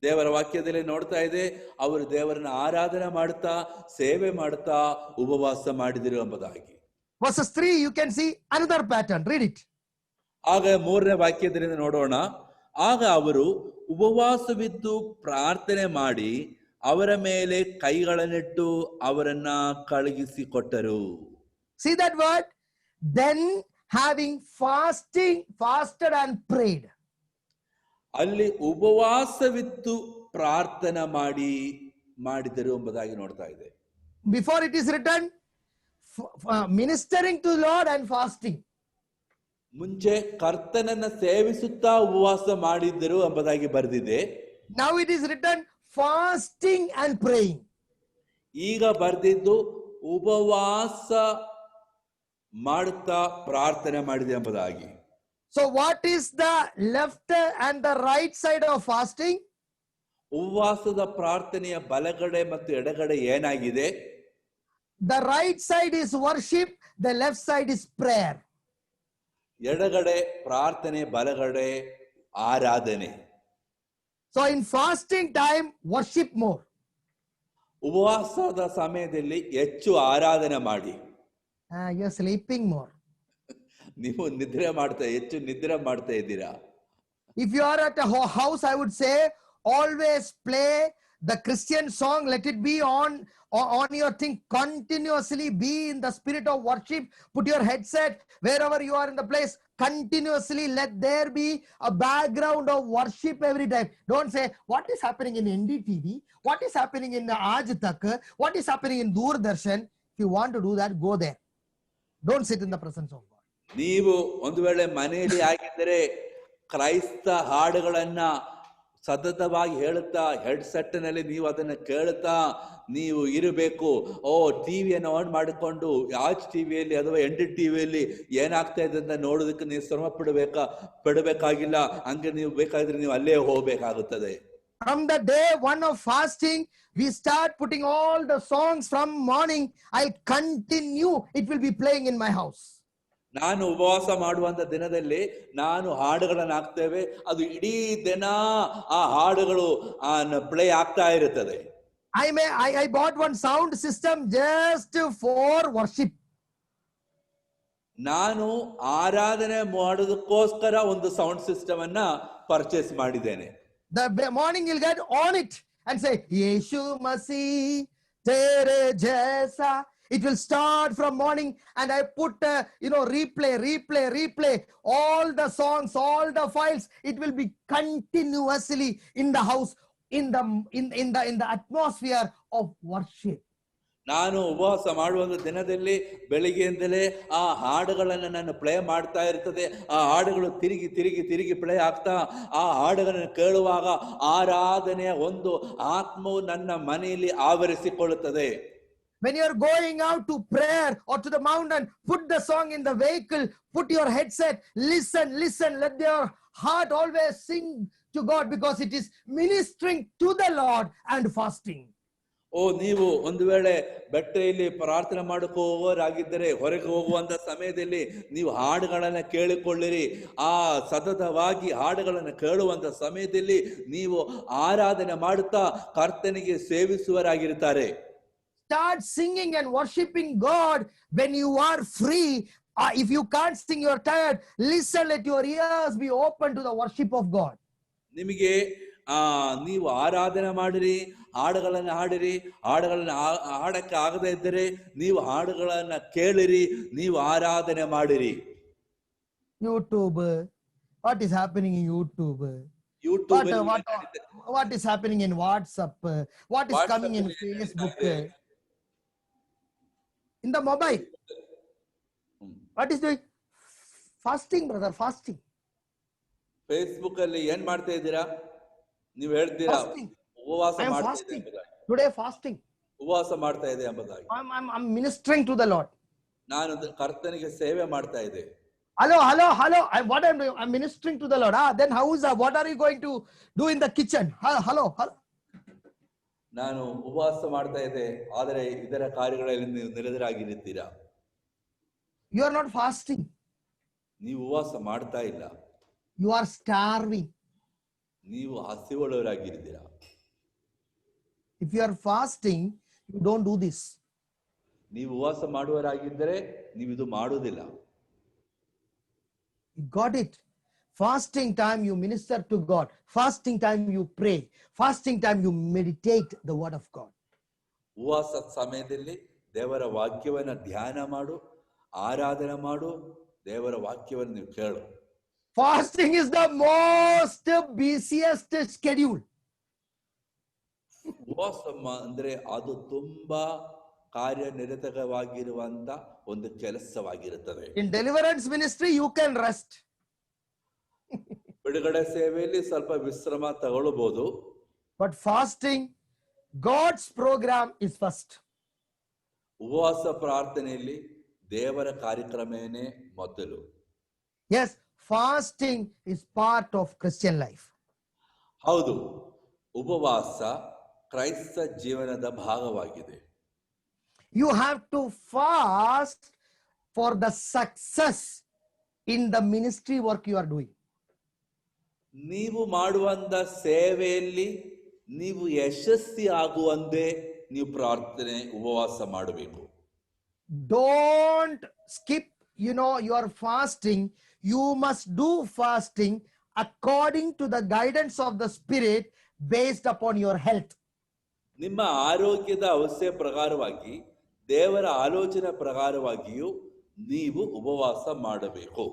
A: ದೇವರ ವಾಕ್ಯದಲ್ಲಿ ನೋಡ್ತಾ ಇದೆ, ಅವರು ದೇವರನ್ನ ಆರಾಧನೆ ಮಾಡ್ತಾ ಸೇವೆ ಮಾಡ್ತಾ ಉಪವಾಸ ಮಾಡಿದರು ಎಂಬುದಾಗಿ.
B: Verses 3, you can see another pattern. Read it.
A: ಆಗ 3ನೇ ವಾಕ್ಯದಿಂದ ನೋಡೋಣ. ಆಗ ಅವರು ಉಪವಾಸವಿದ್ದು ಪ್ರಾರ್ಥನೆ ಮಾಡಿ ಅವರ ಮೇಲೆ ಕೈಗಳನ್ನಿಟ್ಟು ಅವರನ್ನ ಕಳುಹಿಸಿಕೊಟ್ಟರು.
B: See that word? Then having fasted and prayed.
A: ಅಲ್ಲಿ ಉಪವಾಸವಿತ್ತು ಪ್ರಾರ್ಥನೆ ಮಾಡಿದರು ಎಂಬುದಾಗಿ ನೋಡ್ತಾ ಇದೆ.
B: Before it is written, ministering to Lord and fasting.
A: ಮುಂಚೆ ಕರ್ತನನ್ನ ಸೇವಿಸುತ್ತಾ ಉಪವಾಸ ಮಾಡಿದ್ದರು ಎಂಬುದಾಗಿ ಬರೆದಿದೆ.
B: Now it is written fasting and praying.
A: ಈಗ ಬರೆದಿದ್ದು ಉಪವಾಸ ಮಾಡುತ್ತಾ ಪ್ರಾರ್ಥನೆ ಮಾಡಿದೆ ಎಂಬುದಾಗಿ.
B: So what is the left and the right side of fasting?
A: ಉಪವಾಸದ ಪ್ರಾರ್ಥನೆಯ ಬಲಗಡೆ ಮತ್ತು ಎಡಗಡೆ ಏನಾಗಿದೆ?
B: The right side is worship, the left side is prayer.
A: ಎಡಗಡೆ ಪ್ರಾರ್ಥನೆ, ಬಲಗಡೆ ಆರಾಧನೆ.
B: So in fasting time, worship more.
A: ಉಪವಾಸದ ಸಮಯದಲ್ಲಿ ಹೆಚ್ಚು ಆರಾಧನೆ ಮಾಡಿ.
B: You're sleeping more.
A: ನೀವು ಹೆಚ್ಚು ನಿದ್ರೆ ಮಾಡ್ತಾ ಇದ್ದೀರಾ.
B: If you are at a house, I would say always play the Christian song. Let it be on your thing continuously. Be in the spirit of worship. Put your headset wherever you are in the place. Continuously let there be a background of worship every time. Don't say what is happening in NDTV, what is happening in Aaj Tak, what is happening in Doordarshan. If you want to do that, go there. Don't sit in the presence of God.
A: ನೀವು ಒಂದು ವೇಳೆ ಮನೆಯಲ್ಲಿ ಆಗಿದ್ದರೆ ಕ್ರೈಸ್ತ ಹಾಡುಗಳನ್ನ ಸತತವಾಗಿ ಹೇಳುತ್ತಾ ಹೆಡ್ಸೆಟ್ ನಲ್ಲಿ ನೀವು ಅದನ್ನ ಕೇಳುತ್ತಾ ನೀವು ಇರಬೇಕು. ಟಿವಿಯನ್ನು ಆನ್ ಮಾಡಿಕೊಂಡು ಆಜ್ ಟಿವಿಯಲ್ಲಿ ಅಥವಾ NDTVಯಲ್ಲಿ ಏನಾಗ್ತಾ ಇದೆ ಅಂತ ನೋಡೋದಕ್ಕೆ ನೀವು ಶ್ರಮ ಪಡಬೇಕಾಗಿಲ್ಲ. ಹಂಗೆ ನೀವು ಬೇಕಾದ್ರೆ ನೀವು ಅಲ್ಲೇ ಹೋಗ್ಬೇಕಾಗುತ್ತದೆ.
B: From the day one of fasting, we start putting all the songs from morning. I'll continue. It will be playing in my house.
A: ನಾನು ಉಪವಾಸ ಮಾಡುವಂತ ದಿನದಲ್ಲಿ ನಾನು ಹಾಡುಗಳನ್ನ ಹಾಕ್ತೇವೆ. ಅದು ಇಡೀ ದಿನ ಆ ಹಾಡುಗಳು ಪ್ಲೇ ಆಗ್ತಾ ಇರುತ್ತದೆ.
B: I bought one sound system just for worship.
A: ನಾನು ಆರಾಧನೆ ಮಾಡೋದಕ್ಕೋಸ್ಕರ ಒಂದು ಸೌಂಡ್ ಸಿಸ್ಟಮ್ ಅನ್ನ ಪರ್ಚೇಸ್ ಮಾಡಿದ್ದೇನೆ.
B: The morning you'll get on it and say Yeshu Masih tere jaisa. It will start from morning, and I put replay all the songs, all the files. It will be continuously in the house, in the atmosphere of worship.
A: ನಾನು ಉಪವಾಸ ಮಾಡುವಂತ ದಿನದಲ್ಲಿ ಬೆಳಿಗ್ಗೆಯಿಂದಲೇ ಆ ಹಾಡುಗಳನ್ನ ನಾನು ಪ್ಲೇ ಮಾಡ್ತಾ ಇರ್ತದೆ. ಆ ಹಾಡುಗಳು ತಿರುಗಿ ಪ್ಲೇ ಆಗ್ತಾ ಆ ಹಾಡುಗಳನ್ನು ಕೇಳುವಾಗ ಆರಾಧನೆಯ ಒಂದು ಆತ್ಮವು ನನ್ನ ಮನೆಯಲ್ಲಿ ಆವರಿಸಿಕೊಳ್ಳುತ್ತದೆ.
B: When you are going out to prayer or to the mountain, put the song in the vehicle, put your headset, listen, let your heart always sing to God, because it is ministering to the Lord and fasting.
A: ನೀವು ಒಂದು ವೇಳೆ ಬೆಟ್ಟೆಯಲ್ಲಿ ಪ್ರಾರ್ಥನೆ ಮಾಡಕ್ಕೆ ಹೋಗೋರಾಗಿದ್ದರೆ ಹೊರಗೆ ಹೋಗುವಂತ ಸಮಯದಲ್ಲಿ ನೀವು ಹಾಡುಗಳನ್ನ ಕೇಳಿಕೊಳ್ಳಿರಿ. ಆ ಸತತವಾಗಿ ಹಾಡುಗಳನ್ನು ಕೇಳುವಂತ ಸಮಯದಲ್ಲಿ ನೀವು ಆರಾಧನೆ ಮಾಡುತ್ತಾ ಕರ್ತನಿಗೆ ಸೇವಿಸುವರಾಗಿರುತ್ತಾರೆ.
B: Start singing and worshiping God when you are free. If you can't sing, you're tired, listen, let your ears be open to the worship of God.
A: ನಿಮಗೆ ನೀವು ಆರಾಧನೆ ಮಾಡಿರಿ, ಹಾಡುಗಳನ್ನು ಹಾಡಕ್ಕೆ ಆಗದೇ ಇದ್ದರೆ ನೀವು ಹಾಡುಗಳನ್ನ ಕೇಳಿರಿ, ನೀವು ಆರಾಧನೆ ಮಾಡಿರಿ.
B: YouTube, what is happening in YouTube? What is happening in WhatsApp? What is coming in Facebook? In the mobile. What is doing? Fasting, brother, fasting.
A: Facebook ಅಲ್ಲಿ ಏನ್ ಮಾಡ್ತಾ ಇದ್ದೀರಾ? ನೀವು ಹೇಳ್ತೀರಾ ಉಪವಾಸ ಮಾಡ್ತಾ ಇದ್ದೀನಿ.
B: Today fasting.
A: ಉಪವಾಸ ಮಾಡ್ತಾ ಇದೆ ಎಂಬುದಾಗಿ.
B: I'm ministering to the Lord.
A: ನಾನು ಕರ್ತನಿಗೆ ಸೇವೆ ಮಾಡ್ತಾ ಇದ್ದೆ.
B: Hello. What I'm doing? I'm ministering to the Lord. Then what are you going to do in the kitchen? Hello.
A: ನಾನು ಉಪವಾಸ ಮಾಡ್ತಾ ಇದ್ದೆ, ಆದರೆ ಇದರ ಕಾರ್ಯಗಳಲ್ಲಿ ನೀವು ನಿರತರಾಗಿರುತ್ತೀರಾ.
B: You are not fasting.
A: ನೀವು ಉಪವಾಸ ಮಾಡ್ತಾ ಇಲ್ಲ.
B: You are starving.
A: ನೀವು ಹಸಿವುಳ್ಳವರಾಗಿದ್ದೀರಾ.
B: If you are fasting, you don't do this.
A: ನೀವು ಉಪವಾಸ ಮಾಡುವರಾಗಿದ್ದರೆ ನೀವು ಇದು ಮಾಡುವುದಿಲ್ಲ.
B: You got it. Fasting time you minister to God. Fasting time you pray. Fasting time you meditate the word of God.
A: ಉಪವಾಸ ಸಮಯದಲ್ಲಿ ದೇವರ ವಾಕ್ಯವನ್ನು ಧ್ಯಾನ ಮಾಡು, ಆರಾಧನೆ ಮಾಡು, ದೇವರ ವಾಕ್ಯವನ್ನು ನೀವು ಕೇಳು.
B: Fasting is the most busiest schedule.
A: ಉಪವಾಸ ಅಂದ್ರೆ ಅದು ತುಂಬಾ ಕಾರ್ಯನಿರತವಾಗಿರುವಂತ ಒಂದು ಕೆಲಸವಾಗಿರುತ್ತದೆ.
B: In deliverance ministry you can rest.
A: ಬಿಡುಗಡೆ ಸೇವೆಯಲ್ಲಿ ಸ್ವಲ್ಪ ವಿಶ್ರಮ ತಗೊಳ್ಳಬಹುದು.
B: But fasting, God's program is first.
A: ಉಪವಾಸ ಪ್ರಾರ್ಥನೆಯಲ್ಲಿ ದೇವರ ಕಾರ್ಯಕ್ರಮನೇ ಮೊದಲು.
B: Yes, fasting is part of Christian life.
A: ಹೌದು, ಉಪವಾಸ ಕ್ರೈಸ್ತ ಜೀವನದ ಭಾಗವಾಗಿದೆ.
B: You have to fast for the success in the ministry work you are doing.
A: ನೀವು ಮಾಡುವಂತ ಸೇವೆಯಲ್ಲಿ ನೀವು ಯಶಸ್ವಿ ಆಗುವಂತೆ ನೀವು ಪ್ರಾರ್ಥನೆ ಉಪವಾಸ ಮಾಡಬೇಕು.
B: Don't skip, your fasting. You must do fasting according to the guidance of the Spirit based upon your health.
A: ನಿಮ್ಮ ಆರೋಗ್ಯದ ಅವಸ್ಥೆ ಪ್ರಕಾರವಾಗಿ ದೇವರ ಆಲೋಚನೆ ಪ್ರಕಾರವಾಗಿಯೂ ನೀವು ಉಪವಾಸ ಮಾಡಬೇಕು.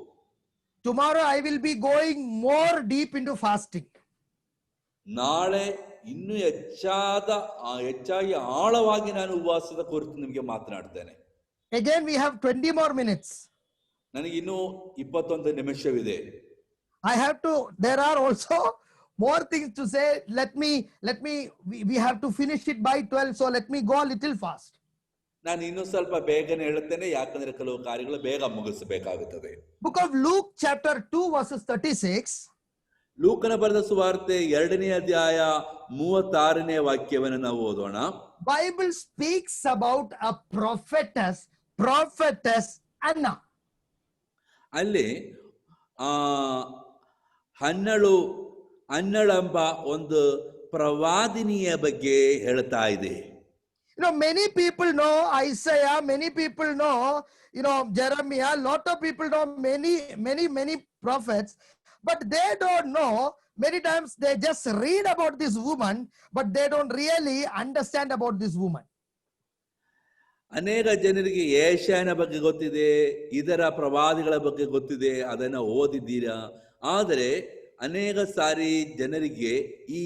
B: Tomorrow I will be going more deep into fasting.
A: ನಾಳೆ ಇನ್ನೂ ಹೆಚ್ಚಾಗಿ ಆಳವಾಗಿ ನಾನು ಉಪವಾಸದ ಕುರಿತು ನಿಮಗೆ ಮಾತನಾಡ್ತೇನೆ.
B: Again we have 20 more minutes.
A: ನನಗೆ ಇನ್ನೂ 21 ನಿಮಿಷವಿದೆ.
B: There are also more things to say. We have to finish it by 12, so let me go a little fast.
A: ನಾನು ಇನ್ನೂ ಸ್ವಲ್ಪ ಬೇಗನೆ ಹೇಳುತ್ತೇನೆ, ಯಾಕಂದ್ರೆ ಕೆಲವು ಕಾರ್ಯಗಳು ಬೇಗ ಮುಗಿಸಬೇಕಾಗುತ್ತದೆ.
B: Book of Luke chapter 2 verses 36.
A: ಲೂಕನ ಬರೆದ ಸುವಾರ್ತೆ 2ನೇ ಅಧ್ಯಾಯ 36ನೇ ವಾಕ್ಯವನ್ನು ನಾವು ಓದೋಣ.
B: Bible speaks about a prophetess Anna.
A: ಅಲ್ಲಿ ಹನ್ನಳೆಂಬ ಒಂದು ಪ್ರವಾದಿನಿಯ ಬಗ್ಗೆ ಹೇಳ್ತಾ ಇದೆ.
B: Many people know Isaiah, many people know, Jeremiah, lot of people know many prophets, but they don't know, many times they just read about this woman, but they don't really understand about this woman.
A: ಅನೇಕ ಜನರಿಗೆ ಯೆಶಾಯನ ಬಗ್ಗೆ ಗೊತ್ತಿದೆ, ಇದರ ಪ್ರವಾದಿಗಳ ಬಗ್ಗೆ ಗೊತ್ತಿದೆ, ಅದನ್ನು ಓದಿದ್ದೀರಾ. ಆದರೆ ಅನೇಕ ಸಾರಿ ಜನರಿಗೆ ಈ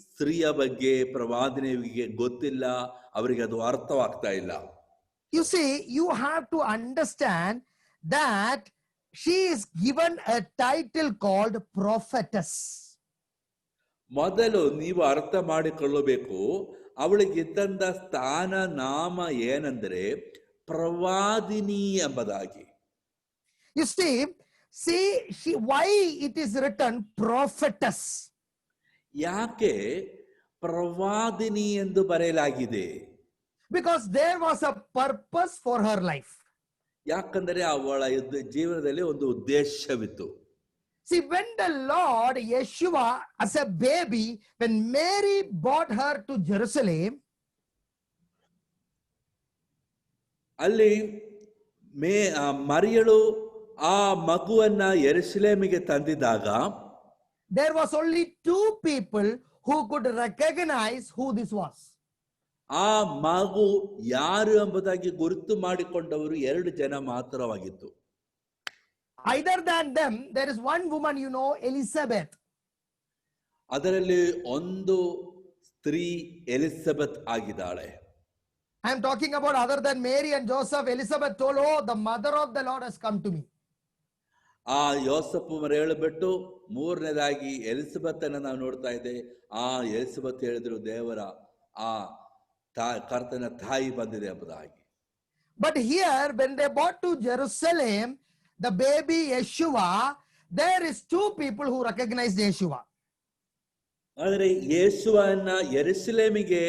A: ಸ್ತ್ರೀಯ ಬಗ್ಗೆ ಪ್ರವಾದನೆಗೆ ಗೊತ್ತಿಲ್ಲ, ಅವರಿಗೆ ಅದು ಅರ್ಥವಾಗ್ತಾ ಇಲ್ಲ.
B: You see, you have to understand that she is given a title called prophetess.
A: ಮೊದಲು ನೀವು ಅರ್ಥ ಮಾಡಿಕೊಳ್ಳಬೇಕು, ಅವಳಿಗೆ ಇದ್ದಂತ ಸ್ಥಾನ ನಾಮ ಏನೆಂದರೆ ಪ್ರವಾದಿನಿ ಎಂಬುದಾಗಿ.
B: You see, why it is written prophetess?
A: ಯಾಕೆ ಪ್ರವಾದಿನಿ ಎಂದು ಬರೆಯಲಾಗಿದೆ?
B: Because there was a purpose for her life.
A: ಯಾಕಂದರೆ ಅವಳ ಜೀವನದಲ್ಲಿ ಒಂದು ಉದ್ದೇಶವಿತ್ತು.
B: See, when the Lord Yeshua as a baby, when Mary brought her to Jerusalem,
A: ಅಲ್ಲಿ ಮರಿಯಳು ಆ ಮಗುವನ್ನ ಯೆರೂಸಲೇಮಿಗೆ ತಂದಿದ್ದಾಗ
B: there was only 2 people who could recognize who this was.
A: ಆ ಮಗು ಯಾರು ಎಂಬುದಾಗಿ ಗುರುತು ಮಾಡಿಕೊಂಡವರು 2 ಜನ ಮಾತ್ರವಾಗಿತ್ತು.
B: Either than them, there is one woman, Elizabeth.
A: ಅದರಲ್ಲಿ ಒಂದು ಸ್ತ್ರೀ ಎಲಿಸಬೆತ್ ಆಗಿದ್ದಾಳೆ.
B: I am talking about other than Mary and Joseph. Elizabeth told, "Oh, the mother of the Lord has come to me."
A: ಆ ಯೋಸೆಫ್ ಹೇಳಿಬಿಟ್ಟು ಮೂರನೇದಾಗಿ ಎಲಿಸಬೆತ್ ಅನ್ನ ನಾವು ನೋಡ್ತಾ ಇದ್ದೆ. ಆ ಎಲಿಸಬೆತ್ ಹೇಳಿದ್ರು, ದೇವರ ಆ ಕರ್ತನ ತಾಯಿ ಬಂದಿದೆ ಎಂಬುದಾಗಿ.
B: But here, when they brought to Jerusalem the baby Yeshua, there is 2 people who recognized Yeshua.
A: ಆದರೆ ಯೇಸುವನ್ನ ಯೆರೂಸಲೇಮಿಗೆ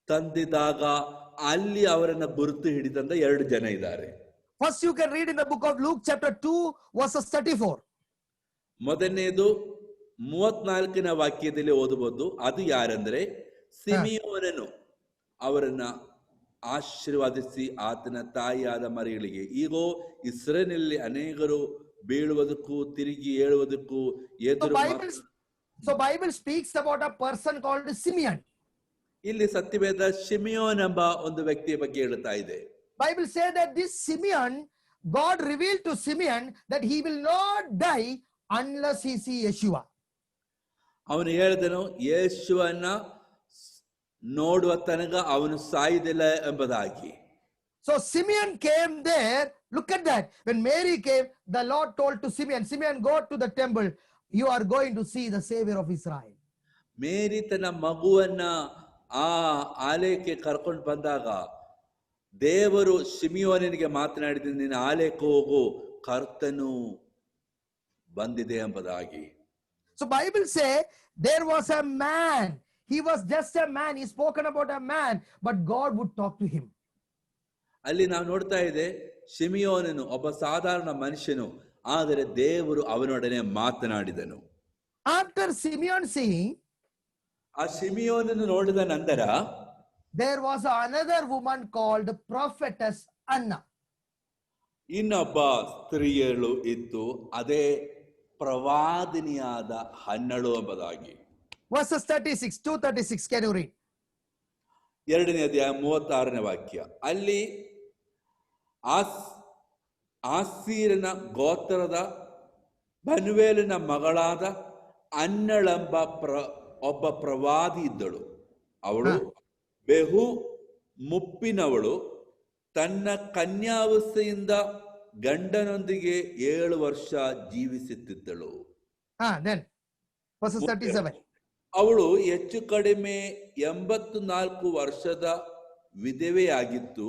A: ತಂದಿದಾಗ ಅಲ್ಲಿ ಅವರನ್ನ ಗುರುತು ಹಿಡಿದಂತ 2 ಜನ ಇದ್ದಾರೆ.
B: First, you can read in the book of Luke chapter 2 verses 34.
A: ಮೊದಲನೇದು 34ನೇ ವಾಕ್ಯದಲ್ಲಿ ಓದಬಹುದು. ಅದು ಯಾರೆಂದ್ರೆ ಸಿಮಿಯೋನನು ಅವರನ್ನ ಆಶೀರ್ವಾದಿಸಿ ಆತನ ತಾಯಿಯಾದ ಮರಿಗಳಿಗೆ, ಈಗೋ ಇಸ್ರೇಲಿನಲ್ಲಿ ಅನೇಕರು ಬೀಳುವುದಕ್ಕೂ ತಿರುಗಿ ಏಳುವುದಕ್ಕೂ ಎದುರು.
B: So Bible speaks about a person called Simeon.
A: ಇಲ್ಲಿ ಸತ್ಯವೇದ ಶಿಮಿಯೋನ್ ಎಂಬ ಒಂದು ವ್ಯಕ್ತಿಯ ಬಗ್ಗೆ ಹೇಳ್ತಾ ಇದೆ.
B: Bible says that this Simeon, God revealed to Simeon that he will not die unless he see Yeshua.
A: ಅವನು ಹೇಳಿದನು, ಯೇಸುವನ್ನ ನೋಡುವ ತನಕ ಅವನು ಸಾಯುವುದಿಲ್ಲ ಎಂಬುದಾಗಿ.
B: So Simeon came there. Look at that. When Mary came, the Lord told to Simeon, go to the temple. You are going to see the Savior of Israel.
A: ಮೇರಿ ತನ್ನ ಮಗುವನ್ನ ಆ ಆಲಯಕ್ಕೆ ಕರ್ಕೊಂಡು ಬಂದಾಗ ದೇವರು ಶಿಮಿಯೋನಿಗೆ ಮಾತನಾಡಿದ, ನಿನ್ನ ಆಲಯಕ್ಕೆ ಹೋಗು, ಕರ್ತನು ಬಂದಿದೆ ಎಂಬುದಾಗಿ.
B: So Bible say there was a man. He was just a man. He spoken about a man, but God would talk to him.
A: ಅಲ್ಲಿ ನಾವು ನೋಡ್ತಾ ಇದೆ, ಶಿಮಿಯೋನನು ಒಬ್ಬ ಸಾಧಾರಣ ಮನುಷ್ಯನು, ಆದರೆ ದೇವರು ಅವನೊಡನೆ ಮಾತನಾಡಿದನು.
B: After Simeon seeing,
A: ಆ ಶಿಮಿಯೋನನ್ನು ನೋಡಿದ ನಂತರ
B: there was another woman called prophetess Anna.
A: ಇನ್ನೊಬ್ಬ ಸ್ತ್ರೀಯಳು ಇತ್ತು, ಅದೇ ಪ್ರವಾದಿನಿಯಾದ ಹನ್ನಳು ಎಂಬುದಾಗಿ.
B: Verses 36, 236, can you read?
A: 2ನೇ ಅಧ್ಯಾಯ 36ನೇ ವಾಕ್ಯ. ಅಲ್ಲಿ ಆಸೀರನ ಗೋತ್ರದ ಬನ್ವೇಲಿನ ಮಗಳಾದ ಅನ್ನಳೆಂಬ ಒಬ್ಬ ಪ್ರವಾದಿ ಇದ್ದಳು. ಅವಳು ಬಹು ಮುಪ್ಪಿನವಳು, ತನ್ನ ಕನ್ಯಾವಸ್ಥೆಯಿಂದ ಗಂಡನೊಂದಿಗೆ 7 ವರ್ಷ ಜೀವಿಸುತ್ತಿದ್ದಳು.
B: Then verses 37.
A: ಅವಳು ಹೆಚ್ಚು ಕಡಿಮೆ 84 ವರ್ಷದ ವಿಧವೆಯಾಗಿತ್ತು.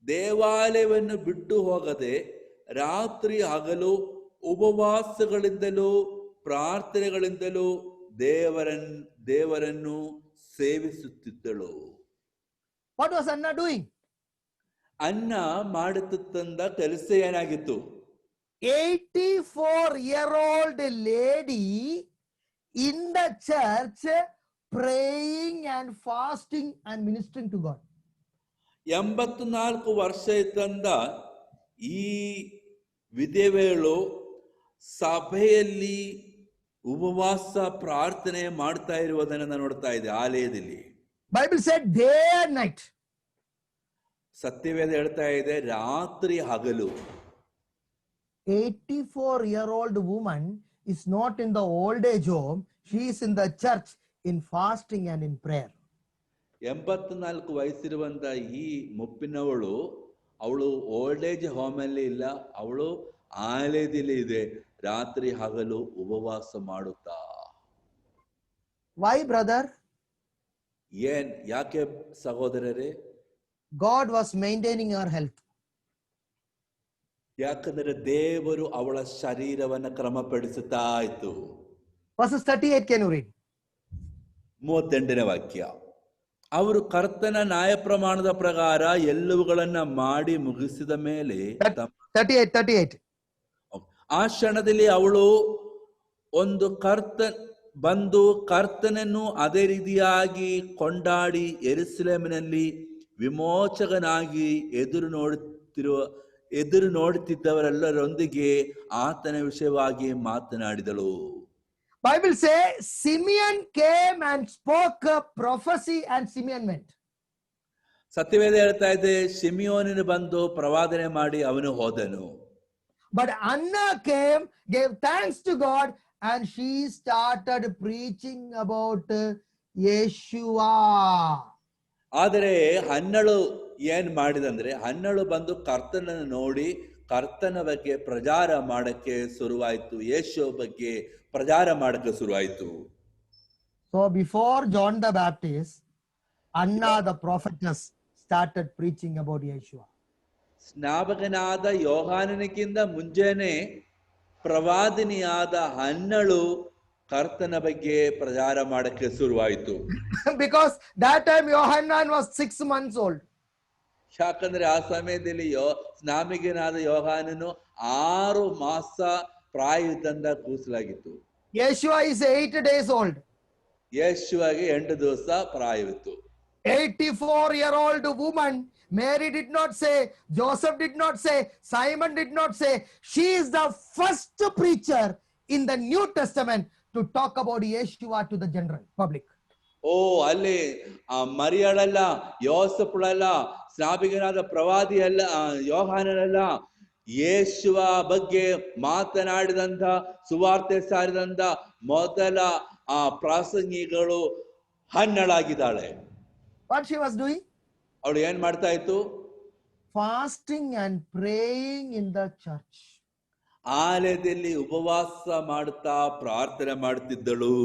A: ದೇವಾಲಯವನ್ನು ಬಿಟ್ಟು ಹೋಗದೆ ರಾತ್ರಿ ಹಗಲು ಉಪವಾಸಗಳಿಂದಲೂ ಪ್ರಾರ್ಥನೆಗಳಿಂದಲೂ ದೇವರನ್ನು ಸೇವಿಸುತ್ತಿದ್ದಳು.
B: What was Anna doing?
A: ಅನ್ನ ಮಾಡುತ್ತಿದ್ದ ಕೆಲಸ ಏನಾಗಿತ್ತು?
B: 84-year-old lady in the church praying and fasting and ministering to God.
A: 84 ವರ್ಷ ಇದ್ದಂದ ಈ ವಿಧವೆಗಳು ಸಭೆಯಲ್ಲಿ ಉಪವಾಸ ಪ್ರಾರ್ಥನೆ ಮಾಡ್ತಾ ಇರುವುದನ್ನು ನೋಡ್ತಾ ಇದೆ ಆಲಯದಲ್ಲಿ.
B: Bible said day and night.
A: ಸತ್ಯವೇದ ಹೇಳ್ತಾ ಇದೆ ರಾತ್ರಿ ಹಗಲು.
B: 84-year-old woman is not in the old age home, she is in the church in fasting and in prayer.
A: 84 ವಯಸ್ಸಿರುವಂತ ಈ ಮುಪ್ಪಿನವಳು, ಅವಳು ಓಲ್ಡ್ ಏಜ್ ಹೋಮ್ ಅಲ್ಲಿ ಇಲ್ಲ, ಅವಳು ಆಲಯದಲ್ಲಿ ಇದೆ, ರಾತ್ರಿ ಹಗಲು ಉಪವಾಸ ಮಾಡುತ್ತಾ.
B: Why, brother?
A: ಯಾಕೆ ಸಹೋದರರೇ?
B: God was maintaining her health.
A: ಯಾಕಂದ್ರೆ ದೇವರು ಅವಳ ಶರೀರವನ್ನು ಕ್ರಮಪಡಿಸುತ್ತಾ ಇತ್ತು.
B: Verses 38, can you read?
A: 38ನೇ ವಾಕ್ಯ. ಅವರು ಕರ್ತನ ನ್ಯಾಯ ಪ್ರಮಾಣದ ಪ್ರಕಾರ ಎಲ್ಲವುಗಳನ್ನ ಮಾಡಿ ಮುಗಿಸಿದ ಮೇಲೆ
B: 38.
A: ಆ ಕ್ಷಣದಲ್ಲಿ ಅವಳು ಒಂದು ಬಂದು ಕರ್ತನನ್ನು ಅದೇ ರೀತಿಯಾಗಿ ಕೊಂಡಾಡಿ ಯೆರೂಸಲೇಮಿನಲ್ಲಿ ವಿಮೋಚಕನಾಗಿ ಎದುರು ನೋಡುತ್ತಿದ್ದವರೆಲ್ಲರೊಂದಿಗೆ ಆತನ ವಿಷಯವಾಗಿ ಮಾತನಾಡಿದಳು.
B: Bible says Simeon came and spoke a prophecy and Simeon went.
A: ಸತ್ಯವೇದ ಹೇಳ್ತಾ ಇದೆ ಸಿಮಿಯೋನನು ಬಂದು ಪ್ರವಾದನೆ ಮಾಡಿ ಅವನು ಹೋದನು.
B: But Anna came, gave thanks to God, and she started preaching about Yeshua.
A: ಆದರೆ ಹನ್ನಳು ಏನ್ ಮಾಡಿದಂದ್ರೆ, ಹನ್ನಳು ಬಂದು ಕರ್ತನನ್ನು ನೋಡಿ ಕರ್ತನ ಬಗ್ಗೆ ಪ್ರಚಾರ ಮಾಡಕ್ಕೆ ಶುರುವಾಯಿತು, ಯೇಸು ಬಗ್ಗೆ ಪ್ರಚಾರ ಮಾಡಕ್ಕೆ ಶುರುವಾಯಿತು.
B: So before John the Baptist, Anna the prophetess started preaching about Yeshua.
A: ಸ್ನಾಪಕನಾದ ಯೋಹಾನನಿಗಿಂತ ಮುಂಚೆನೆ ಪ್ರವಾದಿನಿಯಾದ ಹನ್ನಳು ಕರ್ತನ ಬಗ್ಗೆ ಪ್ರಚಾರ ಮಾಡಕ್ಕೆ ಶುರುವಾಯಿತು.
B: Because that time Yohanan was 6 months old.
A: ಯಾಕಂದ್ರೆ ಆ ಸಮಯದಲ್ಲಿ ಸ್ನಾಪಕನಾದ ಯೋಹಾನನು 6 ಮಾಸ ಪ್ರಾಯದಿಂದ ಕೂಸಲಾಗಿತ್ತು.
B: Yeshua is 8 days old.
A: ಯೇಸುವಿಗೆ 8 ದಿವಸ ಪ್ರಾಯವಿತ್ತು.
B: 84-year-old woman, Mary did not say, Joseph did not say, Simon did not say. She is the first preacher in the New Testament to talk about Yeshua to the general public.
A: ಅಲ್ಲಿ ಮರಿಯಳಲ್ಲ, ಯೋಸಫಳಲ್ಲ, ಸ್ನಾಪಕನಾದ ಪ್ರವಾದಿ ಅಲ್ಲ, ಯೋಹಾನನಲ್ಲ, ಯೇಸುವ ಬಗ್ಗೆ ಮಾತನಾಡಿದಂತ ಸುವಾರ್ತೆ ಸಾರಿದಂತ ಮೊದಲ ಪ್ರಾಸಂಗಿಗಳು ಹನ್ನಳಾಗಿದ್ದಾಳೆ.
B: What she was doing?
A: ಅವಳು ಏನ್ ಮಾಡ್ತಾ ಇತ್ತು?
B: Fasting and praying in the church.
A: ಆಲಯದಲ್ಲಿ ಉಪವಾಸ ಮಾಡುತ್ತಾ ಪ್ರಾರ್ಥನೆ ಮಾಡುತ್ತಿದ್ದಳು.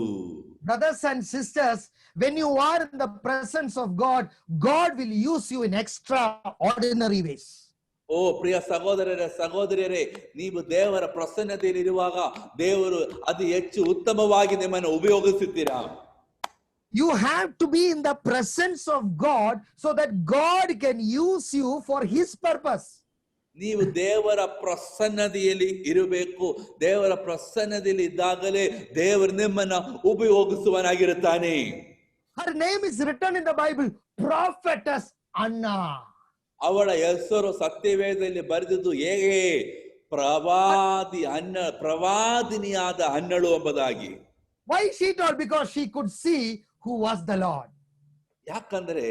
B: Brothers and sisters, when you are in the presence of God, God will use you in extraordinary ways.
A: ಪ್ರಿಯ ಸಹೋದರರೇ ಸಹೋದರಿಯರೇ, ನೀವು ದೇವರ ಪ್ರಸನ್ನತೆಯಲ್ಲಿ ಇರುವಾಗ ದೇವರು ಅತಿ ಹೆಚ್ಚು ಉತ್ತಮವಾಗಿ ನಿಮ್ಮನ್ನು ಉಪಯೋಗಿಸುತ್ತೀರಾ.
B: You have to be in the presence of God so that God can use you for His purpose.
A: ನೀವು ದೇವರ ಪ್ರಸನ್ನತೆಯಲ್ಲಿ ಇರಬೇಕು. ದೇವರ ಪ್ರಸನ್ನತೆಯಲ್ಲಿ ಇದ್ದಾಗಲೇ ದೇವರು ನಿಮ್ಮನ್ನು ಉಪಯೋಗಿಸುವನಾಗಿರುತ್ತಾನೆ.
B: Her name is written in the Bible, Prophetess Anna.
A: ಅವಳ ಹೆಸರು ಸತ್ಯವೇದದಲ್ಲಿ ಬರೆದಿದ್ದು ಹೇಗೆ ಪ್ರವಾದಿನಿಯಾದ ಅನ್ನಳು ಎಂಬುದಾಗಿ.
B: Why she told? Because she could see who was the Lord.
A: ಯಾಕಂದ್ರೆ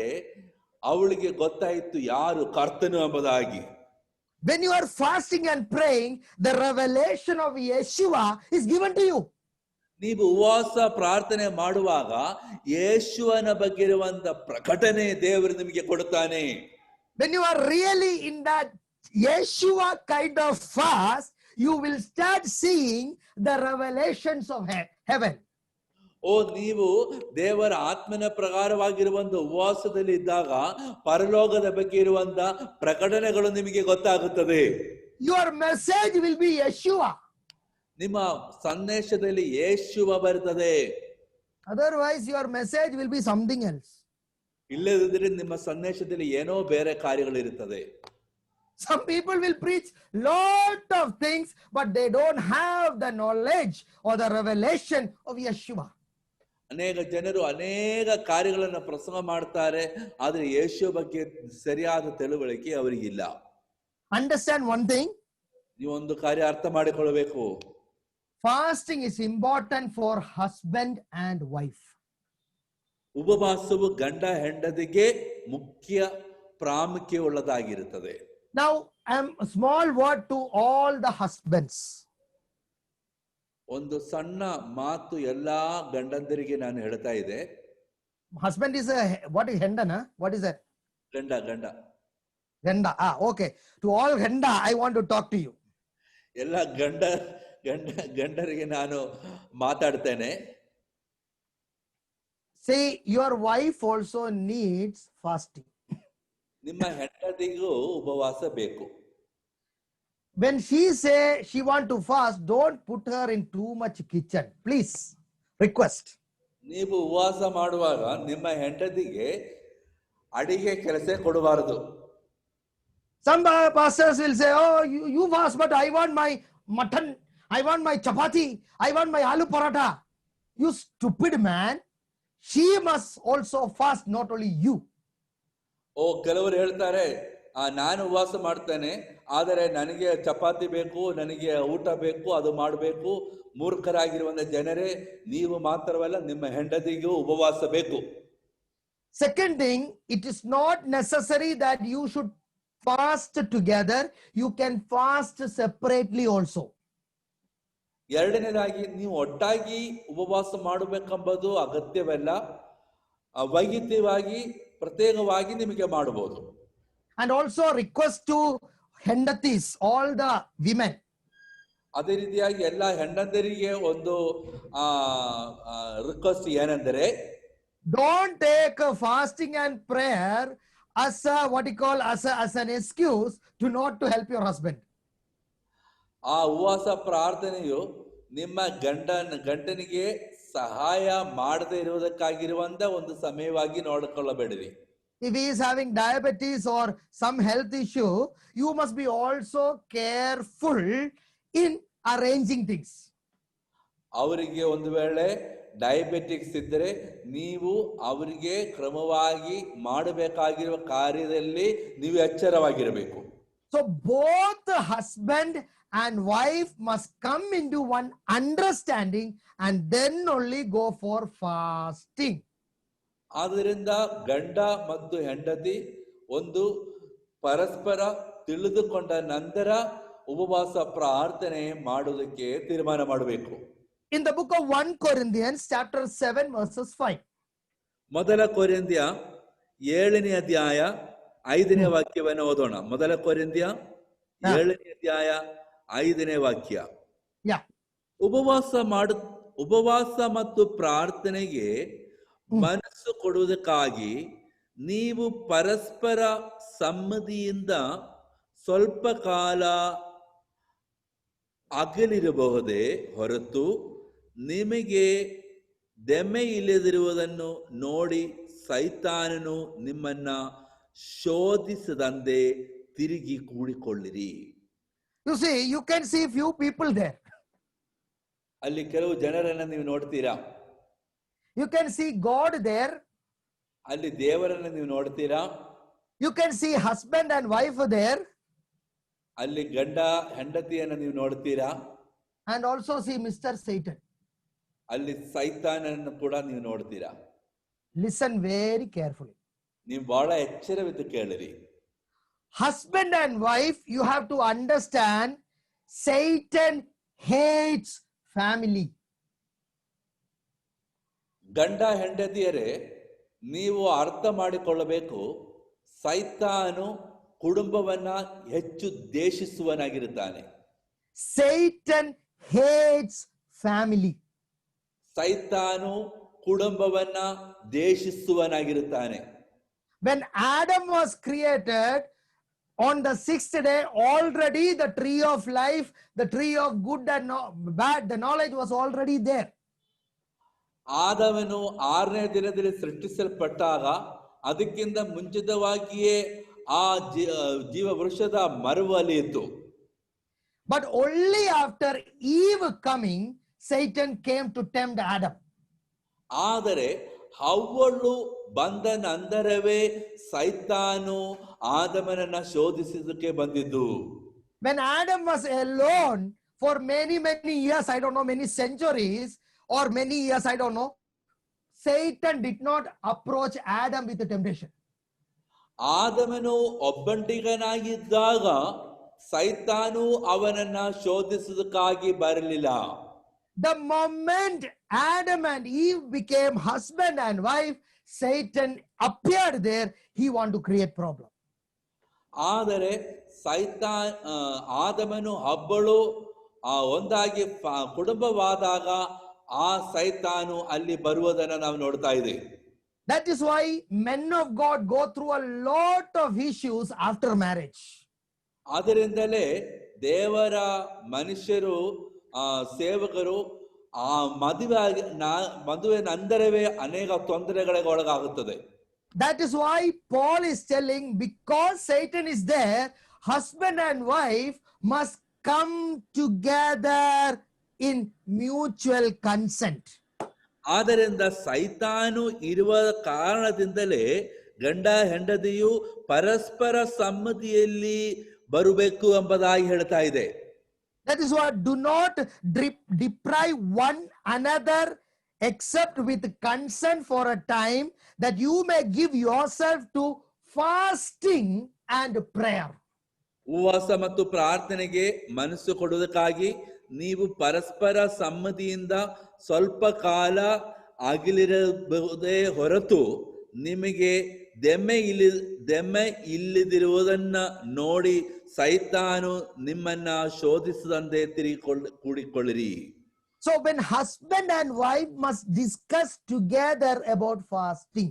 A: ಅವಳಿಗೆ ಗೊತ್ತಾಯಿತು ಯಾರು ಕರ್ತನು ಎಂಬುದಾಗಿ.
B: When you are fasting and praying, the revelation of Yeshua is given to you.
A: ನೀವು ಉಪವಾಸ ಪ್ರಾರ್ಥನೆ ಮಾಡುವಾಗ ಯೇಸುವನ ಬಗ್ಗೆ ಇರುವಂತ ಪ್ರಕಟಣೆ ದೇವರು ನಿಮಗೆ ಕೊಡುತ್ತಾನೆ.
B: When you are really in that Yeshua kind of fast, you will start seeing the revelations of heaven.
A: ಓ ನೀವು ದೇವರ ಆತ್ಮನ ಪ್ರಕಾರವಾಗಿರುವಂತ ಉಪವಾಸದಲ್ಲಿ ಇದ್ದಾಗ ಪರಲೋಕದ ಬಗ್ಗೆ ಇರುವಂತ ಪ್ರಕಟಣೆಗಳು ನಿಮಗೆ ಗೊತ್ತಾಗುತ್ತದೆ.
B: Your message will be Yeshua.
A: ನಿಮ್ಮ ಸಂದೇಶದಲ್ಲಿ ಯೇಸುವ ಬರ್ತದೆ.
B: Otherwise your message will be something else.
A: ಇಲ್ಲದಿದ್ದರೆ ನಿಮ್ಮ ಸಂದೇಶದಲ್ಲಿ ಏನೋ ಬೇರೆ ಕಾರ್ಯಗಳಿರುತ್ತದೆ.
B: Some people will preach lot of things, but they don't have the knowledge or the revelation of Yeshua.
A: ಅನೇಕ ಜನರು ಅನೇಕ ಕಾರ್ಯಗಳನ್ನು ಪ್ರಸಂಗ ಮಾಡ್ತಾರೆ, ಆದ್ರೆ ಯೇಸುವ ಬಗ್ಗೆ ಸರಿಯಾದ ತಿಳುವಳಿಕೆ ಅವರಿಗಿಲ್ಲ.
B: Understand one thing.
A: ನೀವು ಒಂದು ಕಾರ್ಯ ಅರ್ಥ ಮಾಡಿಕೊಳ್ಳಬೇಕು.
B: Fasting is important for husband and wife.
A: ಉಪವಾಸವು ಗಂಡ ಹೆಂಡತಿಗೆ ಮುಖ್ಯ ಪ್ರಾಮುಖ್ಯ ಉಳ್ಳದಾಗಿರುತ್ತದೆ.
B: Now, a small word to all the husbands.
A: ಒಂದು ಸಣ್ಣ ಮಾತು ಎಲ್ಲಾ ಗಂಡಂದರಿಗೆ ನಾನು ಹೇಳ್ತಾ ಇದೆ.
B: Husband is what is hendana? What is that?
A: ಗಂಡ.
B: Henda. Okay. To all henda, I want to talk to you.
A: ಎಲ್ಲ ಗಂಡರಿಗೆ ನಾನು ಮಾತಾಡ್ತೇನೆ.
B: Say your wife also needs fasting.
A: ನಿಮ್ಮ ಹೆಂಡತಿಗೂ ಉಪವಾಸ ಬೇಕು.
B: When she say she want to fast, don't put her in too much kitchen. Please, request.
A: ನೀವು ಉಪವಾಸ ಮಾಡುವಾಗ ನಿಮ್ಮ ಹೆಂಡತಿಗೆ ಅಡಿಗೆ ಕೆಲಸ ಕೊಡಬಾರದು.
B: Some pastors will say, oh, you fast, but I want my mutton, I want my chapati, I want my aloo paratha. You stupid man. She must also fast, not only you.
A: ಓ ಕೆಲವರು ಹೇಳ್ತಾರೆ, ನಾನು ಉಪವಾಸ ಮಾಡ್ತೇನೆ, ಆದರೆ ನನಗೆ ಚಪಾತಿ ಬೇಕು, ನನಗೆ ಊಟ ಬೇಕು, ಅದು ಮಾಡಬೇಕು. ಮೂರ್ಖರಾಗಿರುವಂತ ಜನರೇ, ನೀವು ಮಾತ್ರವಲ್ಲ ನಿಮ್ಮ ಹೆಂಡತಿಗೂ ಉಪವಾಸ ಬೇಕು.
B: Second thing, it is not necessary that you should fast together. You can fast separately also.
A: ಎರಡನೇದಾಗಿ ನೀವು ಒಟ್ಟಾಗಿ ಉಪವಾಸ ಮಾಡಬೇಕೆಂಬುದು ಅಗತ್ಯವಲ್ಲ. ವೈಯಕ್ತಿಕವಾಗಿ ಪ್ರತ್ಯೇಕವಾಗಿ ನಿಮಗೆ ಮಾಡಬಹುದು.
B: And also request to hendatis, all the women.
A: ಅದೇ ರೀತಿಯಾಗಿ ಎಲ್ಲ ಹೆಂಡಂದರಿಗೆ ಒಂದು ರಿಕ್ವೆಸ್ಟ್ ಏನೆಂದರೆ,
B: don't take fasting and prayer as an excuse to not to help your husband.
A: ಆ ಉಪವಾಸ ಪ್ರಾರ್ಥನೆಯು ನಿಮ್ಮ ಗಂಡನಿಗೆ ಸಹಾಯ ಮಾಡದೇ ಇರುವುದಕ್ಕಾಗಿರುವಂತ ಒಂದು ಸಮಯವಾಗಿ ನೋಡಿಕೊಳ್ಳಬೇಡಿರಿ.
B: If he is having diabetes or some health issue, you must be also careful in arranging things.
A: ಅವರಿಗೆ ಒಂದು ವೇಳೆ ಡಯಾಬಿಟಿಕ್ಸ್ ಇದ್ದರೆ ನೀವು ಅವರಿಗೆ ಕ್ರಮವಾಗಿ ಮಾಡಬೇಕಾಗಿರುವ ಕಾರ್ಯದಲ್ಲಿ ನೀವು ಎಚ್ಚರವಾಗಿರಬೇಕು.
B: So both the husband and wife must come into one understanding and then only go for fasting.
A: ಆದ್ದರಿಂದ ಗಂಡ ಮತ್ತು ಹೆಂಡತಿ ಒಂದು ಪರಸ್ಪರ ತಿಳಿದುಕೊಂಡ ನಂತರ ಉಪವಾಸ ಪ್ರಾರ್ಥನೆ ಮಾಡುವುದಕ್ಕೆ ತೀರ್ಮಾನ ಮಾಡಬೇಕು.
B: In the book of 1 Corinthians chapter 7 verses 5.
A: ಮೊದಲ ಕೊರಿಂಥ್ಯ 7ನೇ ಅಧ್ಯಾಯ 5ನೇ ವಾಕ್ಯವನ್ನು ಓದೋಣ. ಮೊದಲ ಕೊರಿಂಥ್ಯ 7ನೇ ಅಧ್ಯಾಯ 5ನೇ ವಾಕ್ಯ. ಉಪವಾಸ ಮತ್ತು ಪ್ರಾರ್ಥನೆಗೆ ಮನಸ್ಸು ಕೊಡುವುದಕ್ಕಾಗಿ ನೀವು ಪರಸ್ಪರ ಸಮ್ಮತಿಯಿಂದ ಸ್ವಲ್ಪ ಕಾಲ ಅಗಲಿರಬಹುದೇ ಹೊರತು ನಿಮಗೆ ದೆಮ್ಮೆ ಇಲ್ಲದಿರುವುದನ್ನು ನೋಡಿ ಸೈತಾನನು ನಿಮ್ಮನ್ನ ಶೋಧಿಸದಂತೆ ತಿರುಗಿ ಕೂಡಿಕೊಳ್ಳಿರಿ.
B: You see, you can see few people there.
A: ಅಲ್ಲಿ ಕೆಲವು ಜನರನ್ನ ನೀವು ನೋಡ್ತೀರಾ.
B: You can see God there
A: ಅಲ್ಲಿ ದೇವರನ್ನು ನೀವು ನೋಡ್ತೀರಾ,
B: You can see husband and wife there,
A: ಅಲ್ಲಿ ಗಂಡ ಹೆಂಡತಿಯನ್ನು ನೀವು ನೋಡ್ತೀರಾ,
B: and also see Mr. Satan.
A: ಅಲ್ಲಿ ಸೈತಾನನ್ನು ಕೂಡ ನೀವು ನೋಡ್ತೀರಾ.
B: Listen very carefully.
A: ನೀವು ಬಹಳ ಎಚ್ಚರವಿದ್ದು ಕೇಳಿರಿ.
B: Husband and wife, you have to understand, Satan hates family.
A: ಗಂಡ ಹೆಂಡತಿಯರೇ, ನೀವು ಅರ್ಥ ಮಾಡಿಕೊಳ್ಳಬೇಕು, ಸೈತಾನು ಕುಟುಂಬವನ್ನ ಹೆಚ್ಚು ದ್ವೇಷಿಸುವನಾಗಿರುತ್ತಾನೆ.
B: Satan hates family.
A: ಸೈತಾನು ಕುಟುಂಬವನ್ನ ದ್ವೇಷಿಸುವನಾಗಿರುತ್ತಾನೆ.
B: When Adam was created, on the sixth day, already the tree of life, the tree of good and bad, the knowledge was already there.
A: ಆದವನು 6ನೇ ದಿನದಲ್ಲಿ ಸೃಷ್ಟಿಸಲ್ಪಟ್ಟಾಗ ಅದಕ್ಕಿಂತ ಮುಂಚಿತವಾಗಿಯೇ ಆ ಜೀವ ವೃಕ್ಷದ ಮರವು ಅಲ್ಲಿ ಇತ್ತು.
B: But only after Eve coming, Satan came to tempt Adam.
A: ಆದರೆ ಹವ್ವಳು ಬಂದ ನಂತರವೇ ಸೈತಾನು ಆದಮನನ್ನ ಶೋಧಿಸಿದಕ್ಕೆ ಬಂದಿದ್ದು.
B: When Adam was alone for many years, I don't know, many centuries or many years, I don't know, Satan did not approach Adam with the temptation.
A: ಆದಮನು ಒಬ್ಬಂಟಿಗನಾಗಿದ್ದಾಗ ಸೈತಾನು ಅವನನ್ನ ಶೋಧಿಸುವುದಕ್ಕಾಗಿ ಬರಲಿಲ್ಲ.
B: The moment Adam and Eve became husband and wife, Satan appeared there. He want to create problem.
A: ಆದರೆ ಆದಮನು ಹವ್ವಳು ಒಂದಾಗಿ ಕುಟುಂಬವಾದಾಗ ಆ ಸೈತಾನು ಅಲ್ಲಿ ಬರುವುದನ್ನು ನಾವು ನೋಡ್ತಾ ಇದ್ದೇವೆ.
B: That is why men of God go through a lot of issues after marriage.
A: ಆದ್ದರಿಂದಲೇ ದೇವರ ಮನುಷ್ಯರು ಸೇವಕರು ಆ ಮದುವೆ ನಂತರವೇ ಅನೇಕ ತೊಂದರೆಗಳಿಗೆ ಒಳಗಾಗುತ್ತದೆ.
B: That is why Paul is telling, because Satan is there, husband and wife must come together in mutual consent.
A: ಆದ್ದರಿಂದ ಸೈತಾನು ಇರುವ ಕಾರಣದಿಂದಲೇ ಗಂಡ ಹೆಂಡತಿಯು ಪರಸ್ಪರ ಸಮ್ಮತಿಯಲ್ಲಿ ಬರಬೇಕು ಎಂಬುದಾಗಿ ಹೇಳ್ತಾ ಇದೆ.
B: That is why do not deprive one another except with consent for a time, that you may give yourself to fasting and prayer.
A: ಉಪವಾಸ ಮತ್ತು ಪ್ರಾರ್ಥನೆಗೆ ಮನಸ್ಸು ಕೊಡುವುದಕ್ಕಾಗಿ ನೀವು ಪರಸ್ಪರ ಸಮ್ಮತಿಯಿಂದ ಸ್ವಲ್ಪ ಕಾಲ ಆಗಿರಬಹುದೇ ಹೊರತು ನಿಮಗೆ ದೆಮ್ಮೆ ಇಲ್ಲದಿರುವುದನ್ನ ನೋಡಿ ಸೈತಾನು ನಿಮ್ಮನ್ನ ಶೋಧಿಸದಂತೆ ಕೂಡಿಕೊಳ್ಳಿರಿ.
B: So when husband and wife must discuss together about fasting.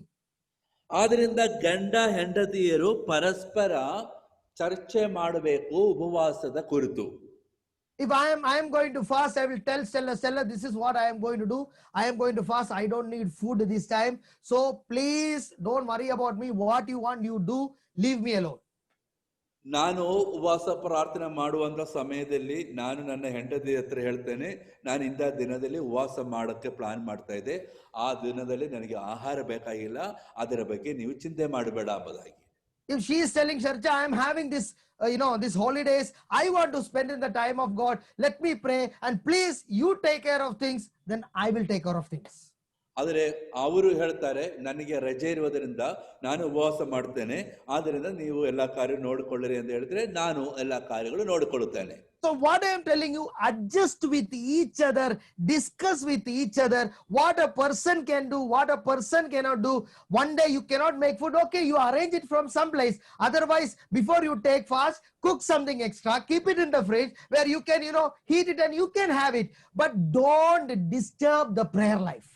A: ಆದ್ರಿಂದ ಗಂಡ ಹೆಂಡತಿಯರು ಪರಸ್ಪರ ಚರ್ಚೆ ಮಾಡಬೇಕು ಉಪವಾಸದ ಕುರಿತು.
B: If I am going to fast, I will tell Stella, this is what I am going to do. I am going to fast. I don't need food this time. So please don't worry about me. What you want, you do. Leave me alone.
A: ನಾನು ಉಪವಾಸ ಪ್ರಾರ್ಥನೆ ಮಾಡುವಂತ ಸಮಯದಲ್ಲಿ ನಾನು ನನ್ನ ಹೆಂಡತಿ ಹತ್ರ ಹೇಳ್ತೇನೆ, ನಾನು ಇಂಥ ದಿನದಲ್ಲಿ ಉಪವಾಸ ಮಾಡೋಕ್ಕೆ ಪ್ಲಾನ್ ಮಾಡ್ತಾ ಇದ್ದೆ, ಆ ದಿನದಲ್ಲಿ ನನಗೆ ಆಹಾರ ಬೇಕಾಗಿಲ್ಲ, ಅದರ ಬಗ್ಗೆ ನೀವು ಚಿಂತೆ ಮಾಡಬೇಡ ಎಂಬುದಾಗಿ.
B: If she is telling Sharcha, I am having this, this holidays, I want to spend in the time of God, let me pray and please you take care of things, then I will take care of things.
A: ಆದರೆ ಅವರು ಹೇಳ್ತಾರೆ, ನನಗೆ ರಜೆ ಇರುವುದರಿಂದ ನಾನು ಉಪವಾಸ ಮಾಡ್ತೇನೆ, ಆದ್ದರಿಂದ ನೀವು ಎಲ್ಲ ಕಾರ್ಯ ನೋಡಿಕೊಳ್ಳಿರಿ ಅಂತ ಹೇಳಿದ್ರೆ ನಾನು ಎಲ್ಲ ಕಾರ್ಯಗಳು ನೋಡಿಕೊಳ್ಳುತ್ತೇನೆ.
B: So what I am telling you, adjust with each other, discuss with each other what a person can do, what a person cannot do. One day you cannot make food, okay, you arrange it from some place. Otherwise, before you take fast, cook something extra, keep it in the fridge where you can, heat it and you can have it. But don't disturb the prayer life.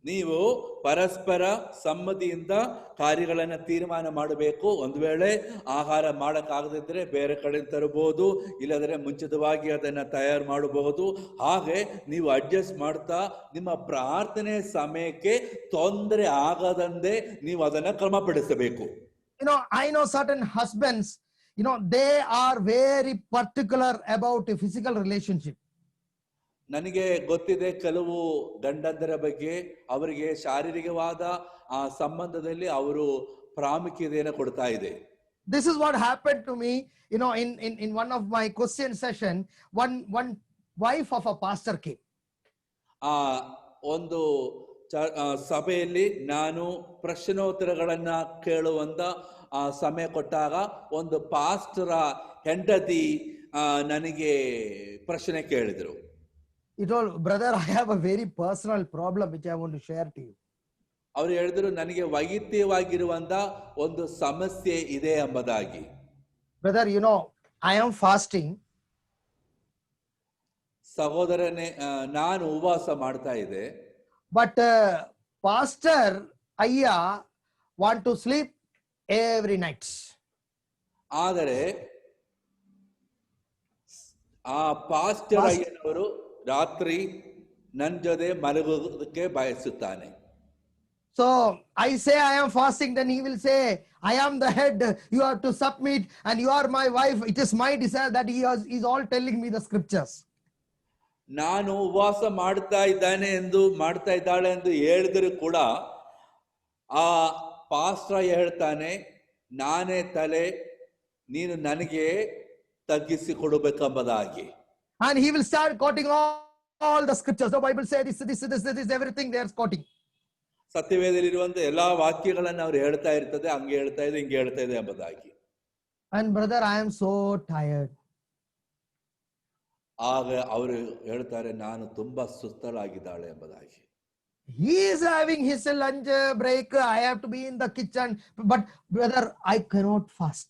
A: ನೀವು ಪರಸ್ಪರ ಸಮ್ಮತಿಯಿಂದ ಕಾರ್ಯಗಳನ್ನು ತೀರ್ಮಾನ ಮಾಡಬೇಕು. ಒಂದು ವೇಳೆ ಆಹಾರ ಮಾಡಕ್ಕಾಗದಿದ್ರೆ ಬೇರೆ ಕಡೆ ತರಬಹುದು, ಇಲ್ಲದ್ರೆ ಮುಂಚಿತವಾಗಿ ಅದನ್ನ ತಯಾರು ಮಾಡಬಹುದು. ಹಾಗೆ ನೀವು ಅಡ್ಜಸ್ಟ್ ಮಾಡ್ತಾ ನಿಮ್ಮ ಪ್ರಾರ್ಥನೆ ಸಮಯಕ್ಕೆ ತೊಂದರೆ ಆಗದಂತೆ ನೀವು ಅದನ್ನ ಕ್ರಮಪಡಿಸಬೇಕು.
B: I know certain husbands, they are very particular about a physical relationship.
A: ನನಗೆ ಗೊತ್ತಿದೆ ಕೆಲವು ಗಂಡಂದರ ಬಗ್ಗೆ ಅವರಿಗೆ ಶಾರೀರಿಕವಾದ ಆ ಸಂಬಂಧದಲ್ಲಿ ಅವರು ಪ್ರಾಮುಖ್ಯತೆಯನ್ನು ಕೊಡ್ತಾ ಇದೆ.
B: This is what happened to me, in one of my question session, one wife of a pastor came.
A: ಆ ಒಂದು ಸಭೆಯಲ್ಲಿ ನಾನು ಪ್ರಶ್ನೋತ್ತರಗಳನ್ನ ಕೇಳುವಂತ ಸಮಯ ಕೊಟ್ಟಾಗ ಒಂದು ಪಾಸ್ಟರ ಹೆಂಡತಿ ನನಗೆ ಪ್ರಶ್ನೆ ಕೇಳಿದ್ರು.
B: He told, brother, I have a very personal problem which I want to share to you.
A: ಅವರು ಹೇಳಿದ್ರು, ನನಗೆ ವೈಯಕ್ತಿಕವಾಗಿರುವಂತ ಒಂದು ಸಮಸ್ಯೆ ಇದೆ ಎಂಬುದಾಗಿ.
B: Brother, I am fasting.
A: ಸಹೋದರನೇ, ನಾನು ಉಪವಾಸ ಮಾಡ್ತಾ ಇದ್ದೆ.
B: But Pastor Ayya want to sleep every night.
A: ಆದರೆ ಆ ಪಾಸ್ಟರ್ ಅಯ್ಯನವರು ರಾತ್ರಿ ನನ್ನ ಜೊತೆ ಮಲಗೋದಕ್ಕೆ ಬಯಸುತ್ತಾನೆ.
B: So I say I am fasting, then he will say, I am the head, you have to submit, and you are my wife. It is my desire that he is all telling me the scriptures.
A: ನಾನು ಉಪವಾಸ ಮಾಡ್ತಾ ಇದ್ದಾಳೆ ಎಂದು ಹೇಳಿದ್ರು ಕೂಡ ಆ ಪಾಸ್ಟರ್ ಹೇಳ್ತಾನೆ, ನಾನೇ ತಲೆ, ನೀನು ನನಗೆ ತಗ್ಗಿಸಿ ಕೊಡಬೇಕೆಂಬುದಾಗಿ.
B: And he will start quoting all the scriptures. The Bible says this, everything they are quoting.
A: ಸತ್ಯವೇದದಲ್ಲಿರುವಂತ ಎಲ್ಲಾ ವಾಕ್ಯಗಳನ್ನು ಅವರು ಹೇಳ್ತಾ ಇರ್ತದೆ, ಹಂಗೆ ಹೇಳ್ತಾ ಇದೆ, ಹಿಂಗೆ ಹೇಳ್ತಾ ಇದೆ ಎಂಬುದಾಗಿ.
B: And brother, I am so tired.
A: ಆಗ ಅವರು ಹೇಳ್ತಾರೆ, ನಾನು ತುಂಬಾ ಸುಸ್ತಳಾಗಿದ್ದಾಳೆ ಎಂಬುದಾಗಿ.
B: He is having his lunch break. I have to be in the kitchen. But brother, I cannot fast.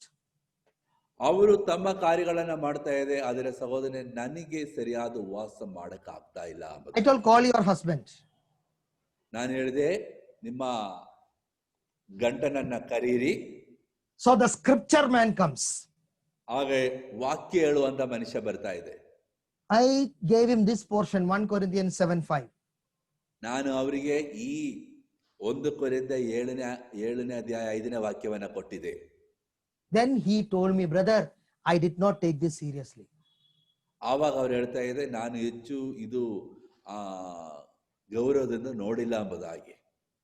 A: ಅವರು ತಮ್ಮ ಕಾರ್ಯಗಳನ್ನ ಮಾಡ್ತಾ ಇದೆ, ಆದರೆ ಸಹೋದರನೇ ನನಗೆ ಸರಿಯಾದ ಉಪವಾಸ ಮಾಡಕ್ ಆಗ್ತಾ ಇಲ್ಲ.
B: I told, call your husband.
A: ನಾನು ಹೇಳಿದೆ, ನಿಮ್ಮ ಗಂಡನನ್ನ ಕರೀರಿ.
B: So the scripture man comes.
A: ಹಾಗೆ ವಾಕ್ಯ ಹೇಳುವಂತ ಮನುಷ್ಯ ಬರ್ತಾ ಇದೆ.
B: I gave him this portion, 1 Corinthians 7:5.
A: ನಾನು ಅವರಿಗೆ ಈ 1 ಕೊರಿಂಥ 7ನೇ ಅಧ್ಯಾಯ 5ನೇ ವಾಕ್ಯವನ್ನ ಕೊಟ್ಟಿದೆ.
B: Then he told me, brother, I did not take this seriously.
A: ಆವಾಗ ಅವ್ರು ಹೇಳ್ತಾ ಇದೆ, ನಾನು ಹೆಚ್ಚು ಇದು ಗೌರವದಿಂದ ನೋಡಿಲ್ಲ ಎಂಬುದಾಗಿ.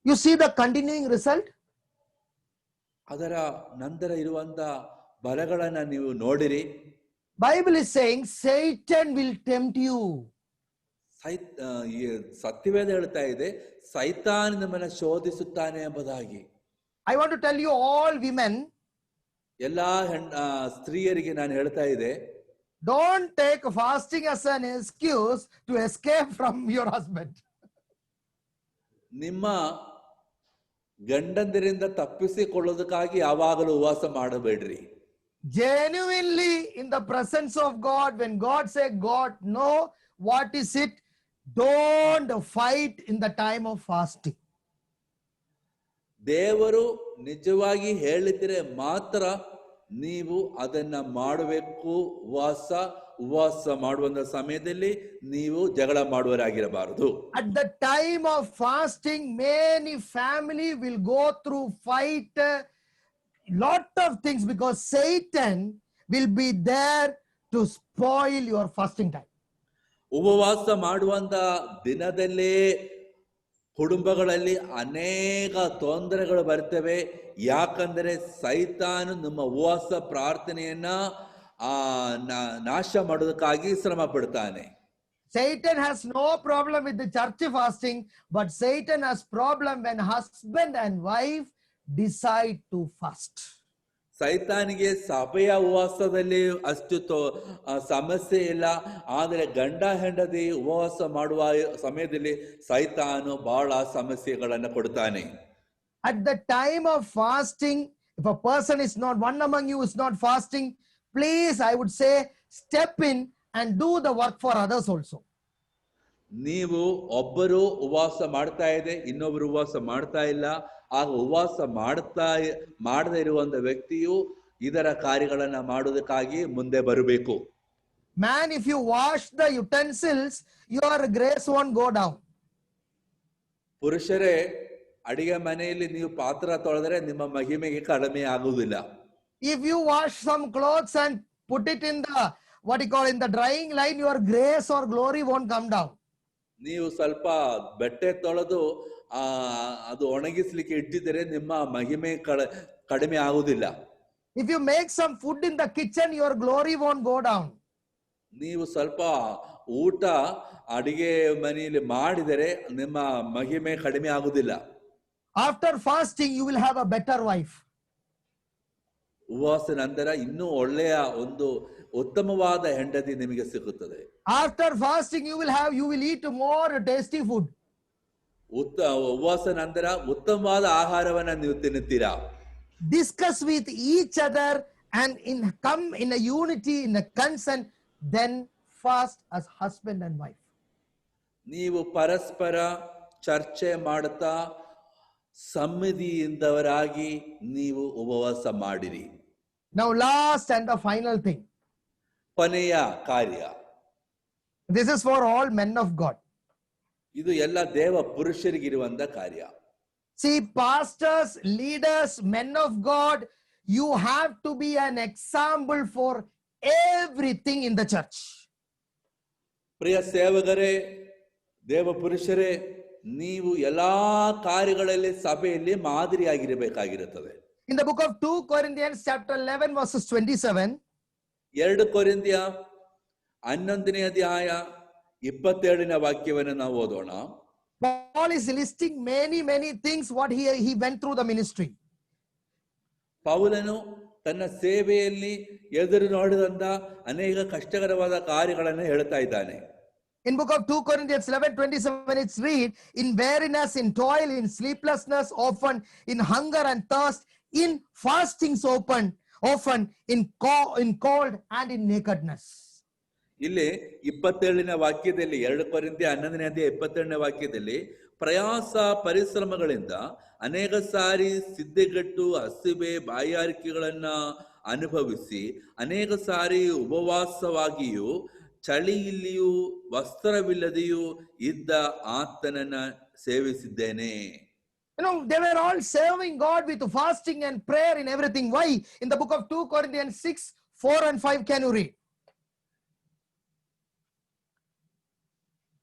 B: You see the continuing result?
A: ಅದರ ನಂತರ ಇರುವಂತ ಬಲಗಳನ್ನ ನೀವು ನೋಡಿರಿ.
B: Bible is saying Satan will tempt you.
A: ಸತ್ಯವೇದ ಹೇಳ್ತಾ ಇದೆ, ಸೈತಾನ ನಮ್ಮನ್ನ ಶೋಧಿಸುತ್ತಾನೆ ಎಂಬುದಾಗಿ.
B: I want to tell you, all women,
A: ಎಲ್ಲಾ ಸ್ತ್ರೀಯರಿಗೆ ನಾನು ಹೇಳ್ತಾ ಇದೆ,
B: don't take fasting as an excuse to escape from your husband.
A: ನಿಮ್ಮ ಗಂಡಂದಿರಿಂದ ತಪ್ಪಿಸಿಕೊಳ್ಳೋದಕ್ಕಾಗಿ ಯಾವಾಗಲೂ ಉಪವಾಸ ಮಾಡಬೇಡ್ರಿ.
B: Genuinely in the presence of God, when God say, God, no, what is it? Don't fight in the time of fasting.
A: ದೇವರು ನಿಜವಾಗಿ ಹೇಳಿದ್ರೆ ಮಾತ್ರ ನೀವು ಅದನ್ನ ಮಾಡಬೇಕು. ಉಪವಾಸ ಮಾಡುವಂತ ಸಮಯದಲ್ಲಿ ನೀವು ಜಗಳ ಮಾಡುವರಾಗಿರಬಾರದು.
B: At the time of fasting, many family will go through fight, lot of things, because Satan will be there to spoil your fasting time.
A: ಉಪವಾಸ ಮಾಡುವಂತ ದಿನದಲ್ಲೇ ಕುಟುಂಬಗಳಲ್ಲಿ ಅನೇಕ ತೊಂದರೆಗಳು ಬರ್ತವೆ. ಯಾಕಂದ್ರೆ ಸೈತಾನು ನಮ್ಮ ಉಪವಾಸ ಪ್ರಾರ್ಥನೆಯನ್ನ ನಾಶ ಮಾಡೋದಕ್ಕಾಗಿ ಶ್ರಮ ಪಡ್ತಾನೆ.
B: Satan has no problem with the church fasting, but Satan has problem when husband and wife decide to fast.
A: ಸೈತಾನಿಗೆ ಸಭೆಯ ಉಪವಾಸದಲ್ಲಿ ಅಷ್ಟು ಸಮಸ್ಯೆ ಇಲ್ಲ, ಆದರೆ ಗಂಡ ಹೆಂಡತಿ ಉಪವಾಸ ಮಾಡುವ ಸಮಯದಲ್ಲಿ ಸೈತಾನು ಬಹಳ ಸಮಸ್ಯೆಗಳನ್ನು ಕೊಡ್ತಾನೆ.
B: At the time of fasting, if a person is not, one among you is not fasting, please, I would say, step in and do the work for others also.
A: ನೀವು ಒಬ್ಬರು ಉಪವಾಸ ಮಾಡ್ತಾ ಇದೆ, ಇನ್ನೊಬ್ಬರು ಉಪವಾಸ ಮಾಡ್ತಾ ಇಲ್ಲ, ಆಗ ಉಪವಾಸ ಮಾಡದೇ ಇರುವಂತ ವ್ಯಕ್ತಿಯು ಇದರ ಕಾರ್ಯಗಳನ್ನ ಮಾಡೋದಕ್ಕಾಗಿ ಮುಂದೆ ಬರಬೇಕು.
B: Man, if you wash the utensils, your grace won't go down.
A: ಪುರುಷರೇ, ಅಡಿಗೆ ಮನೆಯಲ್ಲಿ ನೀವು ಪಾತ್ರ ತೊಳೆದರೆ ನಿಮ್ಮ ಮಹಿಮೆಗೆ ಕಡಿಮೆ ಆಗುವುದಿಲ್ಲ.
B: If you wash some clothes and put it in the what you call in the drying line, your grace or glory won't come down.
A: ನೀವು ಸ್ವಲ್ಪ ಬಟ್ಟೆ ತೊಳೆದು ಅದು ಒಣಗಿಸ್ಲಿಕ್ಕೆ ಇಟ್ಟಿದರೆ ನಿಮ್ಮ ಮಹಿಮೆ ಕಡಿಮೆ ಆಗುವುದಿಲ್ಲ.
B: If you make some food in the kitchen, your glory won't go down.
A: ನೀವು ಸ್ವಲ್ಪ ಊಟ ಅಡಿಗೆ ಮನೆಯಲ್ಲಿ ಮಾಡಿದರೆ ನಿಮ್ಮ ಮಹಿಮೆ ಕಡಿಮೆ ಆಗುವುದಿಲ್ಲ.
B: After fasting, you will have a better wife.
A: ಉಪವಾಸ ನಂತರ ಇನ್ನೂ ಒಳ್ಳೆಯ ಒಂದು ಉತ್ತಮವಾದ ಹೆಂಡತಿ ನಿಮಗೆ ಸಿಗುತ್ತದೆ.
B: After fasting, you will eat more tasty food.
A: ಉಪವಾಸ ನಂತರ ಉತ್ತಮವಾದ ಆಹಾರವನ್ನ ನೀವು ತಿನ್ನುತ್ತೀರಾ.
B: Discuss with each other and come in a unity, in a consent, then fast as husband and wife.
A: ನೀವು ಪರಸ್ಪರ ಚರ್ಚೆ ಮಾಡುತ್ತಾ ಸಮ್ಮತಿಯಿಂದವರಾಗಿ ನೀವು ಉಪವಾಸ ಮಾಡಿರಿ.
B: Now last and the final thing.
A: ಕೊನೆಯ ಕಾರ್ಯ.
B: This is for all men of God.
A: ಇದು ಎಲ್ಲ ದೇವ ಪುರುಷರಿಗಿರುವಂತ ಕಾರ್ಯ.
B: See, pastors, leaders, men of God, you have to be an example for everything in the church.
A: ಪ್ರಿಯ ಸೇವಕರೇ, ದೇವ ಪುರುಷರೇ, ನೀವು ಎಲ್ಲಾ ಕಾರ್ಯಗಳಲ್ಲಿ ಸಭೆಯಲ್ಲಿ ಮಾದರಿಯಾಗಿರಬೇಕಾಗಿರುತ್ತದೆ.
B: In the book of 2 Corinthians chapter 11 verses 27,
A: 2 ಕೊರಿಂಥ್ಯ 11ನೇ ಅಧ್ಯಾಯ 27ನೇ ವಾಕ್ಯವನ್ನು ನಾವು ಓದೋಣ.
B: Paul is listing many things what he went through the ministry.
A: ಪೌಲನು ತನ್ನ ಸೇವೆಯಲ್ಲಿ ಎದುರು ನೋಡಿದಂತ ಅನೇಕ ಕಷ್ಟಕರವಾದ ಕಾರ್ಯಗಳನ್ನು ಹೇಳ್ತಾ ಇದ್ದಾನೆ.
B: In book of 2 Corinthians 11:27, it's read, in weariness, in toil, in sleeplessness, often in hunger and thirst, in fastings often in cold and in nakedness.
A: ಇಲ್ಲಿ 27ನೇ ವಾಕ್ಯದಲ್ಲಿ 2 ಕೊರಿಂಥ್ಯ 11ನೇ ಅಧ್ಯಾಯ 27ನೇ ವಾಕ್ಯದಲ್ಲಿ ಪ್ರಯಾಸ ಪರಿಶ್ರಮಗಳಿಂದ ಅನೇಕ ಸಾರಿ ಸಿದ್ಧೆಗಟ್ಟು ಹಸಿವೆ ಬಾಯಾರಿಕೆಗಳನ್ನ ಅನುಭವಿಸಿ ಅನೇಕ ಸಾರಿ ಉಪವಾಸವಾಗಿಯೂ ಚಳಿಯಲ್ಲಿಯೂ ವಸ್ತ್ರವಿಲ್ಲದೆಯೂ ಇದ್ದ ಆತನನ್ನ ಸೇವಿಸಿದ್ದೇನೆ.
B: You know, they were all serving God with fasting and prayer in everything. Why? In the book of 2 Corinthians 6:4 and 5, can you read?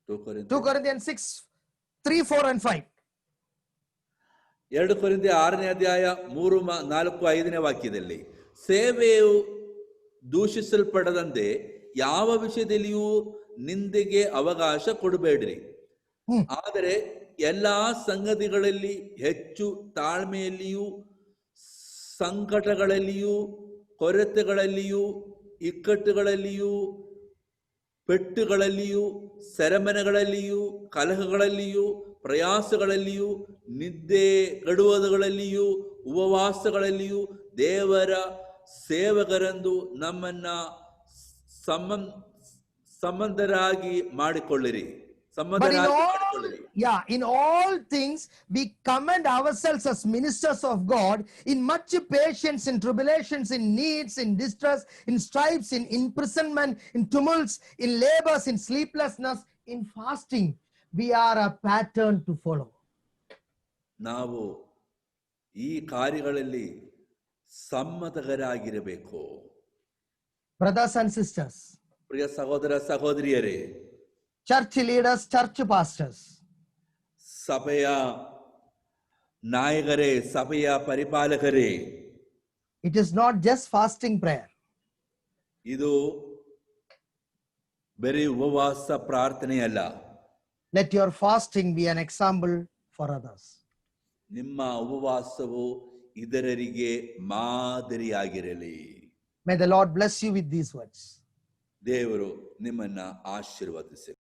B: 2 Corinthians 6:3, 4 and 5.
A: 2 ಕೊರಿಂಥ್ಯ 6ನೇ ಅಧ್ಯಾಯ 3, 4, 5ನೇ ವಾಕ್ಯದಲ್ಲಿ ಸೇವೆಯು ದೂಷಿಸಲ್ಪಡದಂತೆ ಯಾವ ವಿಷಯದಲ್ಲಿಯೂ ನಿಂದೆಗೆ ಅವಕಾಶ ಕೊಡಬೇಡ್ರಿ. ಆದರೆ ಎಲ್ಲಾ ಸಂಗತಿಗಳಲ್ಲಿ ಹೆಚ್ಚು ತಾಳ್ಮೆಯಲ್ಲಿಯೂ ಸಂಕಟಗಳಲ್ಲಿಯೂ ಕೊರತೆಗಳಲ್ಲಿಯೂ ಇಕ್ಕಟ್ಟುಗಳಲ್ಲಿಯೂ ಪೆಟ್ಟುಗಳಲ್ಲಿಯೂ ಸೆರೆಮನೆಗಳಲ್ಲಿಯೂ ಕಲಹಗಳಲ್ಲಿಯೂ ಪ್ರಯಾಸಗಳಲ್ಲಿಯೂ ನಿದ್ದೆ ಗಡುವುಗಳಲ್ಲಿಯೂ ಉಪವಾಸಗಳಲ್ಲಿಯೂ ದೇವರ ಸೇವಕರೆಂದು ನಮ್ಮನ್ನ ಸಂಬಂಧರಾಗಿ ಮಾಡಿಕೊಳ್ಳಿರಿ.
B: In all things we commend ourselves as ministers of God in much patience, in tribulations, in needs, in distress, in stripes, in imprisonment, in tumults, in labors, in sleeplessness, in fasting. We are a pattern to follow.
A: ನಾವು ಈ ಕಾರ್ಯಗಳಲ್ಲಿ ಸಮ್ಮತರಾಗಿರಬೇಕು.
B: Brothers and sisters,
A: ಪ್ರಿಯ ಸಹೋದರ ಸಹೋದರಿಯರೇ,
B: church leaders, church pastors,
A: ಸಭೆಯ ನಾಯಕರೇ, ಸಭೆಯ ಪರಿಪಾಲಕರೇ,
B: it is not just fasting prayer.
A: ಇದು ಬರೀ ಉಪವಾಸ ಪ್ರಾರ್ಥನೆಯಲ್ಲ.
B: Let your fasting be an example for others.
A: ನಿಮ್ಮ ಉಪವಾಸವು ಇತರರಿಗೆ ಮಾದರಿಯಾಗಿರಲಿ.
B: May the Lord bless you with these words.
A: ದೇವರು ನಿಮ್ಮನ್ನ ಆಶೀರ್ವದಿಸಲಿ.